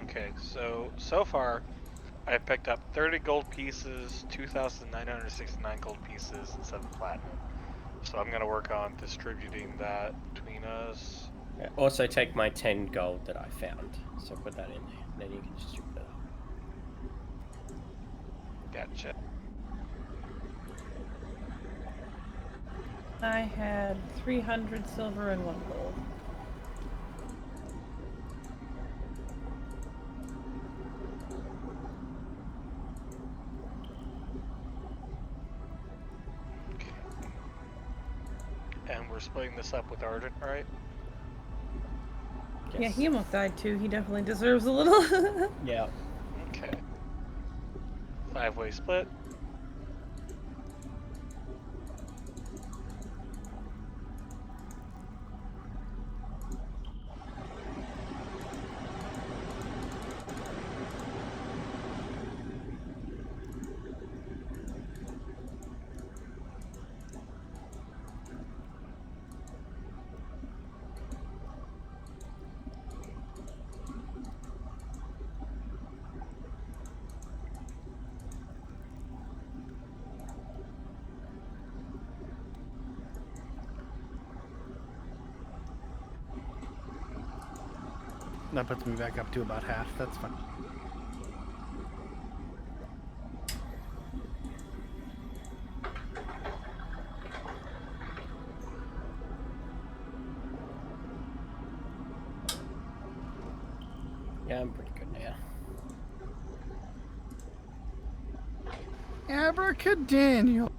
Okay, so far, I picked up 30 gold pieces, 2,969 gold pieces, and 7 platinum. So I'm gonna work on distributing that between us. Also take my 10 gold that I found. So put that in there, and then you can distribute it up. Gotcha. I had 300 silver and 1 gold. And we're splitting this up with Ardent, right? Yeah, Yes. he almost died too. He definitely deserves a little. Yeah. Okay. 5-way split. That puts me back up to about half. That's fine. Yeah, I'm pretty good now. Abracadaniel.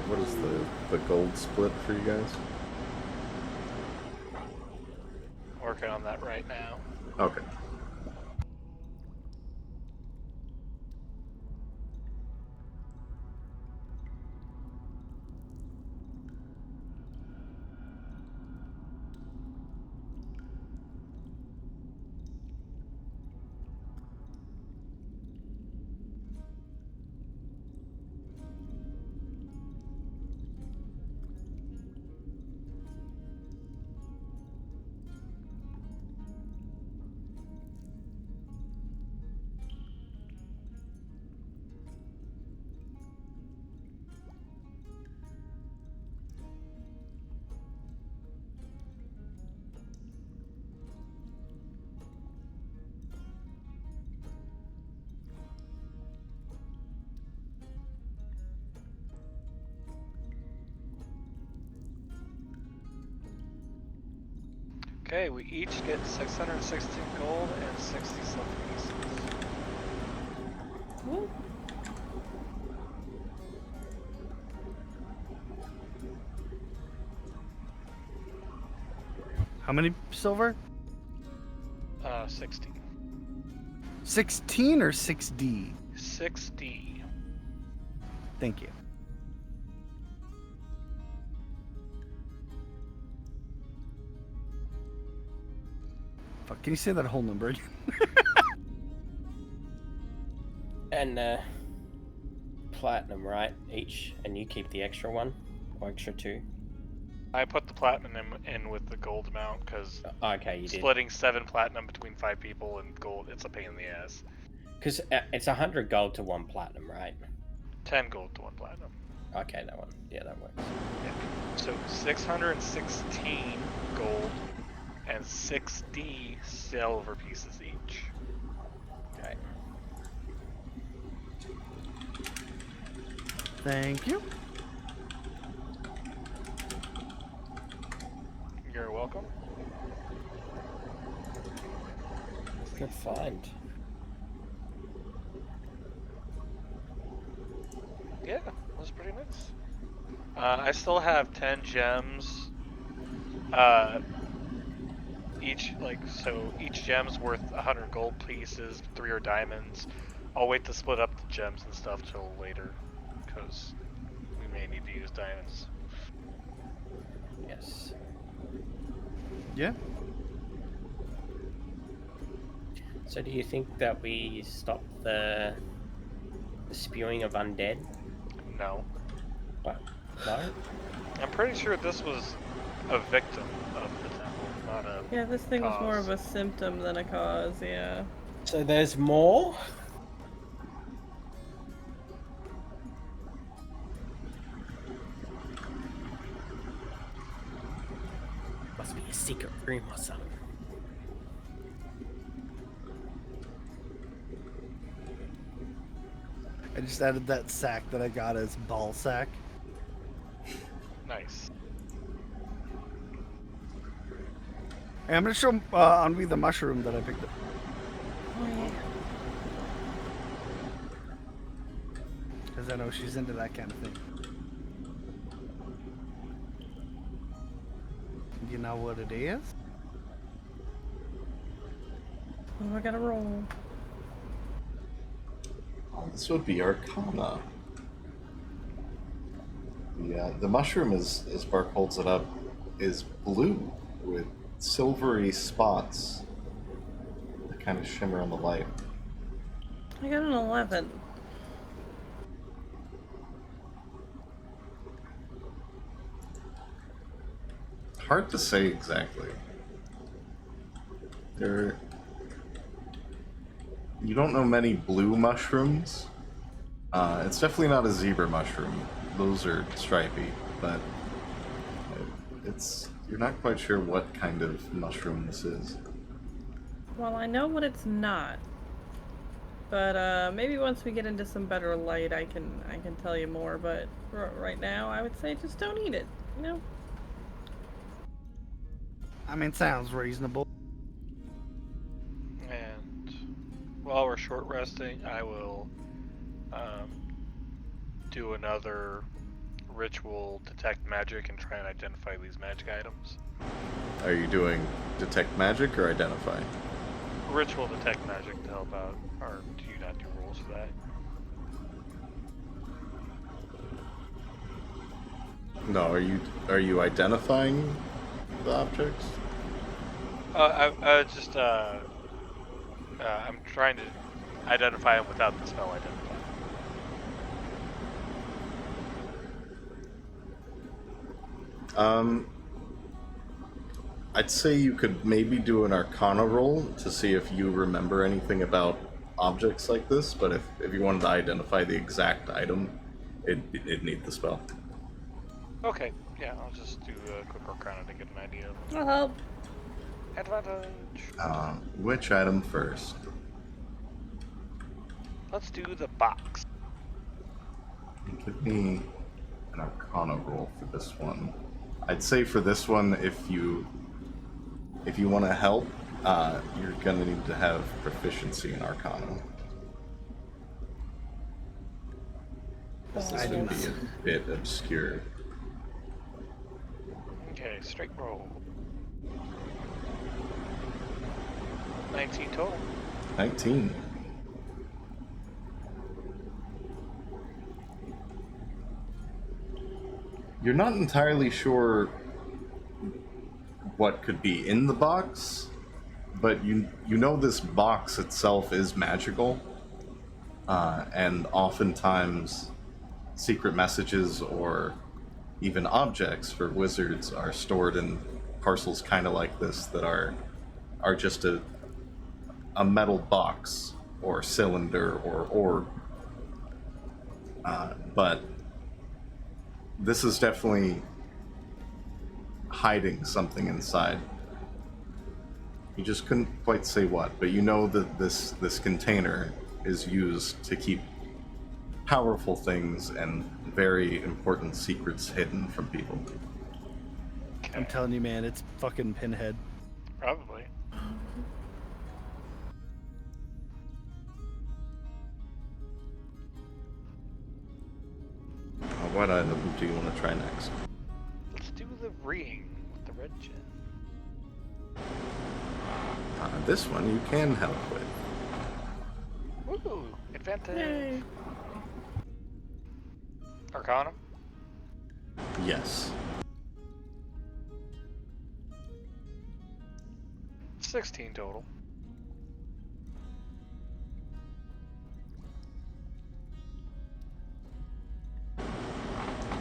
What is the gold split for you guys? Working on that right now. Okay. Okay, we each get 616 gold and 60 silver pieces. Woo. How many silver? 60. 16 or 6D? 60. Thank you. Fuck, can you say that whole number again? And platinum, right? Each, and you keep the extra one, or extra 2. I put the platinum in with the gold amount because Okay, you did. splitting 7 platinum between 5 people and gold, it's a pain in the ass. Because it's 100 gold to 1 platinum, right? 10 gold to 1 platinum. Okay, that one. Yeah, that works. Yeah. So 616 gold and 60 silver pieces each. Okay. Thank you. You're welcome. Good find. Yeah, that was pretty nice. I still have 10 gems. Each gem's worth 100 gold pieces, 3 are diamonds. I'll wait to split up the gems and stuff till later, because we may need to use diamonds. Yes. Yeah. So do you think that we stop the spewing of undead? No. But no? I'm pretty sure this was a victim of the temple, not a Yeah, this thing was more cause. of a symptom than a cause, yeah. So there's more? Must be a secret room or something. I just added that sack that I got as ball sack. Nice. Hey, I'm gonna show Ennui the mushroom that I picked up. Oh, yeah. Because I know she's into that kind of thing. You know what it is? Oh, I gotta roll. This would be Arcana. The mushroom, as Bark holds it up, is blue with silvery spots that kind of shimmer in the light. I got an 11. Hard to say exactly. You don't know many blue mushrooms. It's definitely not a zebra mushroom. Those are stripy, but you're not quite sure what kind of mushroom this is. Well, I know what it's not. But maybe once we get into some better light, I can tell you more. But right now, I would say just don't eat it. You know. I mean, sounds reasonable. And while we're short resting, I will do another ritual detect magic and try and identify these magic items. Are you doing detect magic or identify? Ritual detect magic to help out, or do you not do rolls for that? No, are you identifying the objects? I'm trying to identify them without the spell identify. I'd say you could maybe do an Arcana roll to see if you remember anything about objects like this, but if you wanted to identify the exact item, it'd need the spell. Okay, yeah, I'll just do a quick Arcana to get an idea. I'll help. Advantage. Which item first? Let's do the box. Give me an Arcana roll for this one. I'd say for this one, if you If you want to help, you're going to need to have proficiency in Arcana. This would be a bit obscure. Okay, straight roll. 19 total. 19. You're not entirely sure what could be in the box, but you know this box itself is magical, and oftentimes secret messages or even objects for wizards are stored in parcels kind of like this that are just a metal box or cylinder or orb. But this is definitely hiding something inside. You just couldn't quite say what, but you know that this container is used to keep powerful things and very important secrets hidden from people. Okay. I'm telling you, man, it's fucking Pinhead. Probably. What item do you want to try next? Let's do the ring with the red gem. This one you can help with. Woo! Advantage. Yay. Arcana. Yes. 16 total.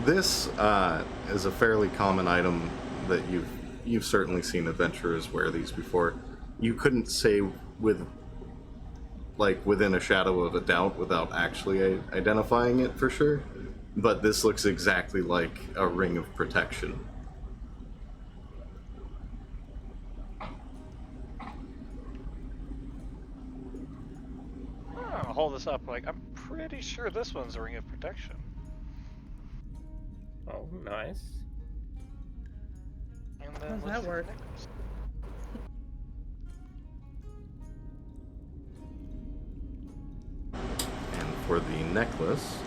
This is a fairly common item that you've certainly seen adventurers wear these before. You couldn't say within a shadow of a doubt without actually identifying it for sure, but this looks exactly like a ring of protection. I'll hold this up. Like, I'm pretty sure this one's a ring of protection. Oh, nice. And How then does let's that see work? the necklace. And for the necklace,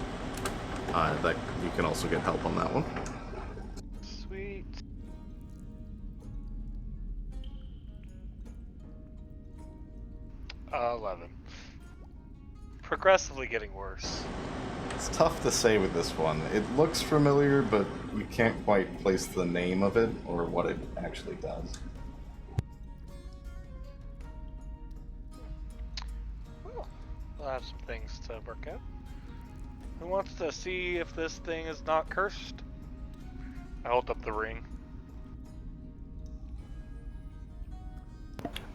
that you can also get help on that one. Sweet. Uh, 11. Progressively getting worse. It's tough to say with this one. It looks familiar, but you can't quite place the name of it or what it actually does. Well, we'll have some things to work out. Who wants to see if this thing is not cursed? I hold up the ring.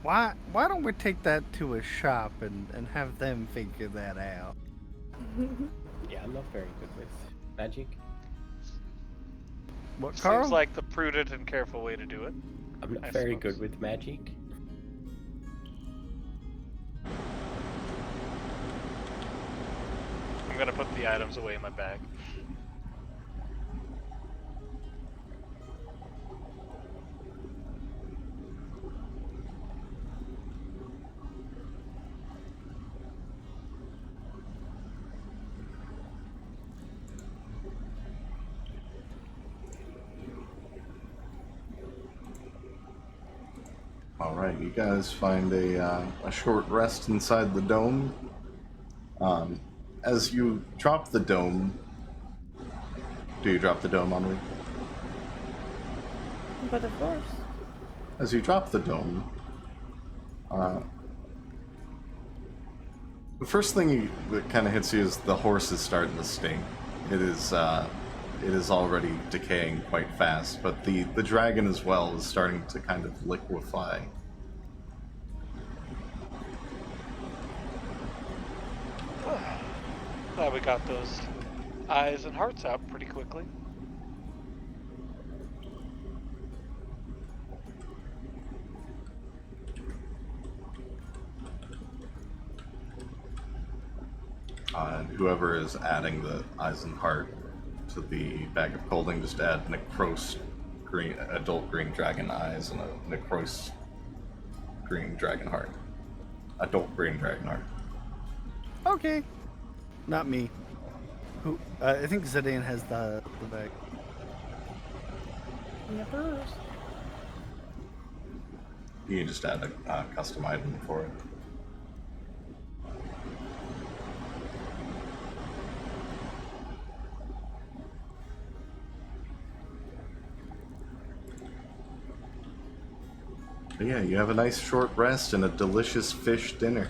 Why don't we take that to a shop and have them figure that out? Yeah, I'm not very good with magic. What, Carl? Seems like the prudent and careful way to do it. I'm not I very suppose. good with magic. I'm gonna put the items away in my bag. Alright, you guys find a short rest inside the dome. As you drop the dome... Do you drop the dome, Ennui? But of course. As you drop the dome, the first thing that kind of hits you is the horse is starting to stink. It is already decaying quite fast, but the dragon as well is starting to kind of liquefy. Glad we got those eyes and hearts out pretty quickly. And whoever is adding the eyes and heart to the bag of holding, just add necrose green, adult green dragon eyes and a necrose green dragonheart. Adult green dragonheart. Okay. Not me. Who? I think Zidane has the bag. Yippers. You can just add a custom item for it. But yeah, you have a nice short rest and a delicious fish dinner.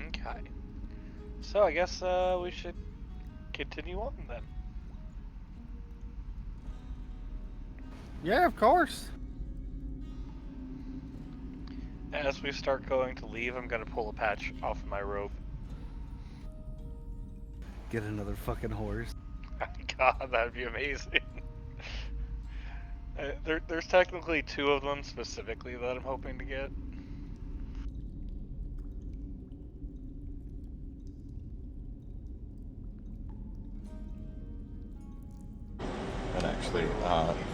Okay. So I guess we should continue on then. Yeah, of course. As we start going to leave, I'm gonna pull a patch off my robe. Get another fucking horse. God, that'd be amazing. There's technically 2 of them specifically that I'm hoping to get. And actually,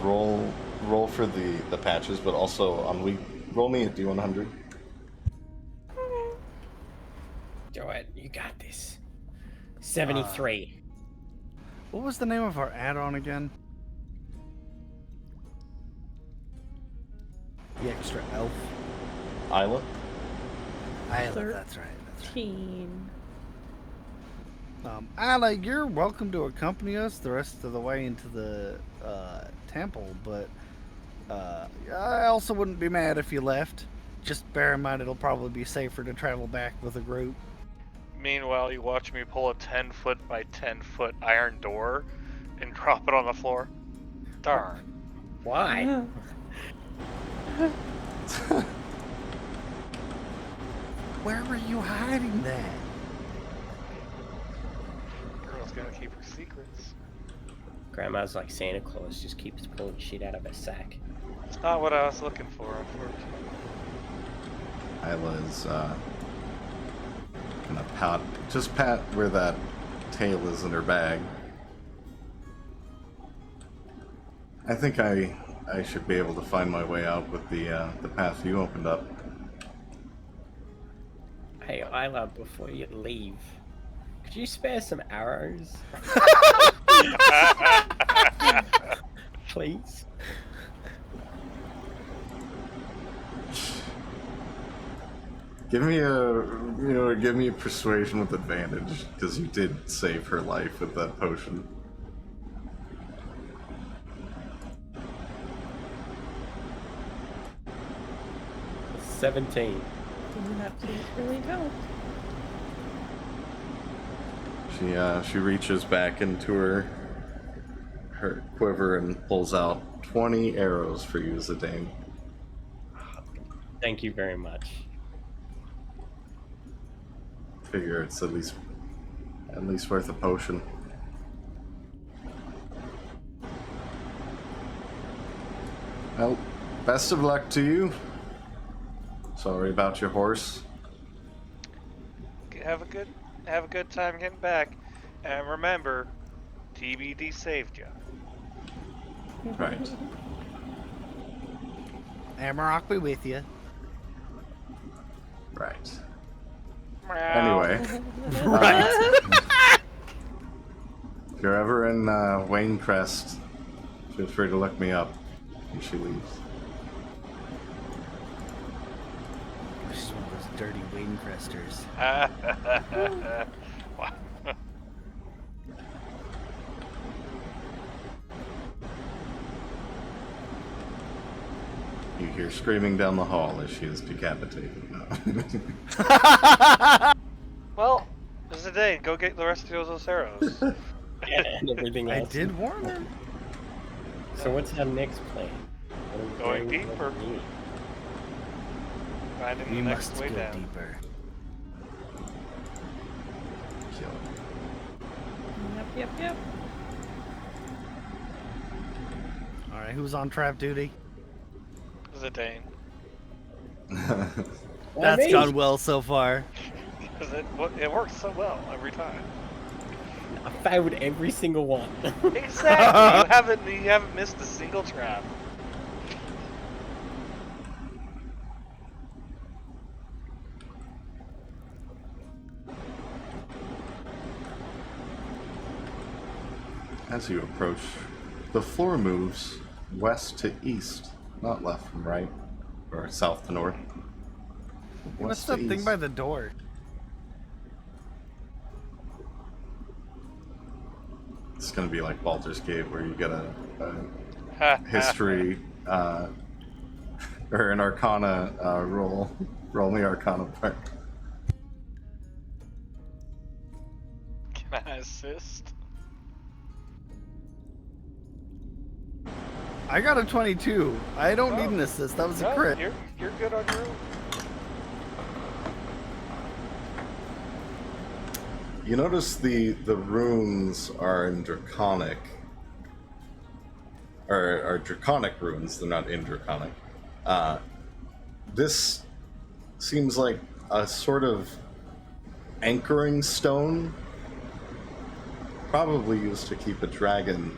roll for the patches, but also on roll me a D100. Do it. You got this. 73. What was the name of our add-on again? The extra elf. Isla? Isla, that's right. 13. Isla, you're welcome to accompany us the rest of the way into the temple, but I also wouldn't be mad if you left. Just bear in mind it'll probably be safer to travel back with a group. Meanwhile, you watch me pull a 10-foot by 10-foot iron door and drop it on the floor. Darn. Why? Where were you hiding that? Girl's gonna keep her secrets. Grandma's like Santa Claus, just keeps pulling shit out of her sack. It's not what I was looking for, unfortunately. Isla's gonna pat where that tail is in her bag. I think I should be able to find my way out with the path you opened up. Hey, Isla, before you leave, could you spare some arrows? Please? Give me a persuasion with advantage, because you did save her life with that potion. 17. That please really help. She reaches back into her quiver and pulls out 20 arrows for you, Zidane. Thank you very much. Figure it's at least worth a potion. Well, best of luck to you. Sorry about your horse. Have a good time getting back, and remember, TBD saved you. Right. Amarok be with you. Right. Meow. Anyway. Right. If you're ever in Wayne Crest, feel free to look me up. And she leaves. She's one of those dirty Wayne Cresters. Wow. You hear screaming down the hall as she is decapitated. Well, this is the day. Go get the rest of those arrows. Yeah, and everything I else. did warn her. So what's our next plan? Going deeper. Finding We the must next way go down. deeper. Kill. Yep. Alright, who's on trap duty? Zidane. That's gone well so far. Because it works so well every time. I failed every single one. Exactly. You haven't missed a single trap. As you approach, the floor moves west to east, not left from right, or south to north. What's West that to thing east. by the door? It's gonna be like Baldur's Gate, where you get a history or an Arcana roll. Roll me Arcana part. Can I assist? I got a 22. I don't need an assist. That was a No, crit. You're good on your own. You notice the runes are in Draconic. Or are Draconic runes, they're not in Draconic. This seems like a sort of anchoring stone, probably used to keep a dragon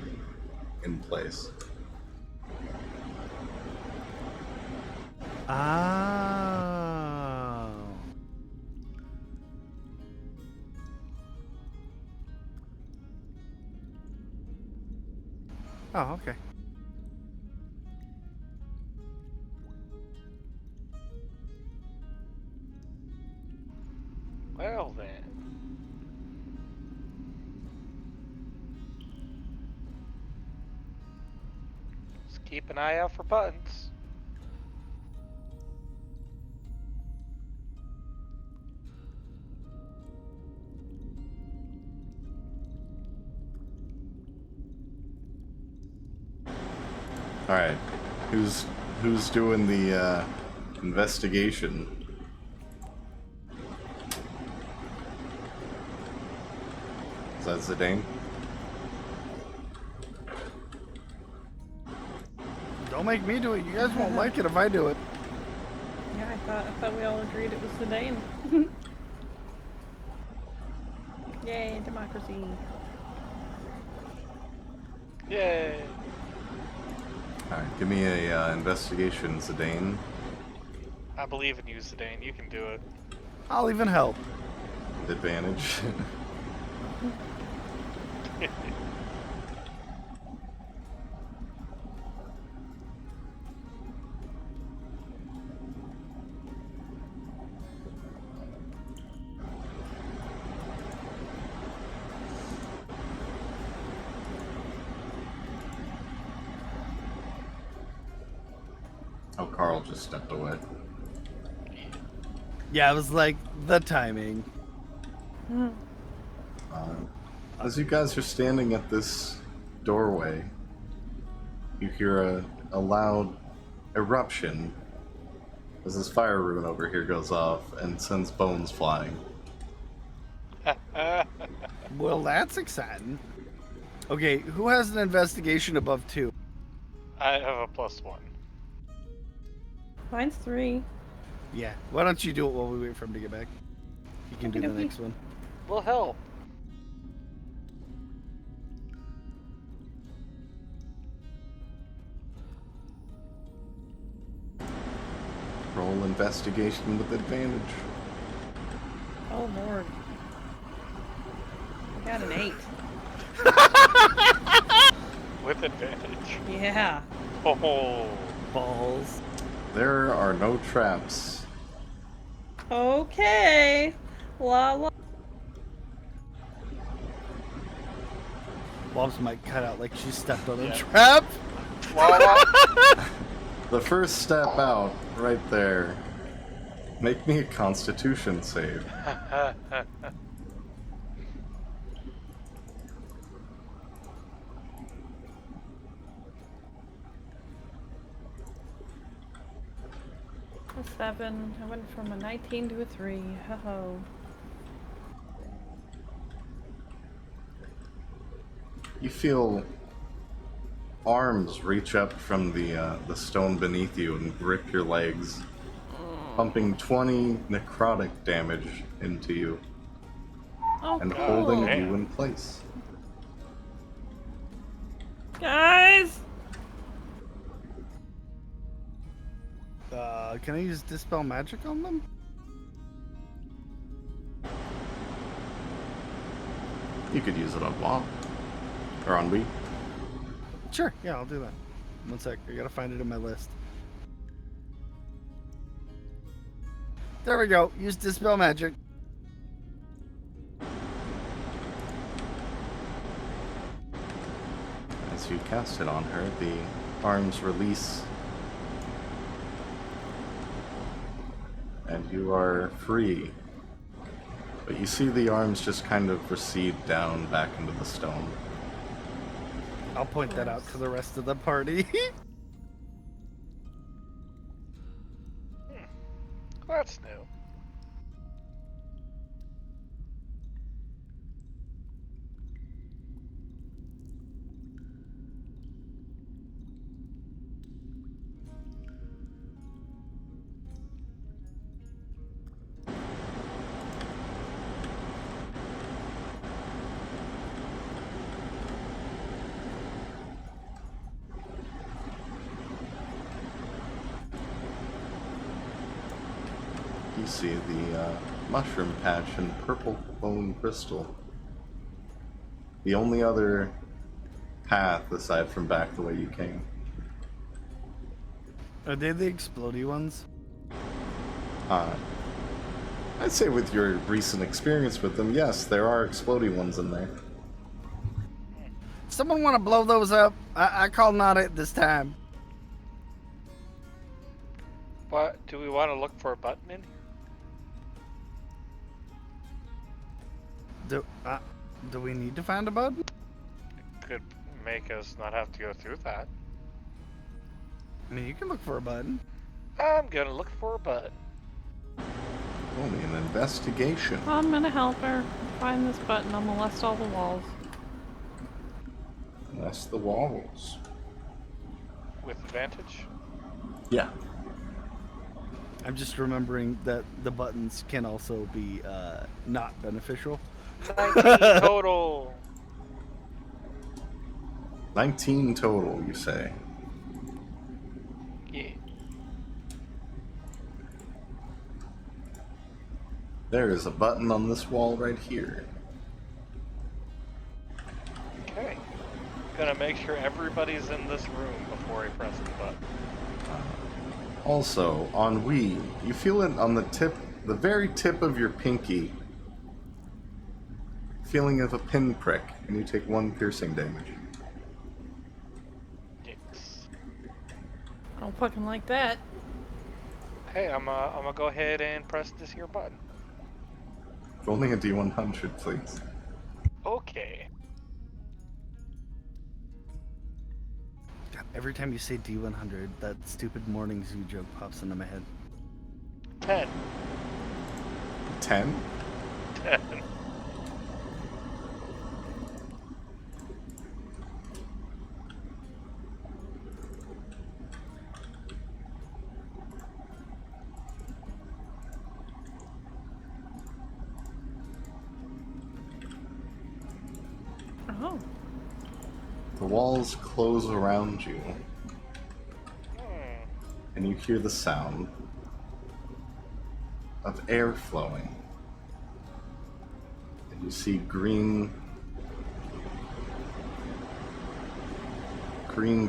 in place. Ah. Oh, okay. Well then. Just keep an eye out for buttons. All right, who's doing the investigation? Is that Zidane? Don't make me do it. You guys won't like it if I do it. Yeah, I thought we all agreed it was Zidane. Yay, democracy. Yay! All right, give me a investigation, Zidane. I believe in you, Zidane. You can do it. I'll even help. With advantage. Oh, Carl just stepped away. Yeah, it was like the timing. As you guys are standing at this doorway, you hear a loud eruption as this fire rune over here goes off and sends bones flying. Well, that's exciting. Okay, who has an investigation above 2? I have a +1. Mine's 3. Yeah. Why don't you do it while we wait for him to get back? You can do the Okey-dokey. next one. Will help. Roll investigation with advantage. Oh lord. I got an 8. With advantage. Yeah. Oh. Balls. There are no traps. Okay. La la. Bob's might cut out like she stepped on a Yeah. trap. The first step out, right there. Make me a Constitution save. A 7. I went from a 19 to a 3. Ho-ho. You feel arms reach up from the stone beneath you and grip your legs, pumping 20 necrotic damage into you Oh, and cool. holding damn. you in place. Guys! Can I use Dispel Magic on them? You could use it on Bob. Or on we? Sure, yeah, I'll do that. One sec, I gotta find it in my list. There we go. Use Dispel Magic. As you cast it on her, the arms release. And you are free. But you see the arms just kind of recede down back into the stone. I'll point that out to the rest of the party. That's new. You see the mushroom patch and purple bone crystal. The only other path aside from back the way you came. Are they the explodey ones? I'd say with your recent experience with them, yes, there are explodey ones in there. Someone want to blow those up? I call not it this time. What? Do we want to look for a button in here? Do we need to find a button? Could make us not have to go through that. I mean, you can look for a button. I'm gonna look for a button. Only an investigation. I'm gonna help her find this button. I'll molest all the walls. That's the walls. With advantage? Yeah. I'm just remembering that the buttons can also be not beneficial. 19 total. 19 total, you say? Yeah. There is a button on this wall right here. Okay. Gonna make sure everybody's in this room before I press the button. Also, on Wii, you feel it on the tip, the very tip of your pinky. Feeling of a pinprick, and you take 1 piercing damage. Yes. I don't fucking like that. Hey, I'm gonna go ahead and press this here button. If only a D100, please. Okay. God, every time you say D100, that stupid morning zoo joke pops into my head. 10. 10? 10. Oh. The walls close around you, Hmm. and you hear the sound of air flowing. And you see green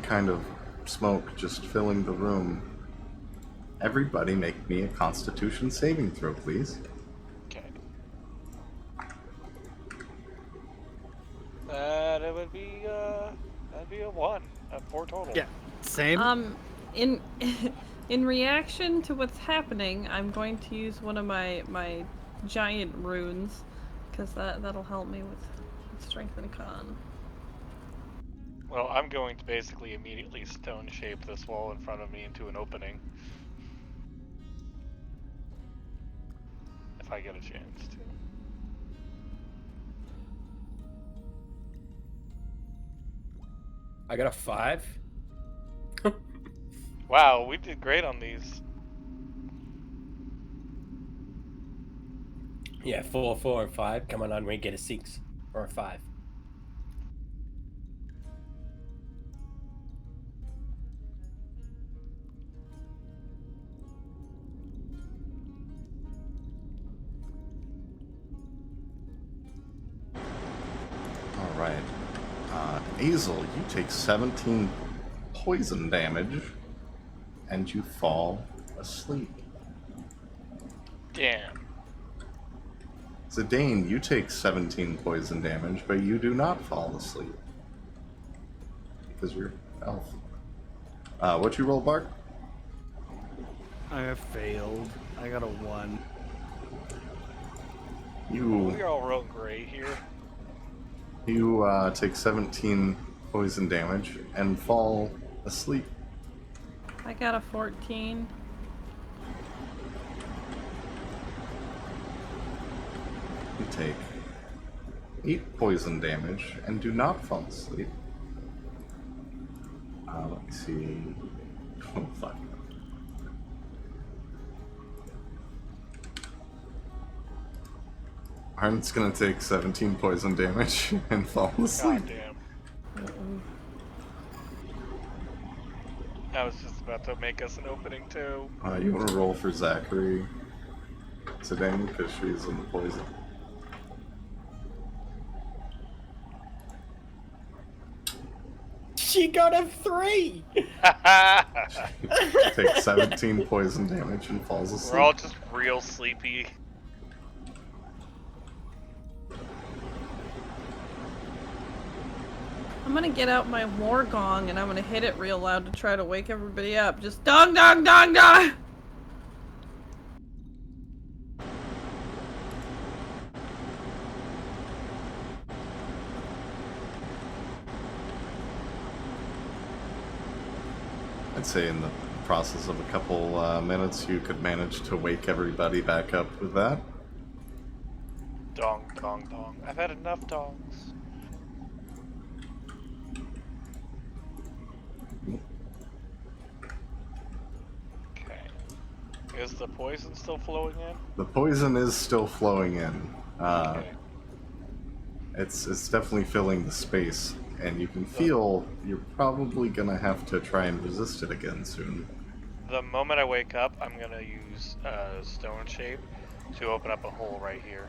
kind of smoke just filling the room. Everybody make me a Constitution saving throw, please. Okay. That would be that'd be a 1. 4 total. Yeah, same. In in reaction to what's happening, I'm going to use one of my giant runes, because that'll help me with strength and con. Well, I'm going to basically immediately stone shape this wall in front of me into an opening. If I get a chance to. I got a 5. Wow, we did great on these. Yeah, 4, 4, and 5. Come on, we get a 6 or a 5. Alright. Azel, you take 17 poison damage, and you fall asleep. Damn. Zidane, you take 17 poison damage, but you do not fall asleep. Because you're elf. What you roll, Bark? I have failed. I got a 1. We're all real gray here. You take 17 poison damage and fall asleep. I got a 14. You take 8 poison damage and do not fall asleep. Let me see. Oh, fuck. Ardent's gonna take 17 poison damage and fall asleep. God damn. I was just about to make us an opening too. You wanna roll for Zachary today because she's in the poison. She got a 3! Takes 17 poison damage and falls asleep. We're all just real sleepy. I'm gonna get out my war gong and I'm gonna hit it real loud to try to wake everybody up. Just dong dong dong dong! I'd say in the process of a couple minutes you could manage to wake everybody back up with that. Dong, dong, dong. I've had enough dongs. Okay. Is the poison still flowing in? The poison is still flowing in. Okay. It's definitely filling the space, and you can feel you're probably gonna have to try and resist it again soon. The moment I wake up, I'm gonna use stone shape to open up a hole right here.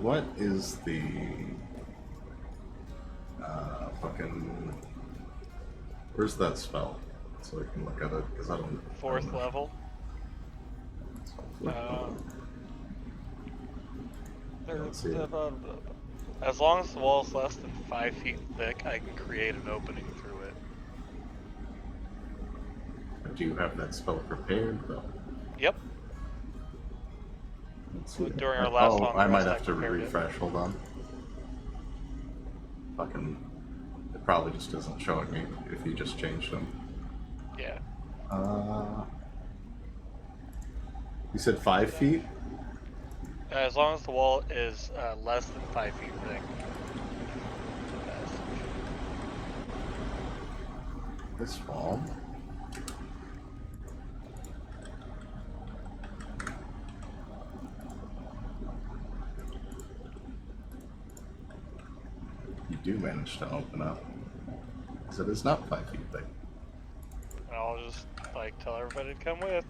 What is the fucking? Where's that spell? So I can look at it because I don't. Fourth level. Let's see it. As long as the wall is less than 5 feet thick, I can create an opening through it. Do you have that spell prepared though? Yep. Let's see. During our last long I might rest, I have to prepared it. refresh. Hold on. Fucking. It probably just isn't showing me if you just changed them. Yeah. You said 5 feet? As long as the wall is less than 5 feet thick. This wall. You do manage to open up. Because it is not 5 feet thick. I'll just like tell everybody to come with.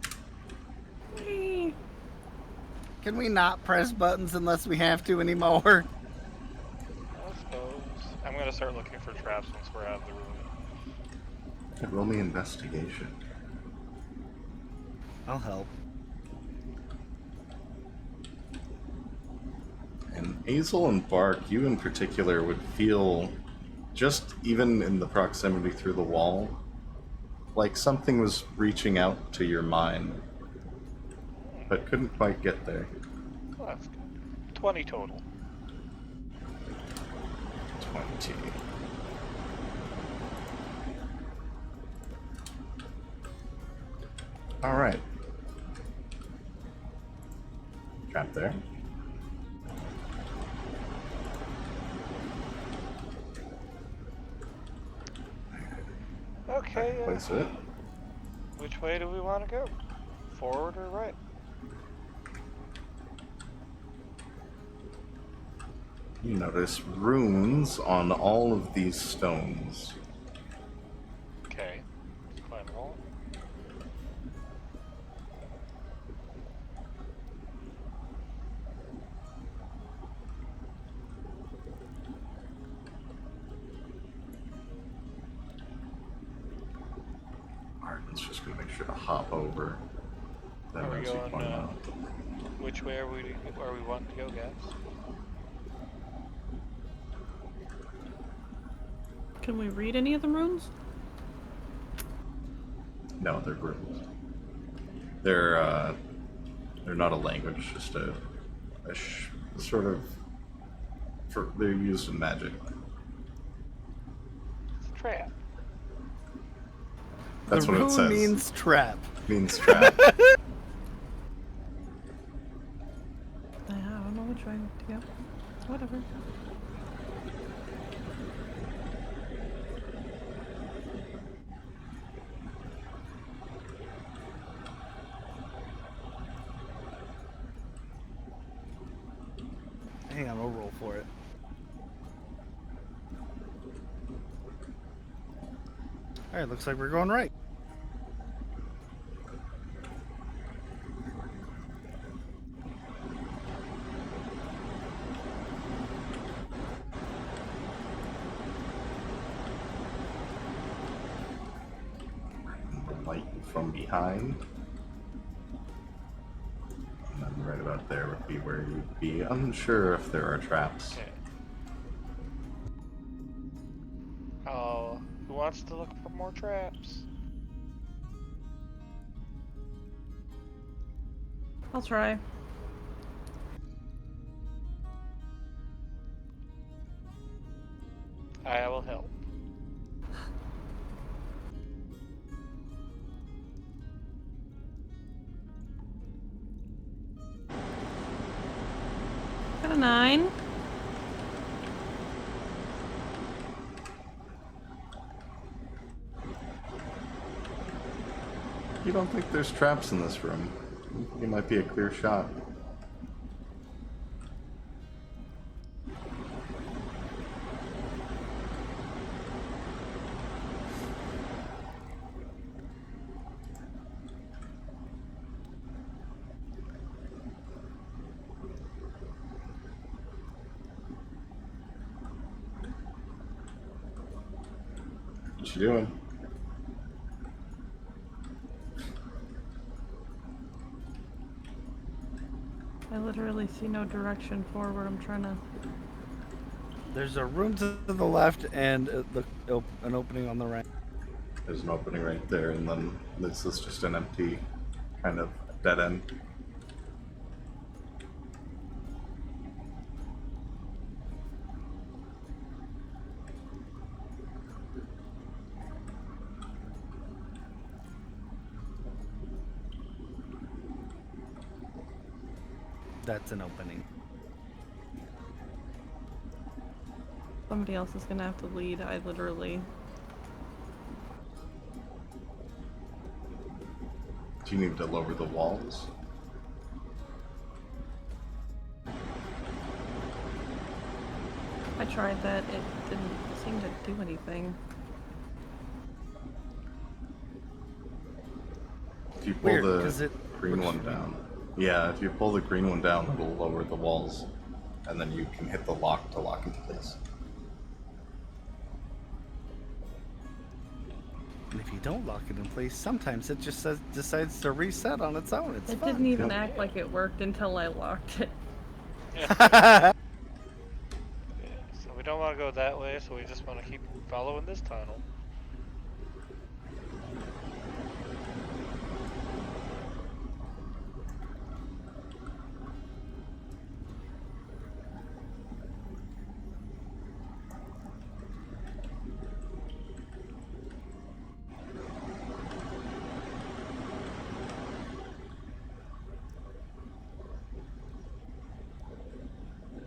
Can we not press buttons unless we have to anymore? I suppose. I'm gonna start looking for traps once we're out of the room. Okay, roll me investigation. I'll help. And Azel and Bark, you in particular would feel, just even in the proximity through the wall, like something was reaching out to your mind, but couldn't quite get there. Oh, that's good. 20 total. 20. Alright. Trap there. Okay, Place it. which way do we want to go? Forward or right? You notice runes on all of these stones. Okay. Climb wall. Arden's just gonna make sure to hop over. Then Are we as you going, point out. which way are we wanting to go, guys? Can we read any of the runes? No, they're runes. They're not a language, just a sort of. They're used in magic. It's a trap. That's the what it rune says. means trap. Means trap. I don't know which way to go. Whatever. Hang on, I'll roll for it. Alright, looks like we're going right. Light from behind. And then right about there would be where you'd be unsure if there are traps. Okay. Who wants to look for more traps? I'll try. I will help. Got a 9. You don't think there's traps in this room? You might be a clear shot. What you doing? I literally see no direction forward. I'm trying to. There's a room to the left and an opening on the right. There's an opening right there, and then this is just an empty kind of dead end. That's an opening. Somebody else is gonna have to lead. I literally. Do you need to lower the walls? I tried that. It didn't seem to do anything. If you pull Weird, the 'cause it green looks one down. Yeah, if you pull the green one down, it'll lower the walls. And then you can hit the lock to lock into place. And if you don't lock it in place, sometimes it just decides to reset on its own. It's It fun. didn't even Yep. act like it worked until I locked it. Yeah, so we don't want to go that way, so we just want to keep following this tunnel.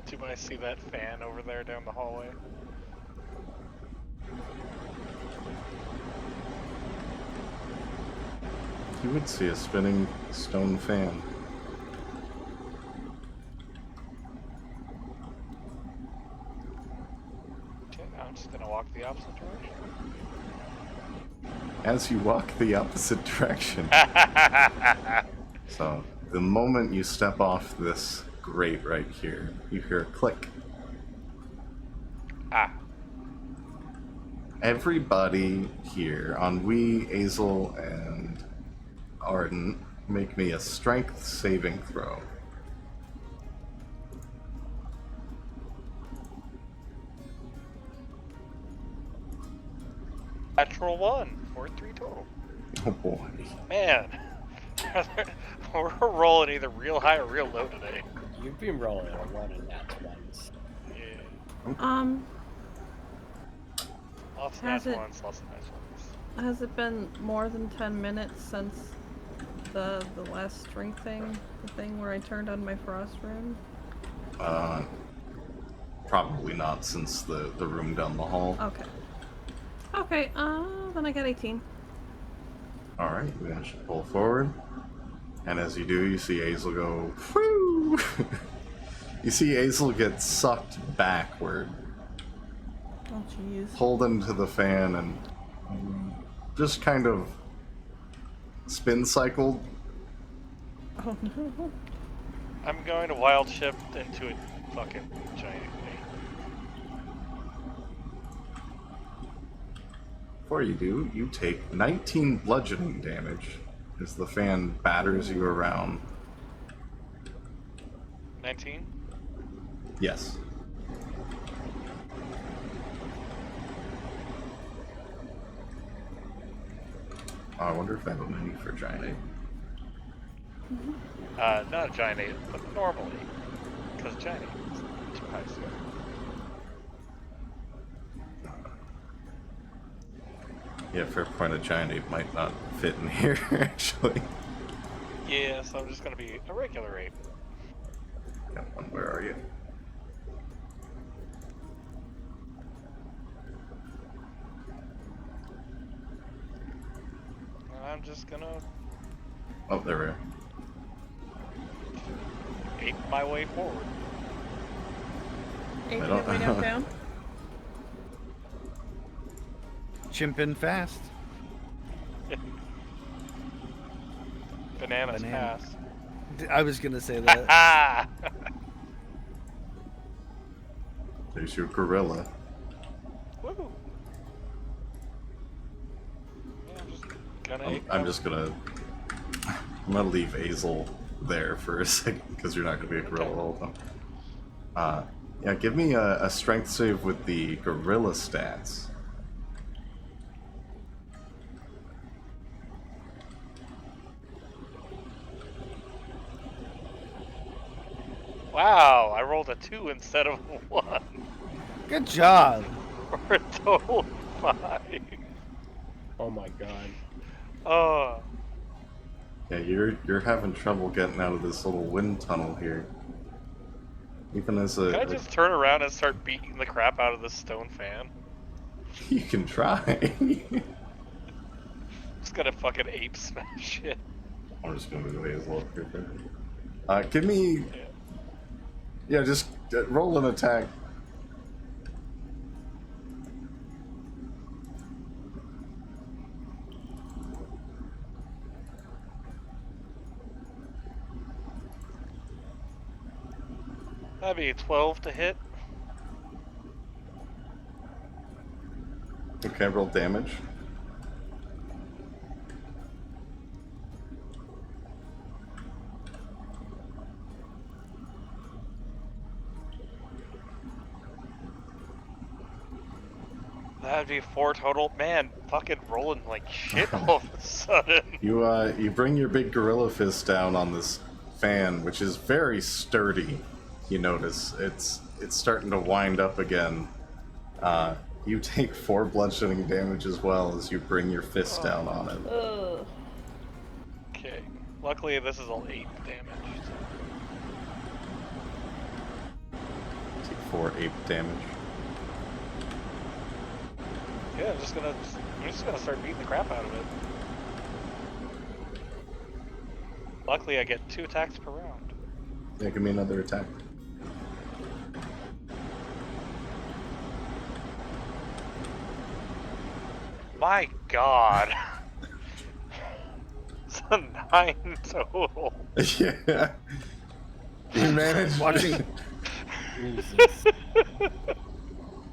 Do I see that fan over there down the hallway? You would see a spinning stone fan. Okay, I'm just gonna walk the opposite direction. As you walk the opposite direction. So, the moment you step off this grate right here, you hear a click. Ah. Everybody here, Ennui, Azel, and Ardent, make me a strength saving throw. Natural 1, 4-3 total. Oh boy. Man, we're rolling either real high or real low today. You've been rolling a lot of nat ones. Yeah. Lots of Has nat it- ones, lots of nat ones. Has it been more than 10 minutes since the last strength thing? The thing where I turned on my frost rune? Probably not, since the room down the hall. Okay. Okay, then I got 18. Alright, we should pull forward. And as you do, you see Azel go, whoo! You see Azel get sucked backward, Oh, jeez. pulled into the fan, and just kind of spin cycled. Oh, no. I'm going to wild shift into a fucking giant thing. Before you do, you take 19 bludgeoning damage as the fan batters you around. 19? Yes. Oh, I wonder if I have a menu for giant ape. Not a giant ape, but normally. Because giant ape is too high skill. Yeah, fair point. A giant ape might not fit in here, actually. Yeah, so I'm just gonna be a regular ape. Come on, where are you? And I'm just gonna Oh, there we are. ape my way forward. Eight I don't- way down. Chimping fast. Bananas Banana. pass. I was gonna say that. Ah! There's your gorilla. Woo! Yeah, I'm just gonna I'm, ape I'm my- just gonna... I'm gonna leave Azel there for a second, because you're not gonna be a gorilla all the time. Yeah, give me a strength save with the gorilla stats. Wow, I rolled a 2 instead of a 1. Good job. For a total of 5. Oh my god. Oh. Yeah, you're having trouble getting out of this little wind tunnel here. Even as a... Can I just turn around and start beating the crap out of this stone fan? You can try. Just gonna fucking ape smash it. I'm just gonna move Azel up here. Give me... Yeah, just roll an attack. That'd be a 12 to hit. Okay, roll damage. That'd be 4 total. Man, fucking rolling like shit all of a sudden. You bring your big gorilla fist down on this fan, which is very sturdy. You notice it's starting to wind up again. You take 4 bludgeoning damage as well as you bring your fist down on it. Ugh. Okay. Luckily, this is all 8 damage. Take 4 ape damage. Yeah, I'm just gonna start beating the crap out of it. Luckily, I get 2 attacks per round. Yeah, give me another attack. My god. It's a 9 total. Yeah. You managed. Watching. Jesus.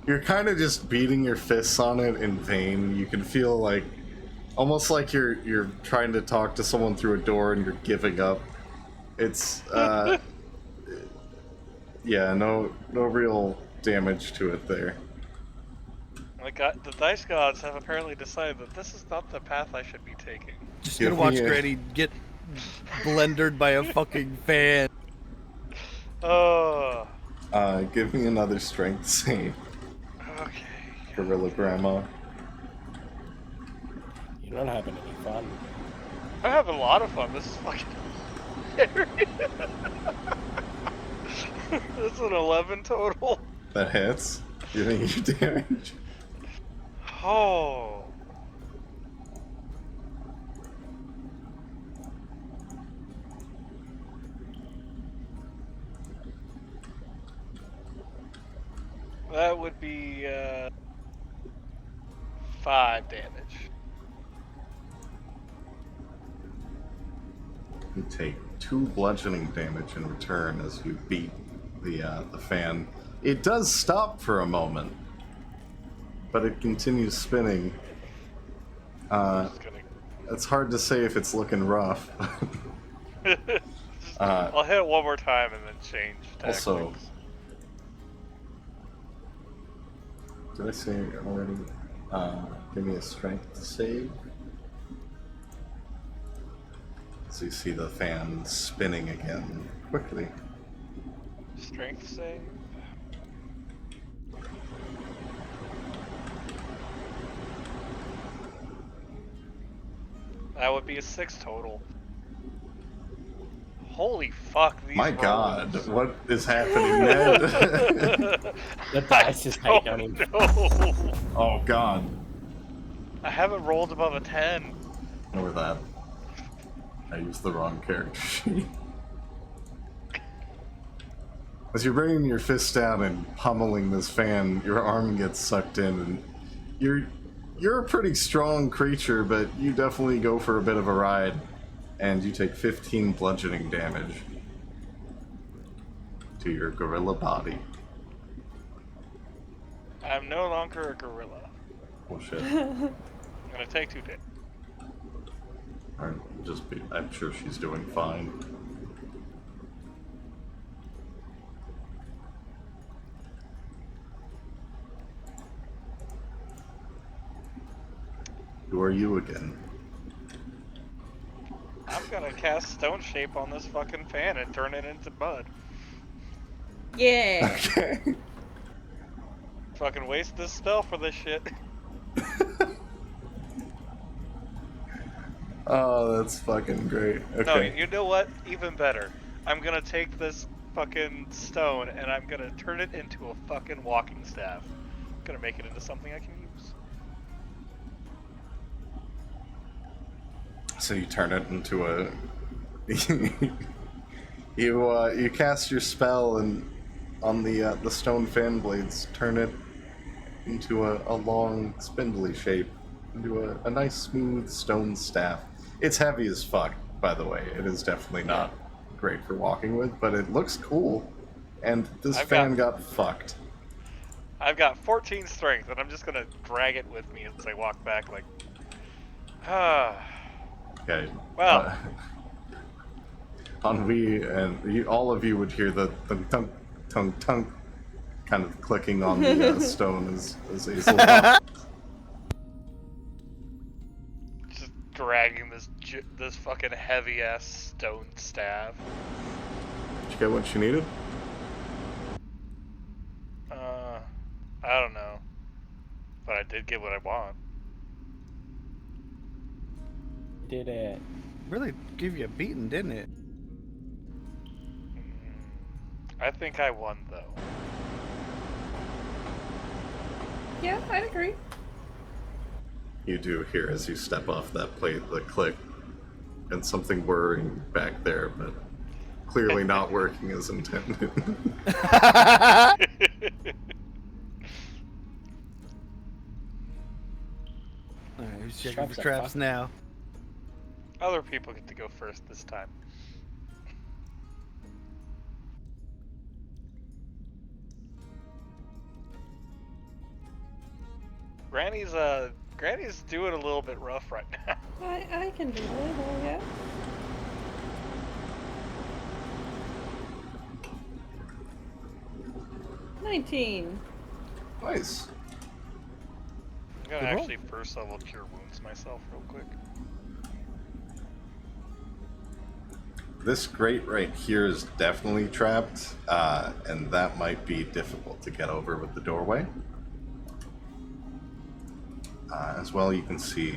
You're kind of just beating your fists on it in vain. You can feel like almost like you're trying to talk to someone through a door and you're giving up. It's yeah, no real damage to it there. The dice gods have apparently decided that this is not the path I should be taking. Just Give gonna watch me a- Granny get blendered by a fucking fan. Oh. Give me another strength save, Okay. Gorilla Grandma. You're not having any fun. I'm having a lot of fun. This is fucking scary. That's an 11 total. That hits. Give me your damage. Oh. That would be 5 damage. You take 2 bludgeoning damage in return as you beat the fan. It does stop for a moment, but it continues spinning. Just gonna... It's hard to say if it's looking rough. I'll hit it one more time and then change tactics. Also, did I say already? Give me a strength save. So you see the fan spinning again quickly. Strength save. That would be a 6 total. Holy fuck, these My rolls. god, what is happening, Ned? The dice just hate on him. No. Oh god. I haven't rolled above a 10. Ignore that. I used the wrong character sheet. As you're bringing your fist down and pummeling this fan, your arm gets sucked in, and you're a pretty strong creature, but you definitely go for a bit of a ride, and you take 15 bludgeoning damage to your gorilla body. I'm no longer a gorilla. Oh shit. I'm gonna take 2 damage. I'm sure she's doing fine. Who are you again? I'm gonna cast Stone Shape on this fucking fan and turn it into mud. Yeah. Okay. Fucking waste this spell for this shit. Oh, that's fucking great. No, Okay. you know what? Even better. I'm gonna take this fucking stone and I'm gonna turn it into a fucking walking staff. I'm gonna make it into something I can use. So you turn it into a. you cast your spell and on the stone fan blades turn it into a long spindly shape into a nice smooth stone staff. It's heavy as fuck, by the way. It is definitely not great for walking with, but it looks cool. And this fan got fucked. I've got 14 strength and I'm just gonna drag it with me as I walk back like, Okay. Well. Ennui and all of you would hear the tunk tunk tunk kind of clicking on the stone as Azel just dragging this fucking heavy ass stone staff. Did you get what you needed? I don't know. But I did get what I want. Did it? Really give you a beating, didn't it? I think I won though. Yeah, I'd agree. You do hear as you step off that plate the click and something whirring back there, but clearly not working as intended. Alright, who's checking for traps now? Other people get to go first this time. Granny's doing a little bit rough right now. I can do that, yeah. $19. Nice. I'm gonna Good roll. actually first level cure wounds myself real quick. This grate right here is definitely trapped, and that might be difficult to get over with the doorway. As well, you can see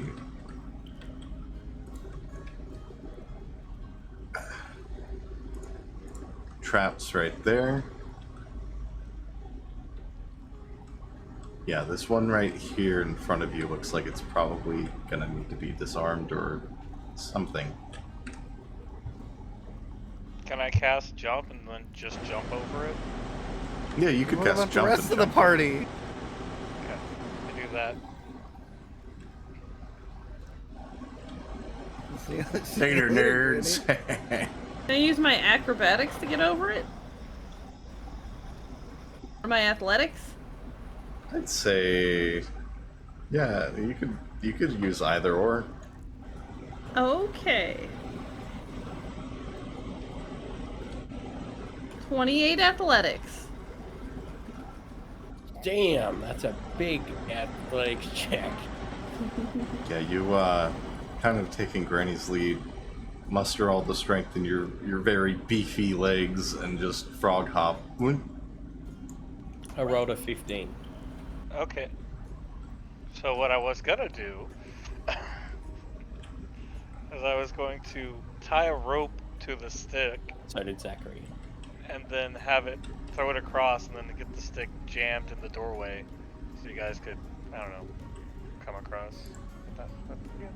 traps right there. Yeah, this one right here in front of you looks like it's probably gonna need to be disarmed or something. Can I cast jump and then just jump over it? Yeah, you could What cast about the jump rest and of the jump. party? Okay, I do that. Later, nerds. Can I use my acrobatics to get over it? Or my athletics? I'd say, yeah, you could use either or. Okay. 28 athletics. Damn, that's a big athletics check. Yeah, you kind of taking Granny's lead, muster all the strength in your very beefy legs and just frog hop. I rolled a 15. Okay. So what I was gonna do is I was going to tie a rope to the stick So did Zachary. and then have it throw it across and then get the stick jammed in the doorway so you guys could, I don't know, come across. Yeah.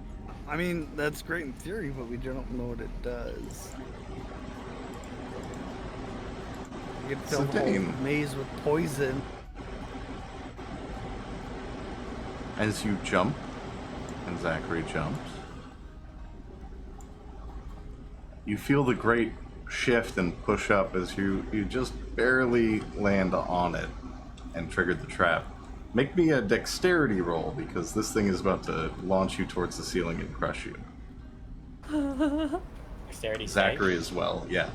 I mean, that's great in theory, but we don't know what it does. You can fill the whole Zidane. maze with poison. As you jump, and Zachary jumps, you feel the great shift and push up as you just barely land on it and triggered the trap. Make me a dexterity roll, because this thing is about to launch you towards the ceiling and crush you. Dexterity Zachary save. as well, yeah.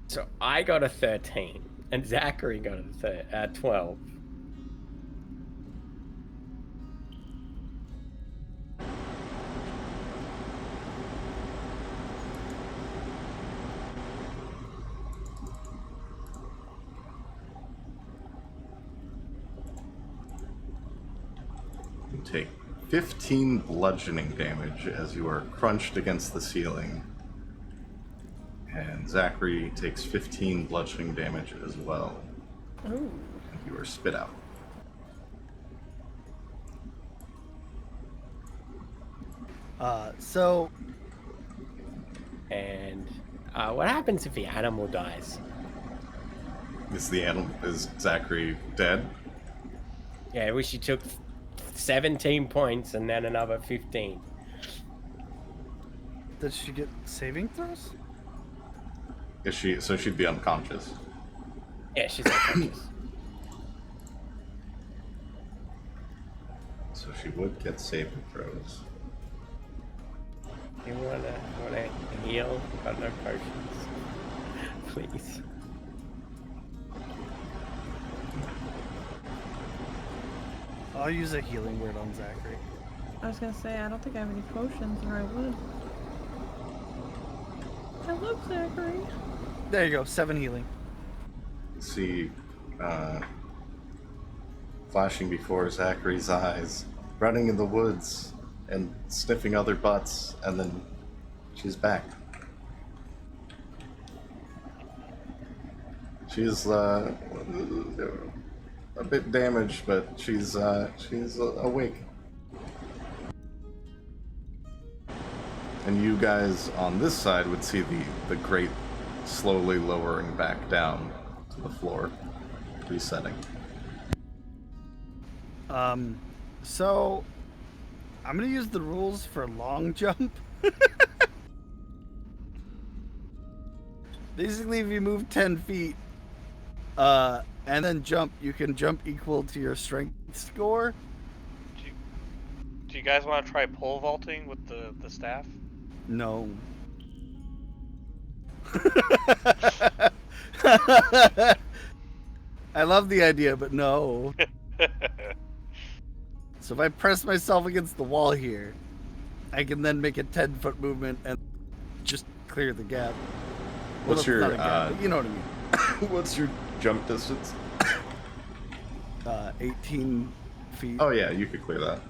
So I got a 13, and Zachary got a 12. You take 15 bludgeoning damage as you are crunched against the ceiling. And Zachary takes 15 bludgeoning damage as well. Ooh. And you are spit out. So And what happens if the animal dies? Is Zachary dead? Yeah, I wish you took 17 points and then another 15. does she get saving throws? Is she? So she'd be unconscious. Yeah, she's unconscious. So she would get saving throws. You wanna heal? Got no potions. Please. I'll use a healing word on Zachary. I was gonna say, I don't think I have any potions, or I would. I love Zachary. There you go, 7 healing. See, flashing before Zachary's eyes, running in the woods and sniffing other butts, and then she's back. She's a bit damaged, but she's awake. And you guys on this side would see the grate slowly lowering back down to the floor, resetting. So I'm gonna use the rules for long jump. Basically, if you move 10 feet and then jump, you can jump equal to your strength score. Do you guys want to try pole vaulting with the staff? No. I love the idea, but no. So if I press myself against the wall here, I can then make a 10-foot movement and just clear the gap. Well, What's your not a gap, but you know what I mean. what's your jump distance? 18 feet. Oh yeah, you could clear that.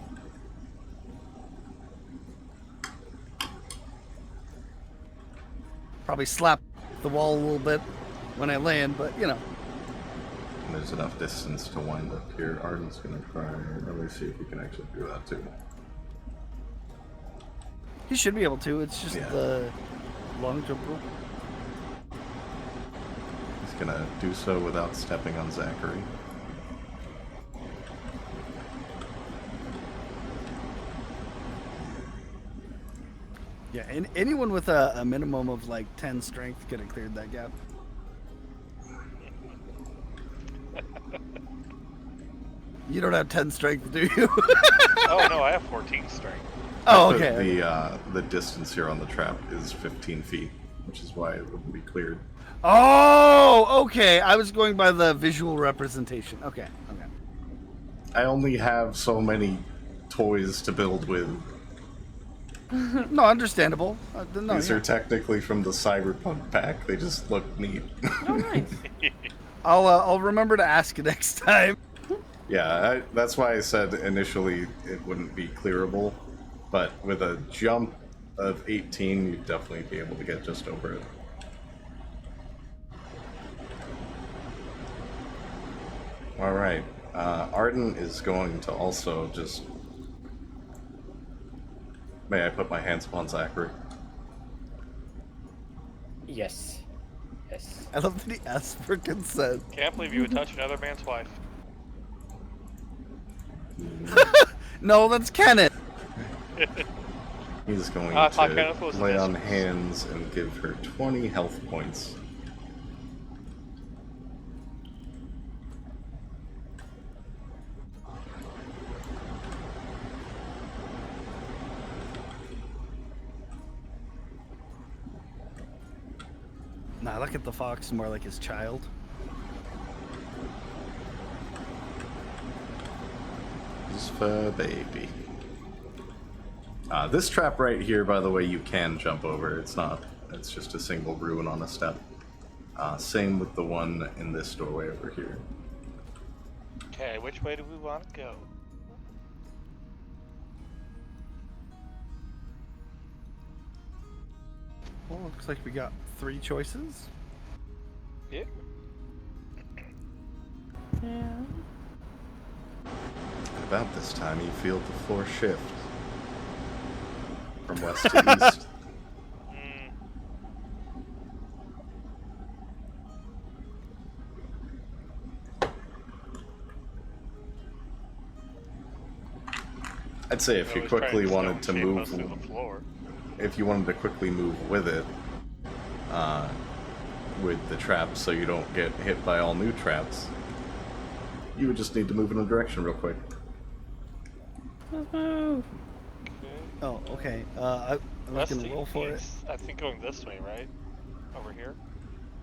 Probably slap the wall a little bit when I land, but you know. And there's enough distance to wind up here. Ardent's gonna try. Let me see if he can actually do that too. He should be able to. It's just Yeah. the long jump rule. He's gonna do so without stepping on Zachary. Yeah, and anyone with a minimum of like 10 strength could have cleared that gap. You don't have 10 strength, do you? Oh no, I have 14 strength. Oh, But okay. the distance here on the trap is 15 feet, which is why it wouldn't be cleared. Oh, okay. I was going by the visual representation. Okay, okay. I only have so many toys to build with. No, understandable. No, These yeah. are technically from the Cyberpunk pack. They just look neat. Oh, nice. I'll remember to ask next time. Yeah, that's why I said initially it wouldn't be clearable, but with a jump of 18, you'd definitely be able to get just over it. All right, Ardent is going to also just... May I put my hands upon Zachary? Yes. Yes. I love that he asked for consent. Can't believe you would touch another man's wife. No, that's Kenneth. He's going I thought Kenneth was to lay the on mistress. hands and give her 20 health points. Nah, look at the fox more like his child. Just for baby. This trap right here, by the way, you can jump over. It's not. It's just a single ruin on a step. Same with the one in this doorway over here. Okay, which way do we want to go? Well, looks like we got 3 choices. Yeah. Yeah. About this time, you feel the floor shift from west to east. Mm, I'd say if I you was trying quickly to wanted to stone shape move, us through the floor. if you wanted to quickly move with it, with the traps, so you don't get hit by all new traps, you would just need to move in a direction real quick. Woohoo. Okay. Oh, okay. I'm not West gonna to roll for it. east. I think going this way, right? Over here.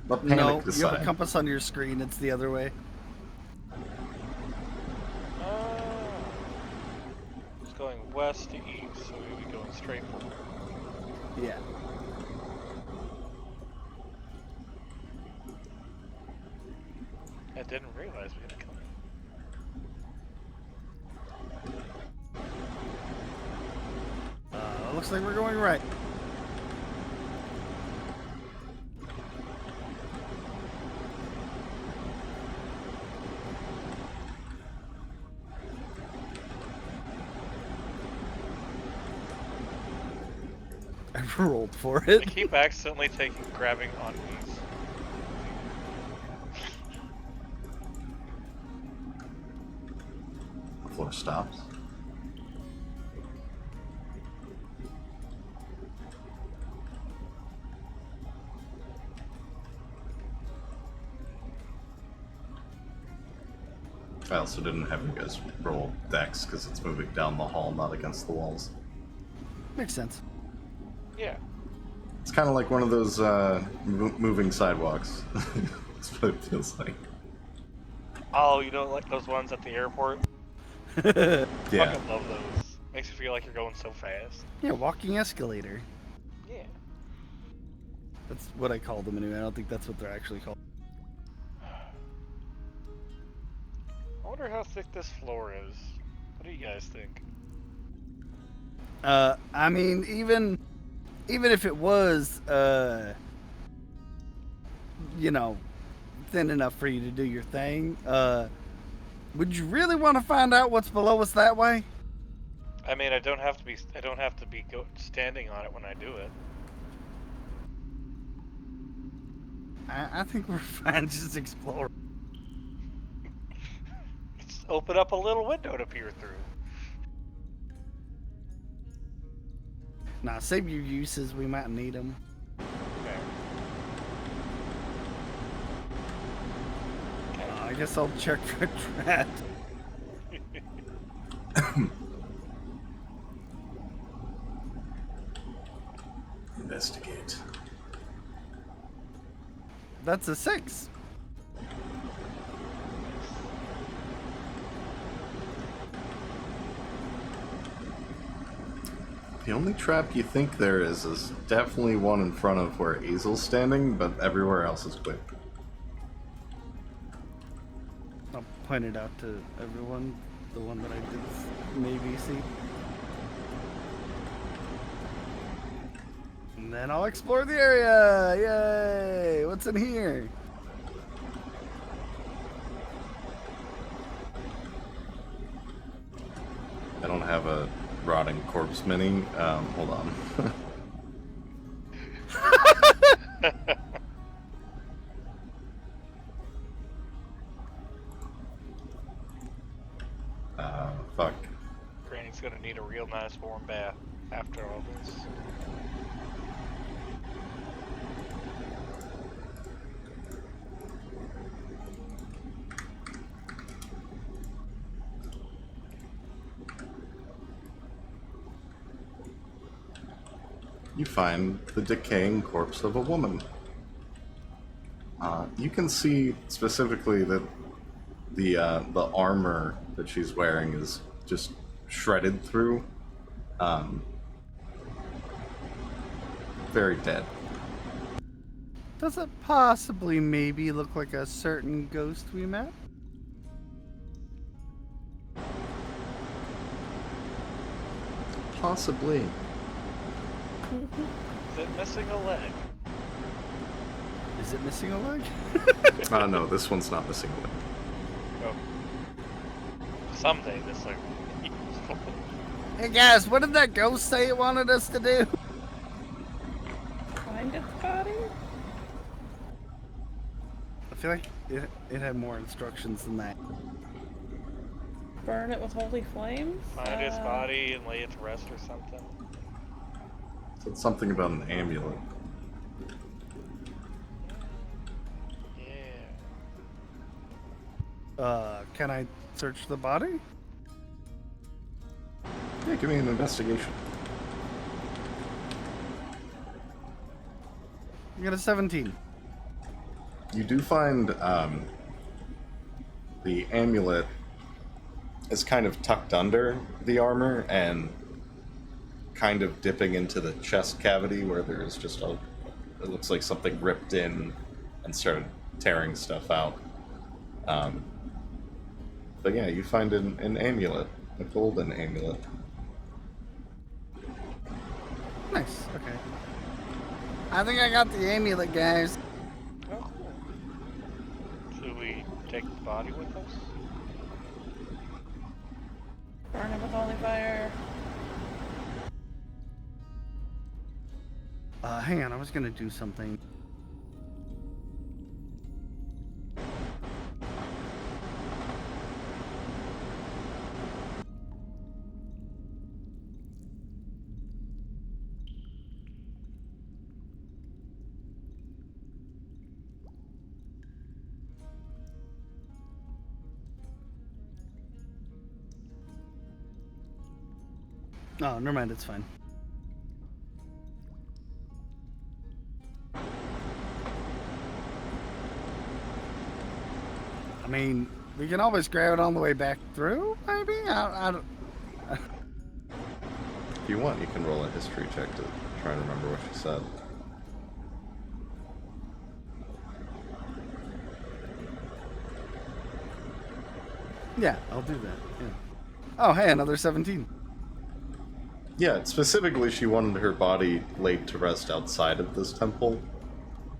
Let panic No, you decide. have a compass on your screen. It's the other way. It's going west to east, so we'd be going straight forward. Yeah. I didn't realize we had to come. Looks like we're going right. I rolled for I it. keep accidentally grabbing on these. The floor stops. I also didn't have you guys roll dex because it's moving down the hall, not against the walls. Makes sense. Yeah. It's kind of like one of those moving sidewalks. That's what it feels like. Oh, you don't like those ones at the airport? Yeah. Fucking love those. Makes you feel like you're going so fast. Yeah, walking escalator. Yeah. That's what I call them anyway. I don't think that's what they're actually called. I wonder how thick this floor is. What do you guys think? I mean, even if it was, you know, thin enough for you to do your thing, would you really want to find out what's below us that way? I mean, I don't have to be standing on it when I do it. I think we're fine just exploring. Just open up a little window to peer through. Nah, save your uses. We might need them. Okay. I guess I'll check for traps. Investigate. That's a 6. The only trap you think there is definitely one in front of where Azel's standing, but everywhere else is clear. I'll point it out to everyone. The one that I did maybe see. And then I'll explore the area! Yay! What's in here? I don't have a rotting corpse mini. Hold on. Fuck. Granny's gonna need a real nice warm bath after all this. You find the decaying corpse of a woman. You can see specifically that the armor that she's wearing is just shredded through. Very dead. Does it possibly maybe look like a certain ghost we met? Possibly. Is it missing a leg? Is it missing a leg? No, this one's not missing a leg. Oh. Someday this leg will be useful. Hey guys, what did that ghost say it wanted us to do? Find its body? I feel like it had more instructions than that. Burn it with holy flames? Find its body and lay it to rest or something. It's something about an amulet. Yeah. Can I search the body? Yeah, give me an investigation. You got a 17. You do find the amulet is kind of tucked under the armor and kind of dipping into the chest cavity where there's just it looks like something ripped in and started tearing stuff out. But yeah, you find an amulet, a golden amulet. Nice, okay. I think I got the amulet, guys. Oh, cool. Should we take the body with us? Burn it with holy fire. Hang on, I was gonna do something. Oh, never mind. It's fine. I mean, we can always grab it on the way back through, maybe? I don't... If you want, you can roll a history check to try and remember what she said. Yeah, I'll do that. Yeah. Oh, hey, another 17. Yeah, specifically she wanted her body laid to rest outside of this temple.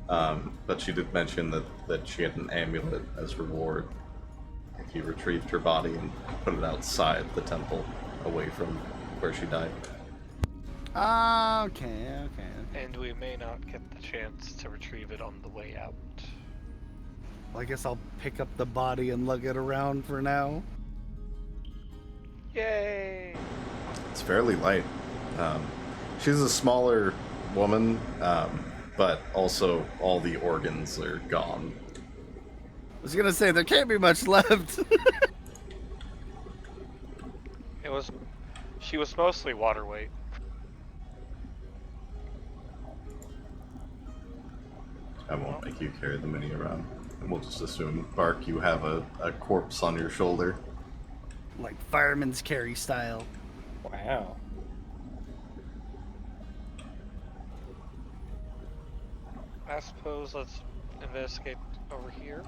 But she did mention that she had an amulet as reward if you retrieved her body and put it outside the temple, away from where she died. Okay. And we may not get the chance to retrieve it on the way out. Well, I guess I'll pick up the body and lug it around for now. Yay! It's fairly light. She's a smaller woman, but also all the organs are gone. I was gonna say, there can't be much left. She was mostly water weight. I won't make you carry the mini around. We'll just assume, Bark, you have a corpse on your shoulder. Like fireman's carry style. Wow. I suppose let's investigate over here.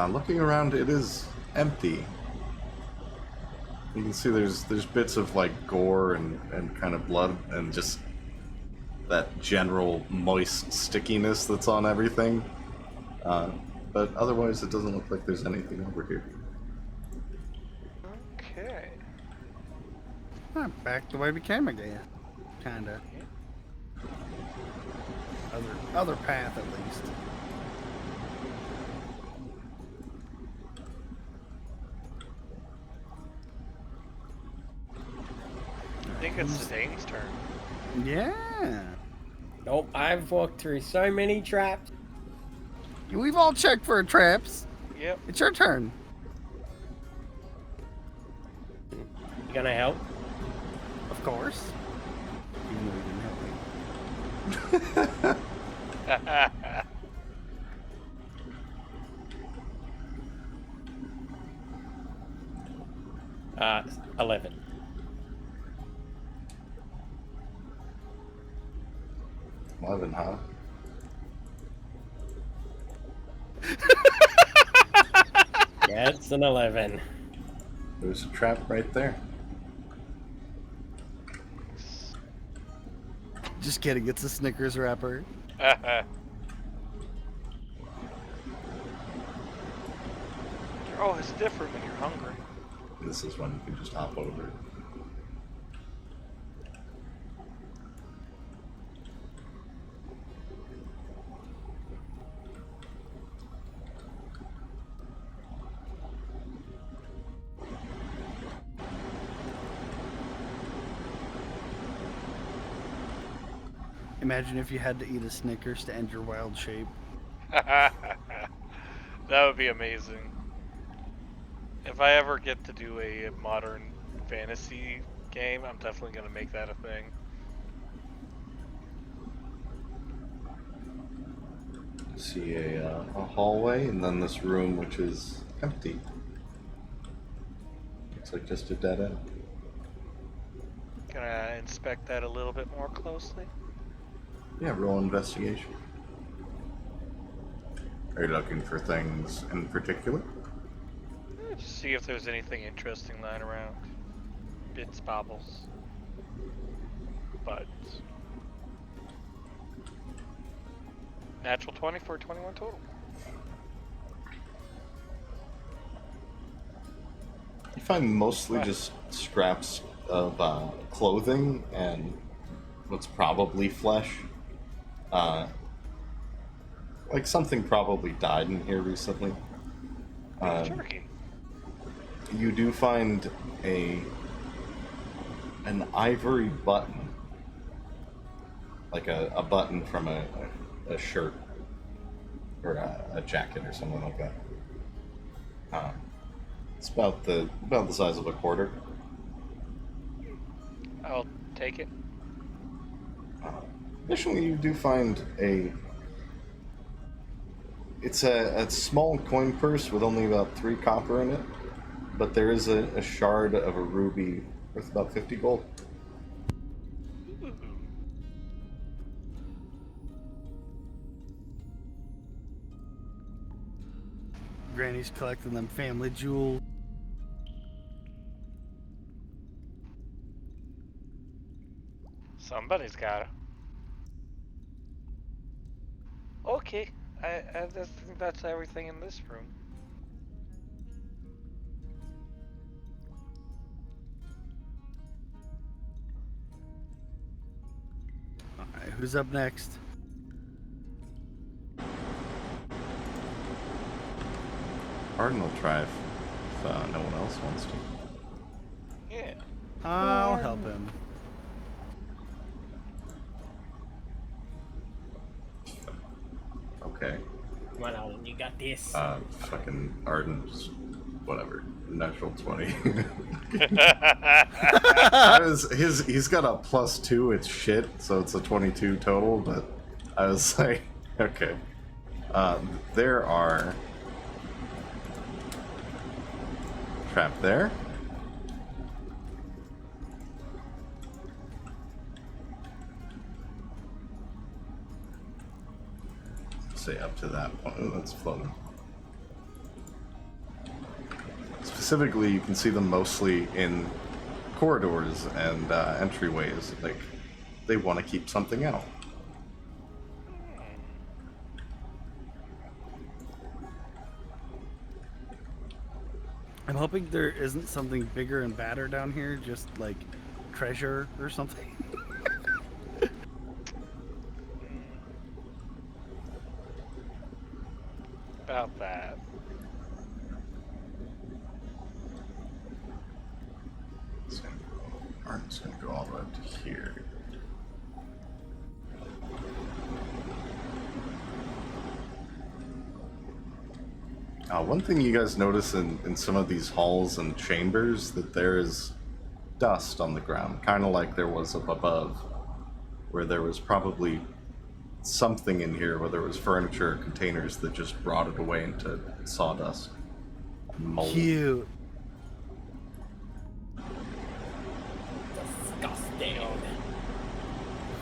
Looking around, it is empty. You can see there's bits of like gore and kind of blood and just that general moist stickiness that's on everything. But otherwise, it doesn't look like there's anything over here. Okay. Back the way we came again. Kinda. Other path, at least. I think it's Zidane's turn. Yeah. Nope, I've walked through so many traps. We've all checked for traps. Yep. It's your turn. You gonna help? Of course. Even though you didn't help me. 11. Eleven, huh? Yeah, it's an 11. There's a trap right there. Just kidding, it's a Snickers wrapper. You're always different when you're hungry. This is when you can just hop over it. Imagine if you had to eat a Snickers to end your wild shape. That would be amazing. If I ever get to do a modern fantasy game, I'm definitely going to make that a thing. See a hallway, and then this room, which is empty. Looks like just a dead end. Can I inspect that a little bit more closely? Yeah, roll investigation. Are you looking for things in particular? Just see if there's anything interesting lying around. Bits, bobbles, buds. Natural 20 for 21 total. You find mostly just scraps of clothing and what's probably flesh. Like something probably died in here recently. Turkey. You do find an ivory button like a button from a shirt or a jacket or something like that. It's about the size of a quarter. I'll take it. Additionally, you do find it's a small coin purse with only about 3 copper in it, but there is a shard of a ruby worth about 50 gold. Ooh. Granny's collecting them family jewels. Somebody's got it. Okay, I just think that's everything in this room. Alright, who's up next? Ardent will try if no one else wants to. Yeah. I'll help him. Okay. Come on, Alan, you got this. Fucking Ardent, just whatever. Natural 20. He's got a +2, it's shit, so it's a 22 total, but I was like, okay. There are... Trap there. Say up to that point. Oh, that's floating. Specifically, you can see them mostly in corridors and entryways. Like, they want to keep something out. I'm hoping there isn't something bigger and badder down here, just like treasure or something. About that. Ardent's gonna go all the way up to here. One thing you guys notice in some of these halls and chambers, that there is dust on the ground, kind of like there was up above, where there was probably something in here, whether it was furniture or containers, that just brought it away into sawdust. Mold. Cute. Disgusting.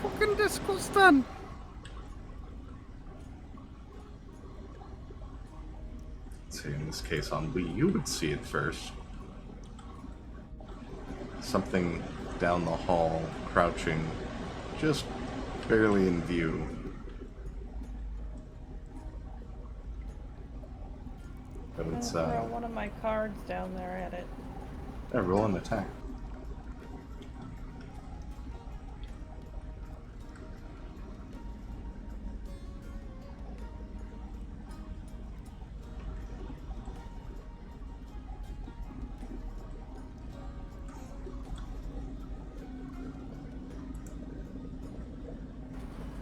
Fucking disgusting. See, in this case on Wii, you would see it first. Something down the hall, crouching, just barely in view. But it's throw one of my cards down there at it. roll an attack.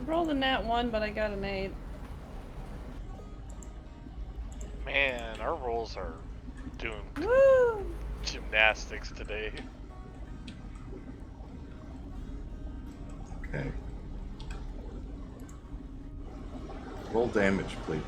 Rolled a nat 1, but I got an 8. Man, our rolls are doing Woo! gymnastics today. Okay. Roll damage, please.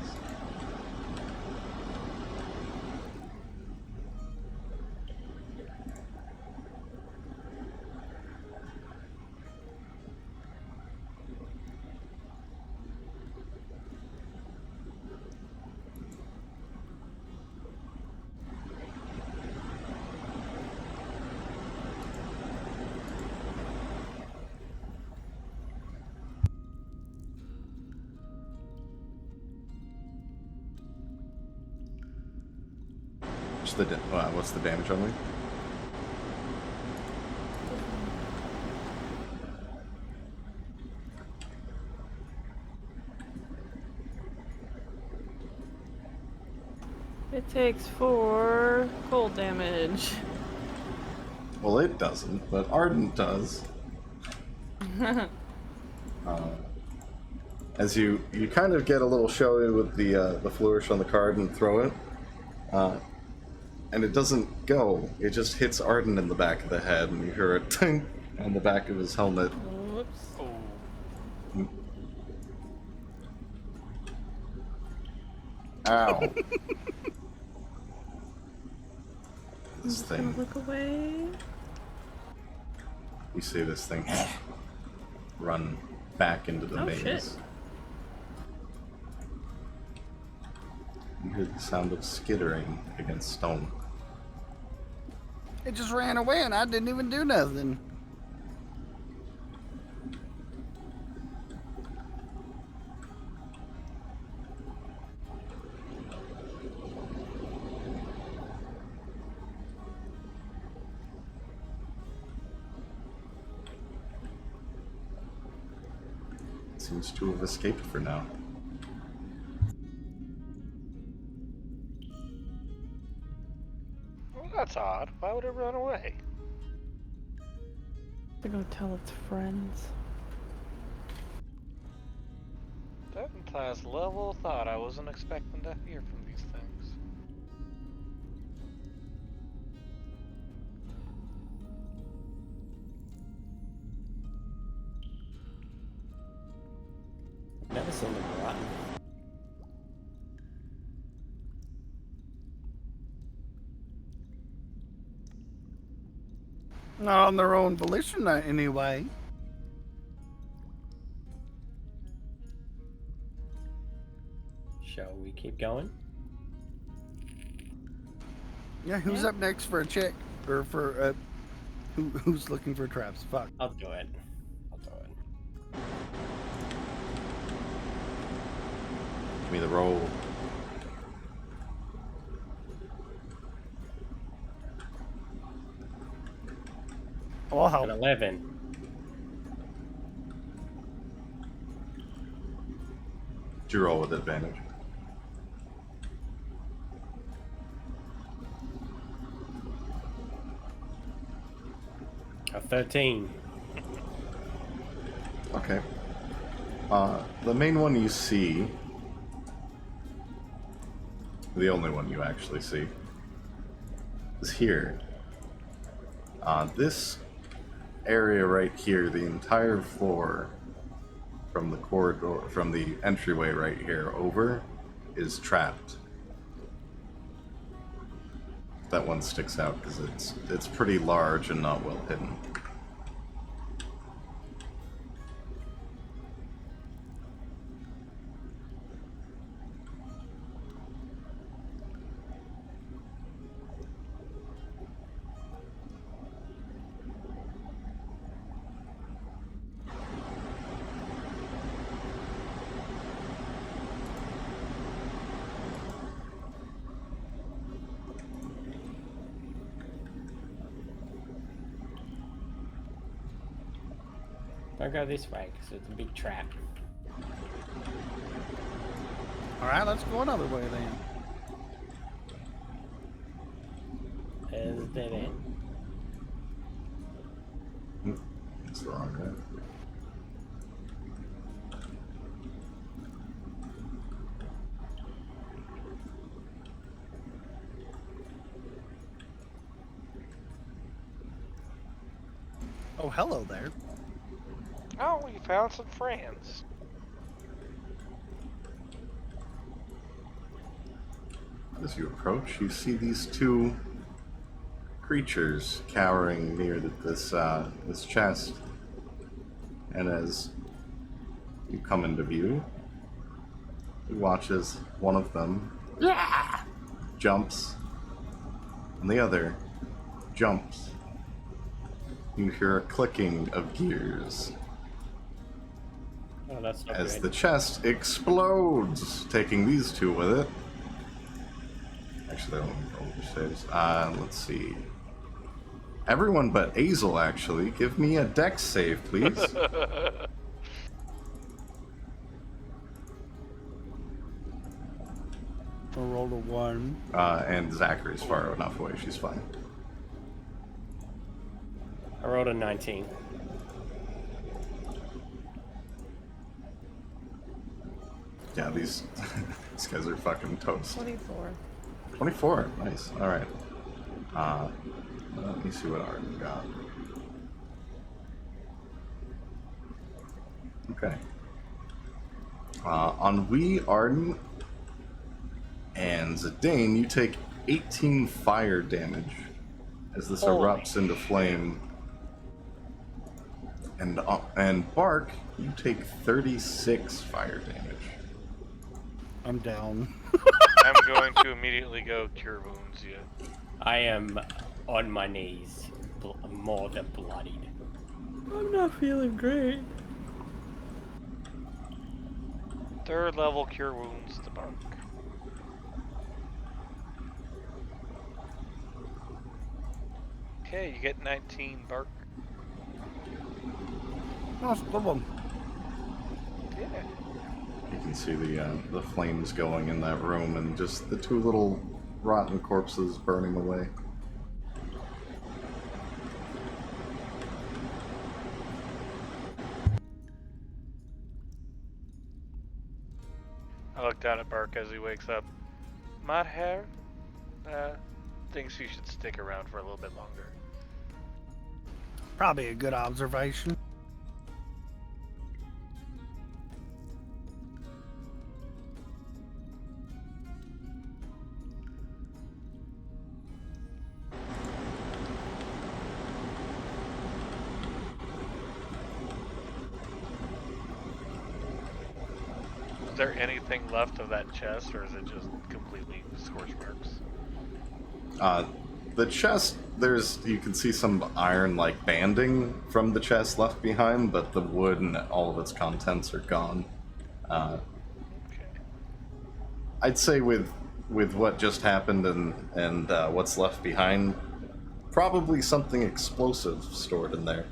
What's the damage on me? It takes 4 cold damage. Well, it doesn't, but Ardent does. As you kind of get a little showy with the flourish on the card and throw it, and it doesn't go. It just hits Ardent in the back of the head, and you hear a ting on the back of his helmet. Whoops. Oh. Ow. I'm This just gonna thing. look away. You see this thing run back into the Oh, maze. shit. You hear the sound of skittering against stone. It just ran away and I didn't even do nothing. Seems to have escaped for now. Well, that's odd. Why would it run away? To go tell its friends. That implies level of thought I wasn't expecting to hear from these things. Never seen them rotten. Not on their own volition, anyway. Shall we keep going? Yeah, who's Yeah. up next for a check? Or for, who's looking for traps? Fuck. I'll do it. I'll do it. Give me the roll. Oh, I'll An help. 11. Did you roll with advantage? A 13. Okay. The main one you see, the only one you actually see, is here. This area right here, the entire floor from the corridor, from the entryway right here over, is trapped. That one sticks out because it's pretty large and not well hidden. Don't go this way, because it's a big trap. Alright, let's go another way then. There's a dead end. That's the wrong guy. Oh, hello there. Oh, you found some friends. As you approach, you see these two creatures cowering near this chest. And as you come into view, you watch as one of them jumps, and the other jumps. You hear a clicking of gears Oh, that's not as good. the chest explodes, taking these two with it. Actually, I don't roll your saves. Let's see. Everyone but Azel, actually. Give me a dex save, please. I rolled a 1. And Zachary's far enough away. She's fine. I rolled a 19. Yeah, these guys are fucking toast. 24. 24, nice. All right. Let me see what Ardent got. Okay. Ennui, Ardent, and Zidane, you take 18 fire damage as this erupts into flame. And Bark, you take 36 fire damage. I'm down. I'm going to immediately go cure wounds. Yeah. I am on my knees, more than bloodied. I'm not feeling great. 3rd level cure wounds to Bark. Okay, you get 19 Bark. That's a good one. Yeah. You can see the flames going in that room and just the 2 little rotten corpses burning away. I look down at Bark as he wakes up. Madhair thinks you should stick around for a little bit longer. Probably a good observation. Is there anything left of that chest, or is it just completely scorch marks? The chest, you can see some iron-like banding from the chest left behind, but the wood and all of its contents are gone. Okay. I'd say with what just happened and what's left behind, probably something explosive stored in there.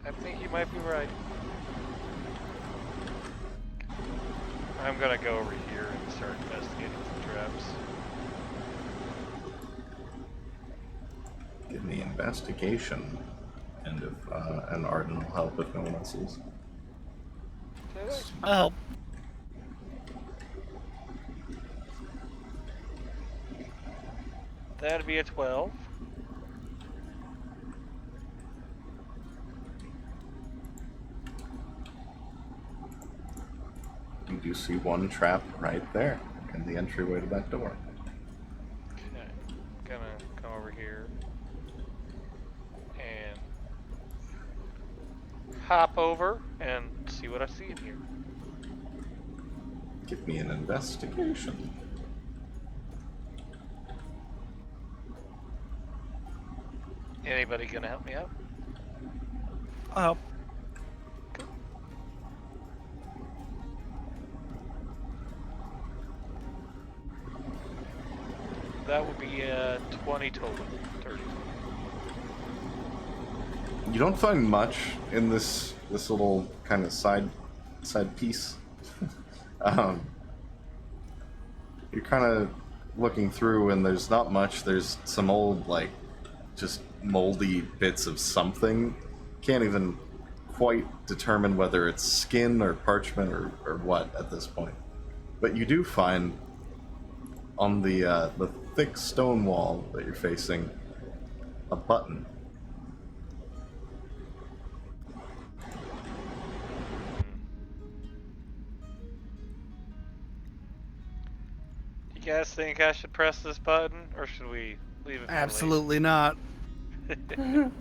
I think you might be right. I'm gonna go over here and start investigating some traps. Give me investigation, and if and Ardent will help if no one else is. I'll help. That'd be a 12. You do see one trap right there in the entryway to that door. Okay. Gonna come over here and hop over and see what I see in here. Give me an investigation. Anybody gonna help me out? I'll help. That would be 20 total. 30. You don't find much in this little kind of side piece. You're kind of looking through, and there's not much. There's some old, like, just moldy bits of something. Can't even quite determine whether it's skin or parchment or what at this point. But you do find on the thick stone wall that you're facing a button. You guys think I should press this button, or should we leave it for Absolutely not. later?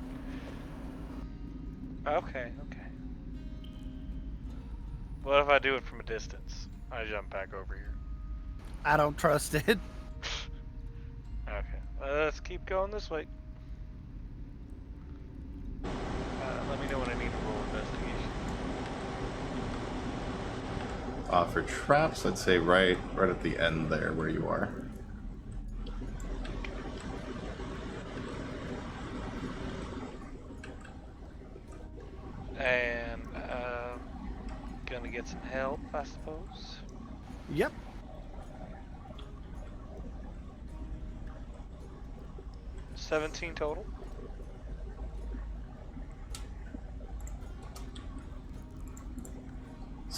Okay. What if I do it from a distance? I jump back over here. I don't trust it. Okay, let's keep going this way. Let me know when I need to roll investigation. For traps, I'd say right at the end there where you are. And gonna get some help, I suppose. Yep. $17 total.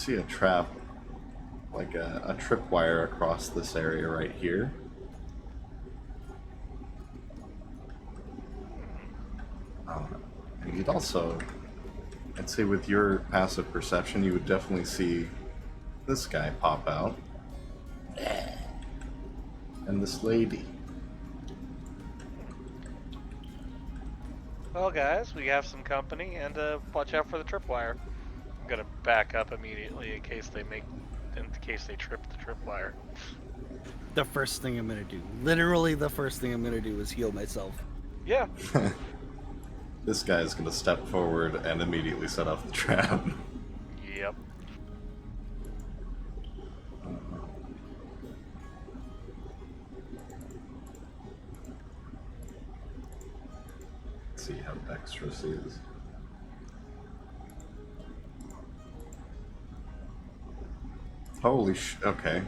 see a trap, like a tripwire across this area right here. And you'd also, I'd say with your passive perception, you would definitely see this guy pop out. And this lady. Well, guys, we have some company, and watch out for the tripwire. I'm gonna back up immediately in case they trip the tripwire. The first thing I'm gonna do, literally the first thing I'm gonna do, is heal myself. Yeah. This guy is gonna step forward and immediately set off the trap. Yep. Let's see how dexterous he is. Holy okay.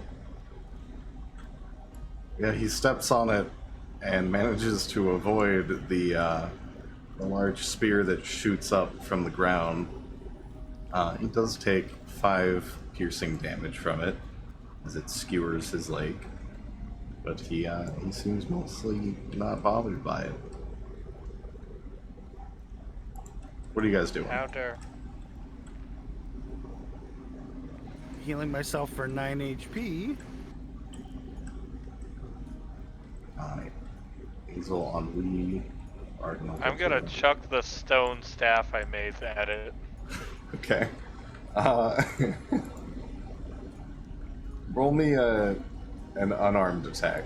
Yeah, he steps on it and manages to avoid the large spear that shoots up from the ground. He does take 5 piercing damage from it as it skewers his leg, but he seems mostly not bothered by it. What are you guys doing? Counter. Healing myself for 9 HP. Alright. Hazel, Ennui, Ardent. I'm gonna chuck the stone staff I made at it. Okay. Roll me an unarmed attack.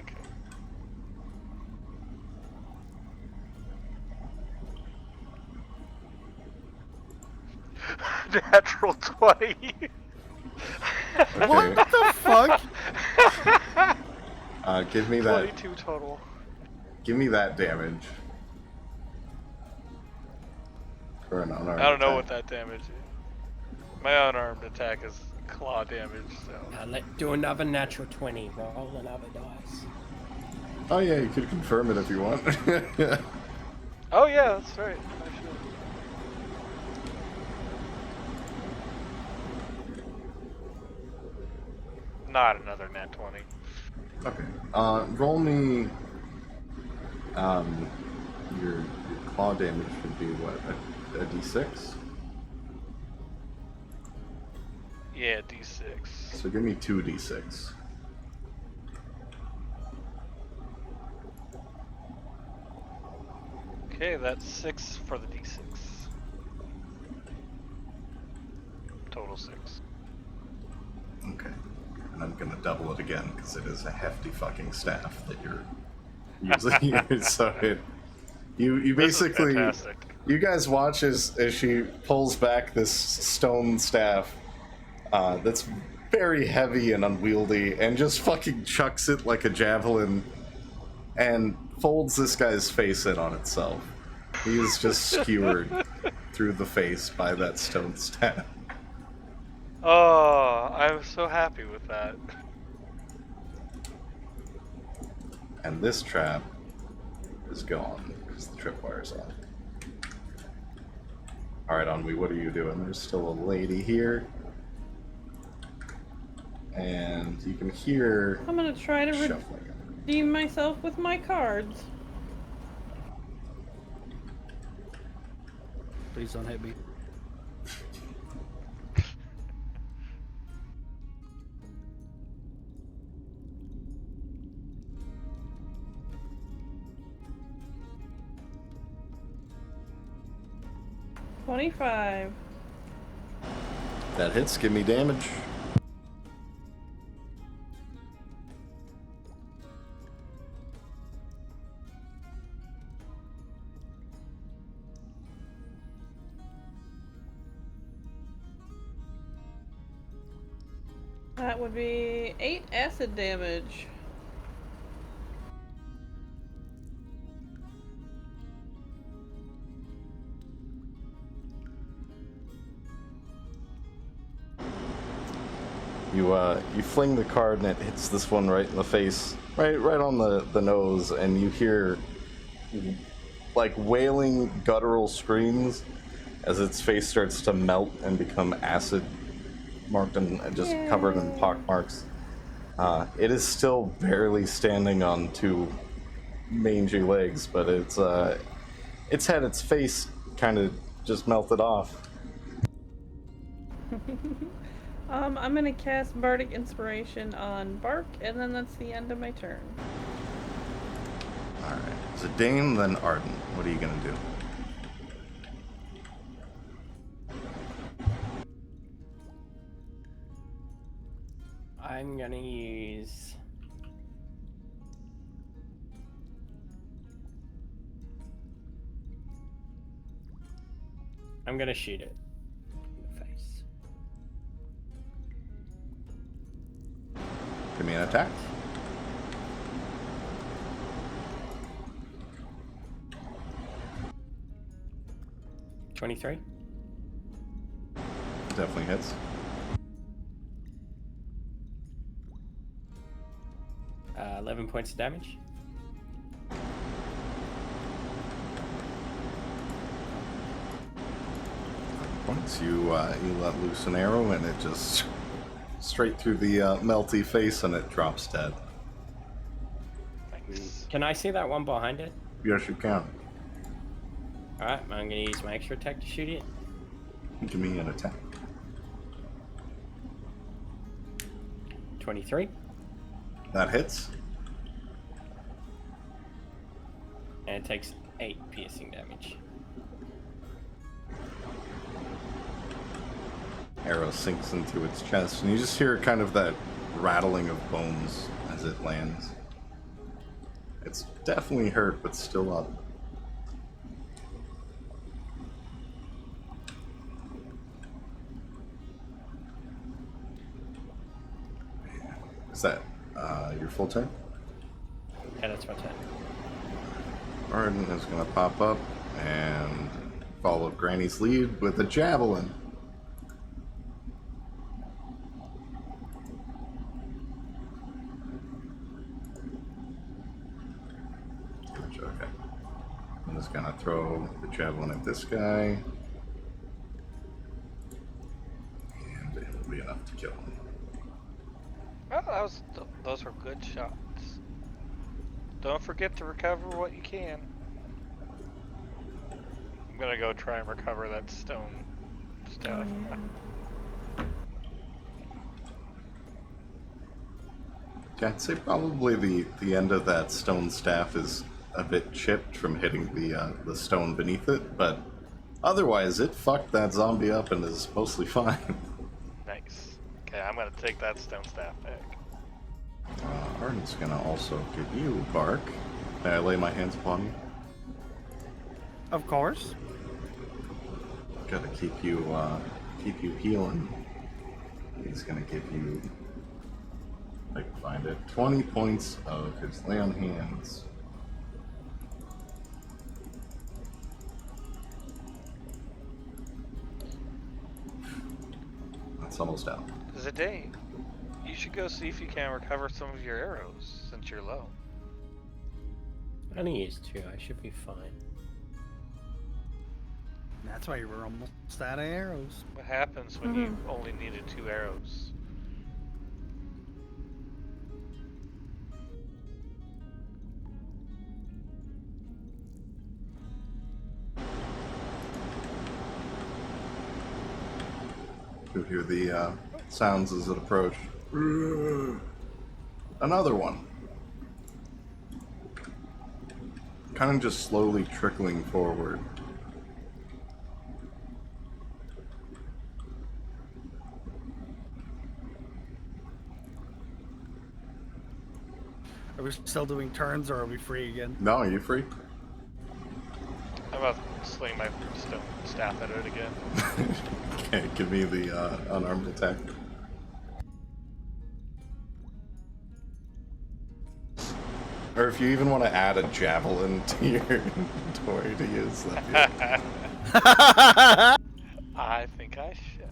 Okay. Natural 20. Okay. What the fuck? Give me that. 22 total. Give me that damage. For an unarmed I don't know attack. what that damage is. My unarmed attack is claw damage, so. Let's do another natural 20. Roll another dice. Oh yeah, you could confirm it if you want. Oh yeah, that's right. I should. Not another nat 20. Okay. Roll me. Your claw damage should be what? A d6? Yeah, d6. So give me 2 d6. Okay, that's 6 for the d6. Total 6. Okay. And I'm gonna double it again because it is a hefty fucking staff that you're using here. So you This is basically, fantastic. you guys watch as she pulls back this stone staff that's very heavy and unwieldy and just fucking chucks it like a javelin and folds this guy's face in on itself. He is just skewered through the face by that stone staff. Oh, I'm so happy with that. And this trap is gone because the tripwire's on. Alright, Ennui, what are you doing? There's still a lady here. And you can hear I'm gonna try to shuffling. redeem myself with my cards. Please don't hit me. $25. That hits, give me damage. That would be 8 acid damage. You fling the card and it hits this one right in the face, right on the nose, and you hear like wailing guttural screams as its face starts to melt and become acid marked and just covered in pock marks. It is still barely standing on two mangy legs, but it's had its face kind of just melted off. I'm gonna cast Bardic Inspiration on Bark, and then that's the end of my turn. Alright, Zidane, then Ardent. What are you gonna do? I'm gonna use... I'm gonna shoot it in the face. Give me an attack. $23. Definitely hits. Uh, 11 points of damage. Once you let loose an arrow and it just straight through the melty face and it drops dead. Thanks. Can I see that one behind it? Yes, you can. Alright, I'm gonna use my extra attack to shoot it. Give me an attack. 23. That hits. And it takes 8 piercing damage. Arrow sinks into its chest, and you just hear kind of that rattling of bones as it lands. It's definitely hurt, but still up. Is that your full turn? Yeah, that's my turn. Ardent is going to pop up and follow Granny's lead with a javelin. Okay. I'm just going to throw the javelin at this guy. And it will be enough to kill him. Well, those were good shots. Don't forget to recover what you can. I'm gonna go try and recover that stone stuff. Yeah, I'd say probably the end of that stone staff is a bit chipped from hitting the stone beneath it, but otherwise it fucked that zombie up and is mostly fine. Nice. Okay, I'm gonna take that stone staff back. Ardent's gonna also give you Bark. May I lay my hands upon you? Of course. Gotta keep you healing. He's gonna give you, if I can find it, 20 points of his lay on hands. That's almost out. Zidane, you should go see if you can recover some of your arrows since you're low. I only used 2, I should be fine. That's why you were almost out of arrows. What happens when you only needed 2 arrows? You hear the sounds as it approaches. Another one. Kind of just slowly trickling forward. Are we still doing turns or are we free again? No, are you free? I'm about to sling my stone staff at it again. Okay, give me the unarmed attack. Or if you even want to add a javelin to your inventory to use, that'd be I think I should.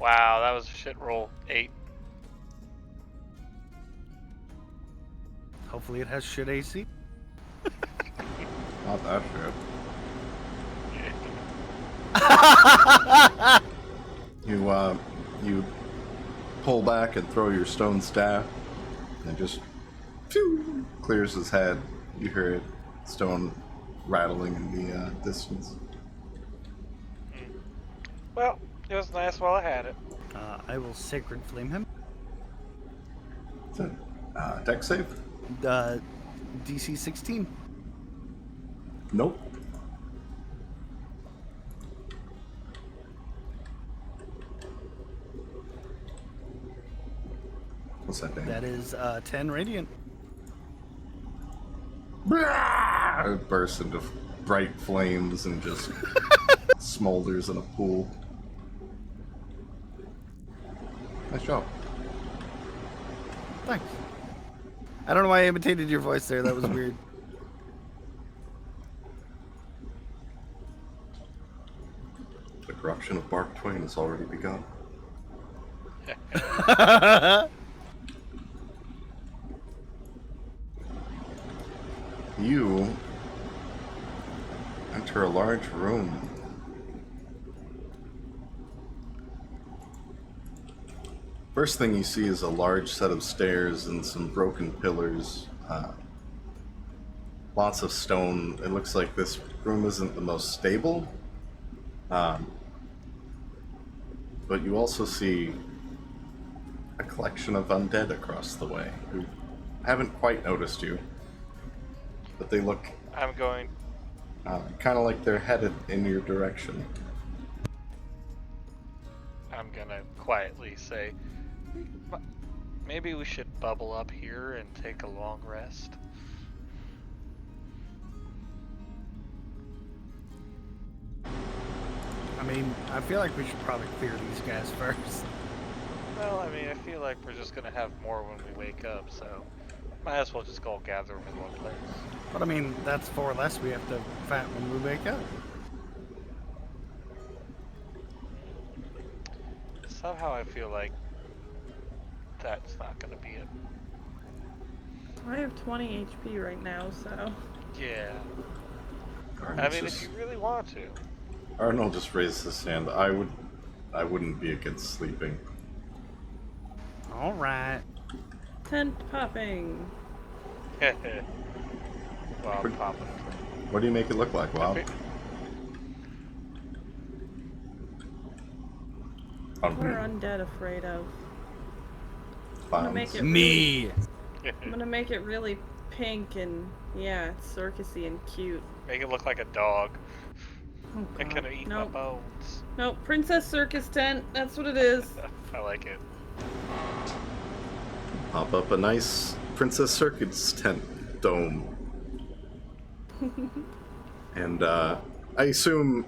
Wow, that was a shit roll. 8. Hopefully it has shit AC. Not that shit. You pull back and throw your stone staff, and it just phew, clears his head. You hear it, stone rattling in the distance. Well, it was nice while I had it. I will Sacred Flame him. Is it deck save? DC 16. Nope. What's that thing? That is 10 Radiant. It bursts into bright flames and just smolders in a pool. Nice job. Thanks. I don't know why I imitated your voice there. That was weird. The corruption of Bark Twain has already begun. You enter a large room. First thing you see is a large set of stairs and some broken pillars. Lots of stone. It looks like this room isn't the most stable. But you also see a collection of undead across the way who haven't quite noticed you. But they look I'm going. kind of like they're headed in your direction. I'm gonna quietly say, maybe we should bubble up here and take a long rest. I mean, I feel like we should probably clear these guys first. Well, I mean, I feel like we're just gonna have more when we wake up, so might as well just go gather them in one place. But I mean, that's 4 less we have to fight when we wake up. Somehow I feel like that's not gonna be it. I have 20 HP right now, so. Yeah. I Arnold mean, if you really want to. Arnold just raised his hand. I wouldn't be against sleeping. All right. Tent popping. Well, I'm popping. What do you make it look like, Wow? What are undead afraid of? I'm gonna make it Me. I'm gonna make it really pink and yeah, circusy and cute. Make it look like a dog. Oh, It God. could eat my Nope. bones. Nope. Princess Circus tent. That's what it is. I like it. Pop up a nice Princess Circuit's tent dome. And I assume,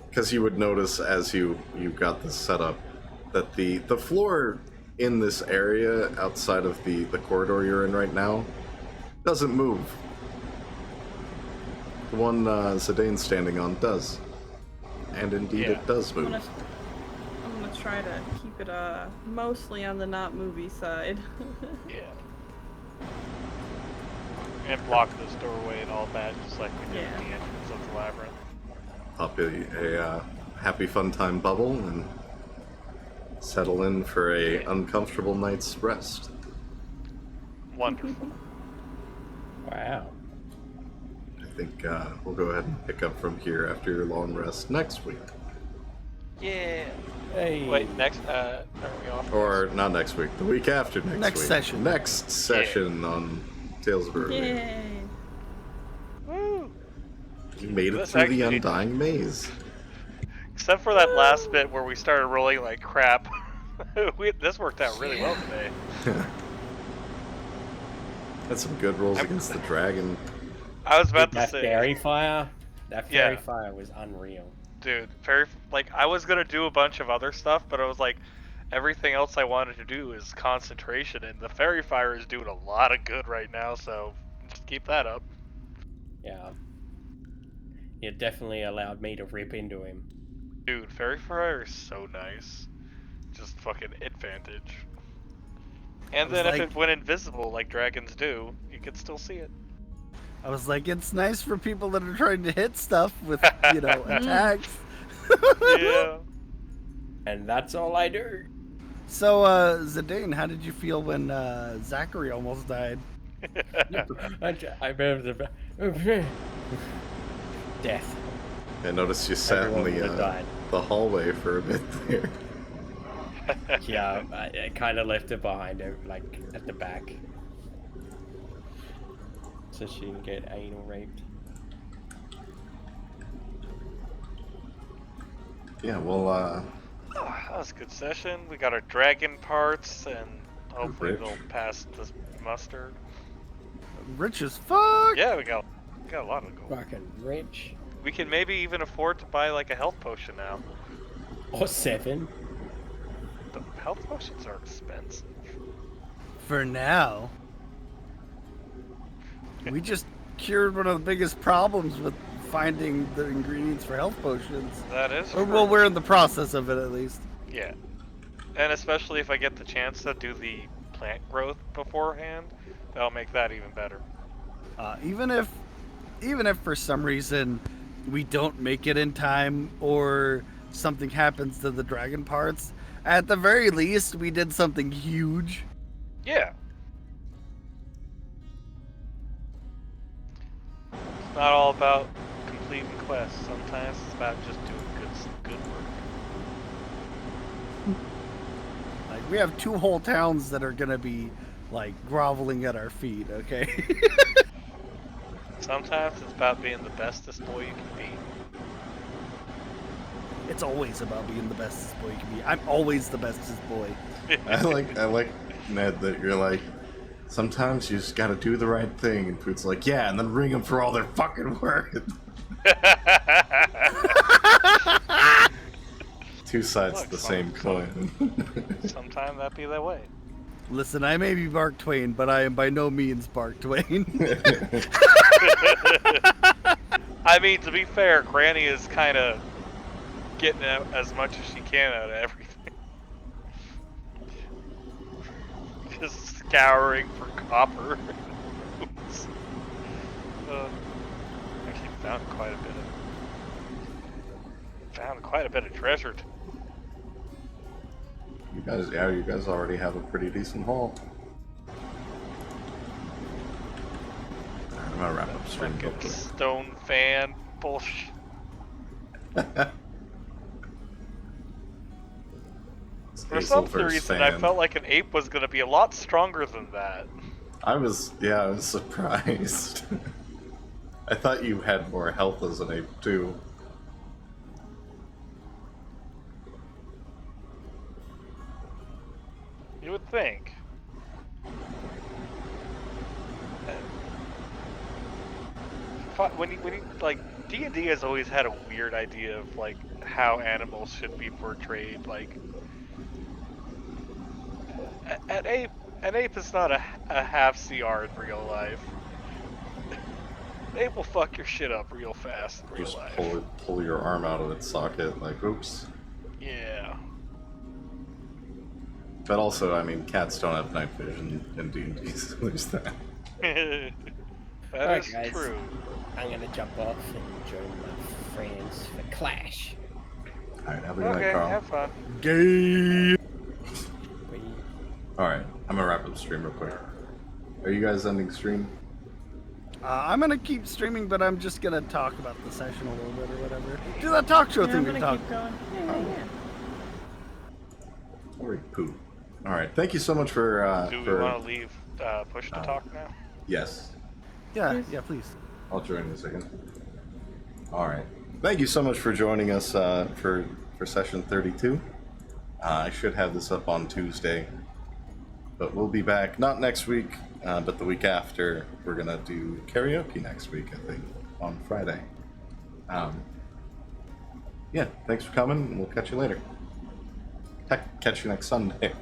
because you would notice as you got this set up, that the floor in this area outside of the corridor you're in right now doesn't move. The one Zidane's standing on does. And indeed Yeah. it does I'm move. gonna try to keep it mostly on the not movie side. Yeah. And block this doorway and all that, just like we did at the Yeah. entrance of the labyrinth. Pop a happy fun time bubble and settle in for a uncomfortable night's rest. Wonderful. Wow. I think we'll go ahead and pick up from here after your long rest next week. Yeah. Hey. Wait, next, are we off? Or not next week, the week after next Next week. session. Next session on Tales of Varouxvia. Yay! Woo! You made it This through the actually- Undying Maze. Except for that last bit where we started rolling like crap. This worked out really well today. Had some good rolls I'm- against the dragon. I was about to That say, fairy fire? That fairy Yeah. fire was unreal. dude, like I was gonna do a bunch of other stuff, but I was like, everything else I wanted to do is concentration, and the fairy fire is doing a lot of good right now. So just keep that up. Yeah. It definitely allowed me to rip into him. Dude, Fairy Fire is so nice. Just fucking advantage. And then if it went invisible like dragons do, you could still see it. I was like, it's nice for people that are trying to hit stuff with, attacks. Yeah. And that's all I do. So, Zidane, how did you feel when Zachary almost died? I remember death. I noticed you sat Everyone in would've died. the hallway for a bit there. Yeah, I kind of left it behind her, like at the back, so she didn't get anal raped. Yeah, well, That was a good session. We got our dragon parts, and hopefully Rich. they'll pass this muster. Rich as fuck! Yeah, we got a lot of gold. Fucking rich. We can maybe even afford to buy like a health potion now. Or 7. The health potions are expensive. For now. We just cured one of the biggest problems with finding the ingredients for health potions. That is Or, true. well, we're in the process of it, at least. Yeah. And especially if I get the chance to do the plant growth beforehand, that'll make that even better. Even if for some reason we don't make it in time or something happens to the dragon parts, at the very least we did something huge. Yeah. It's not all about completing quests. Sometimes it's about just doing good work. Like, we have 2 whole towns that are gonna be like groveling at our feet, okay? Sometimes it's about being the bestest boy you can be. It's always about being the bestest boy you can be. I'm always the bestest boy. I like Ned that you're like, sometimes you just gotta do the right thing, and Food's like, yeah, and then ring them for all their fucking work. Two sides of the same coin. Sometimes that be that way. Listen, I may be Bark Twain, but I am by no means Bark Twain. I mean, to be fair, Granny is kind of getting out as much as she can out of everything. Just scouring for copper. Actually found quite a bit of treasure. You guys already have a pretty decent haul. Alright, I'm gonna wrap up stream real Fucking quick. stone fan bullshit. For some reason, I felt like an ape was going to be a lot stronger than that. I was surprised. I thought you had more health as an ape too. You would think. When you like, D&D has always had a weird idea of like how animals should be portrayed. Like, an ape is not a half CR in real life. An ape will fuck your shit up real fast in real Just life. pull your arm out of its socket, like, oops. Yeah. But also, I mean, cats don't have night vision in D&D, so there's that. That Alright, is guys. true. I'm gonna jump off and join my friends for Clash. Alright, have a good night, Okay, Carl. have fun. Gay. Alright, I'm gonna wrap up the stream real quick. Are you guys ending stream? I'm gonna keep streaming, but I'm just gonna talk about the session a little bit or whatever. Do that talk show Yeah, thing I'm we gonna talked. keep going. Yeah. Alright, poo. Alright, thank you so much for, Do we want to leave push to talk now? Yes. Yeah, please. I'll join in a second. Alright. Thank you so much for joining us for session 32. I should have this up on Tuesday. But we'll be back, not next week, but the week after. We're going to do karaoke next week, I think, on Friday. Yeah, thanks for coming, and we'll catch you later. Heck, catch you next Sunday.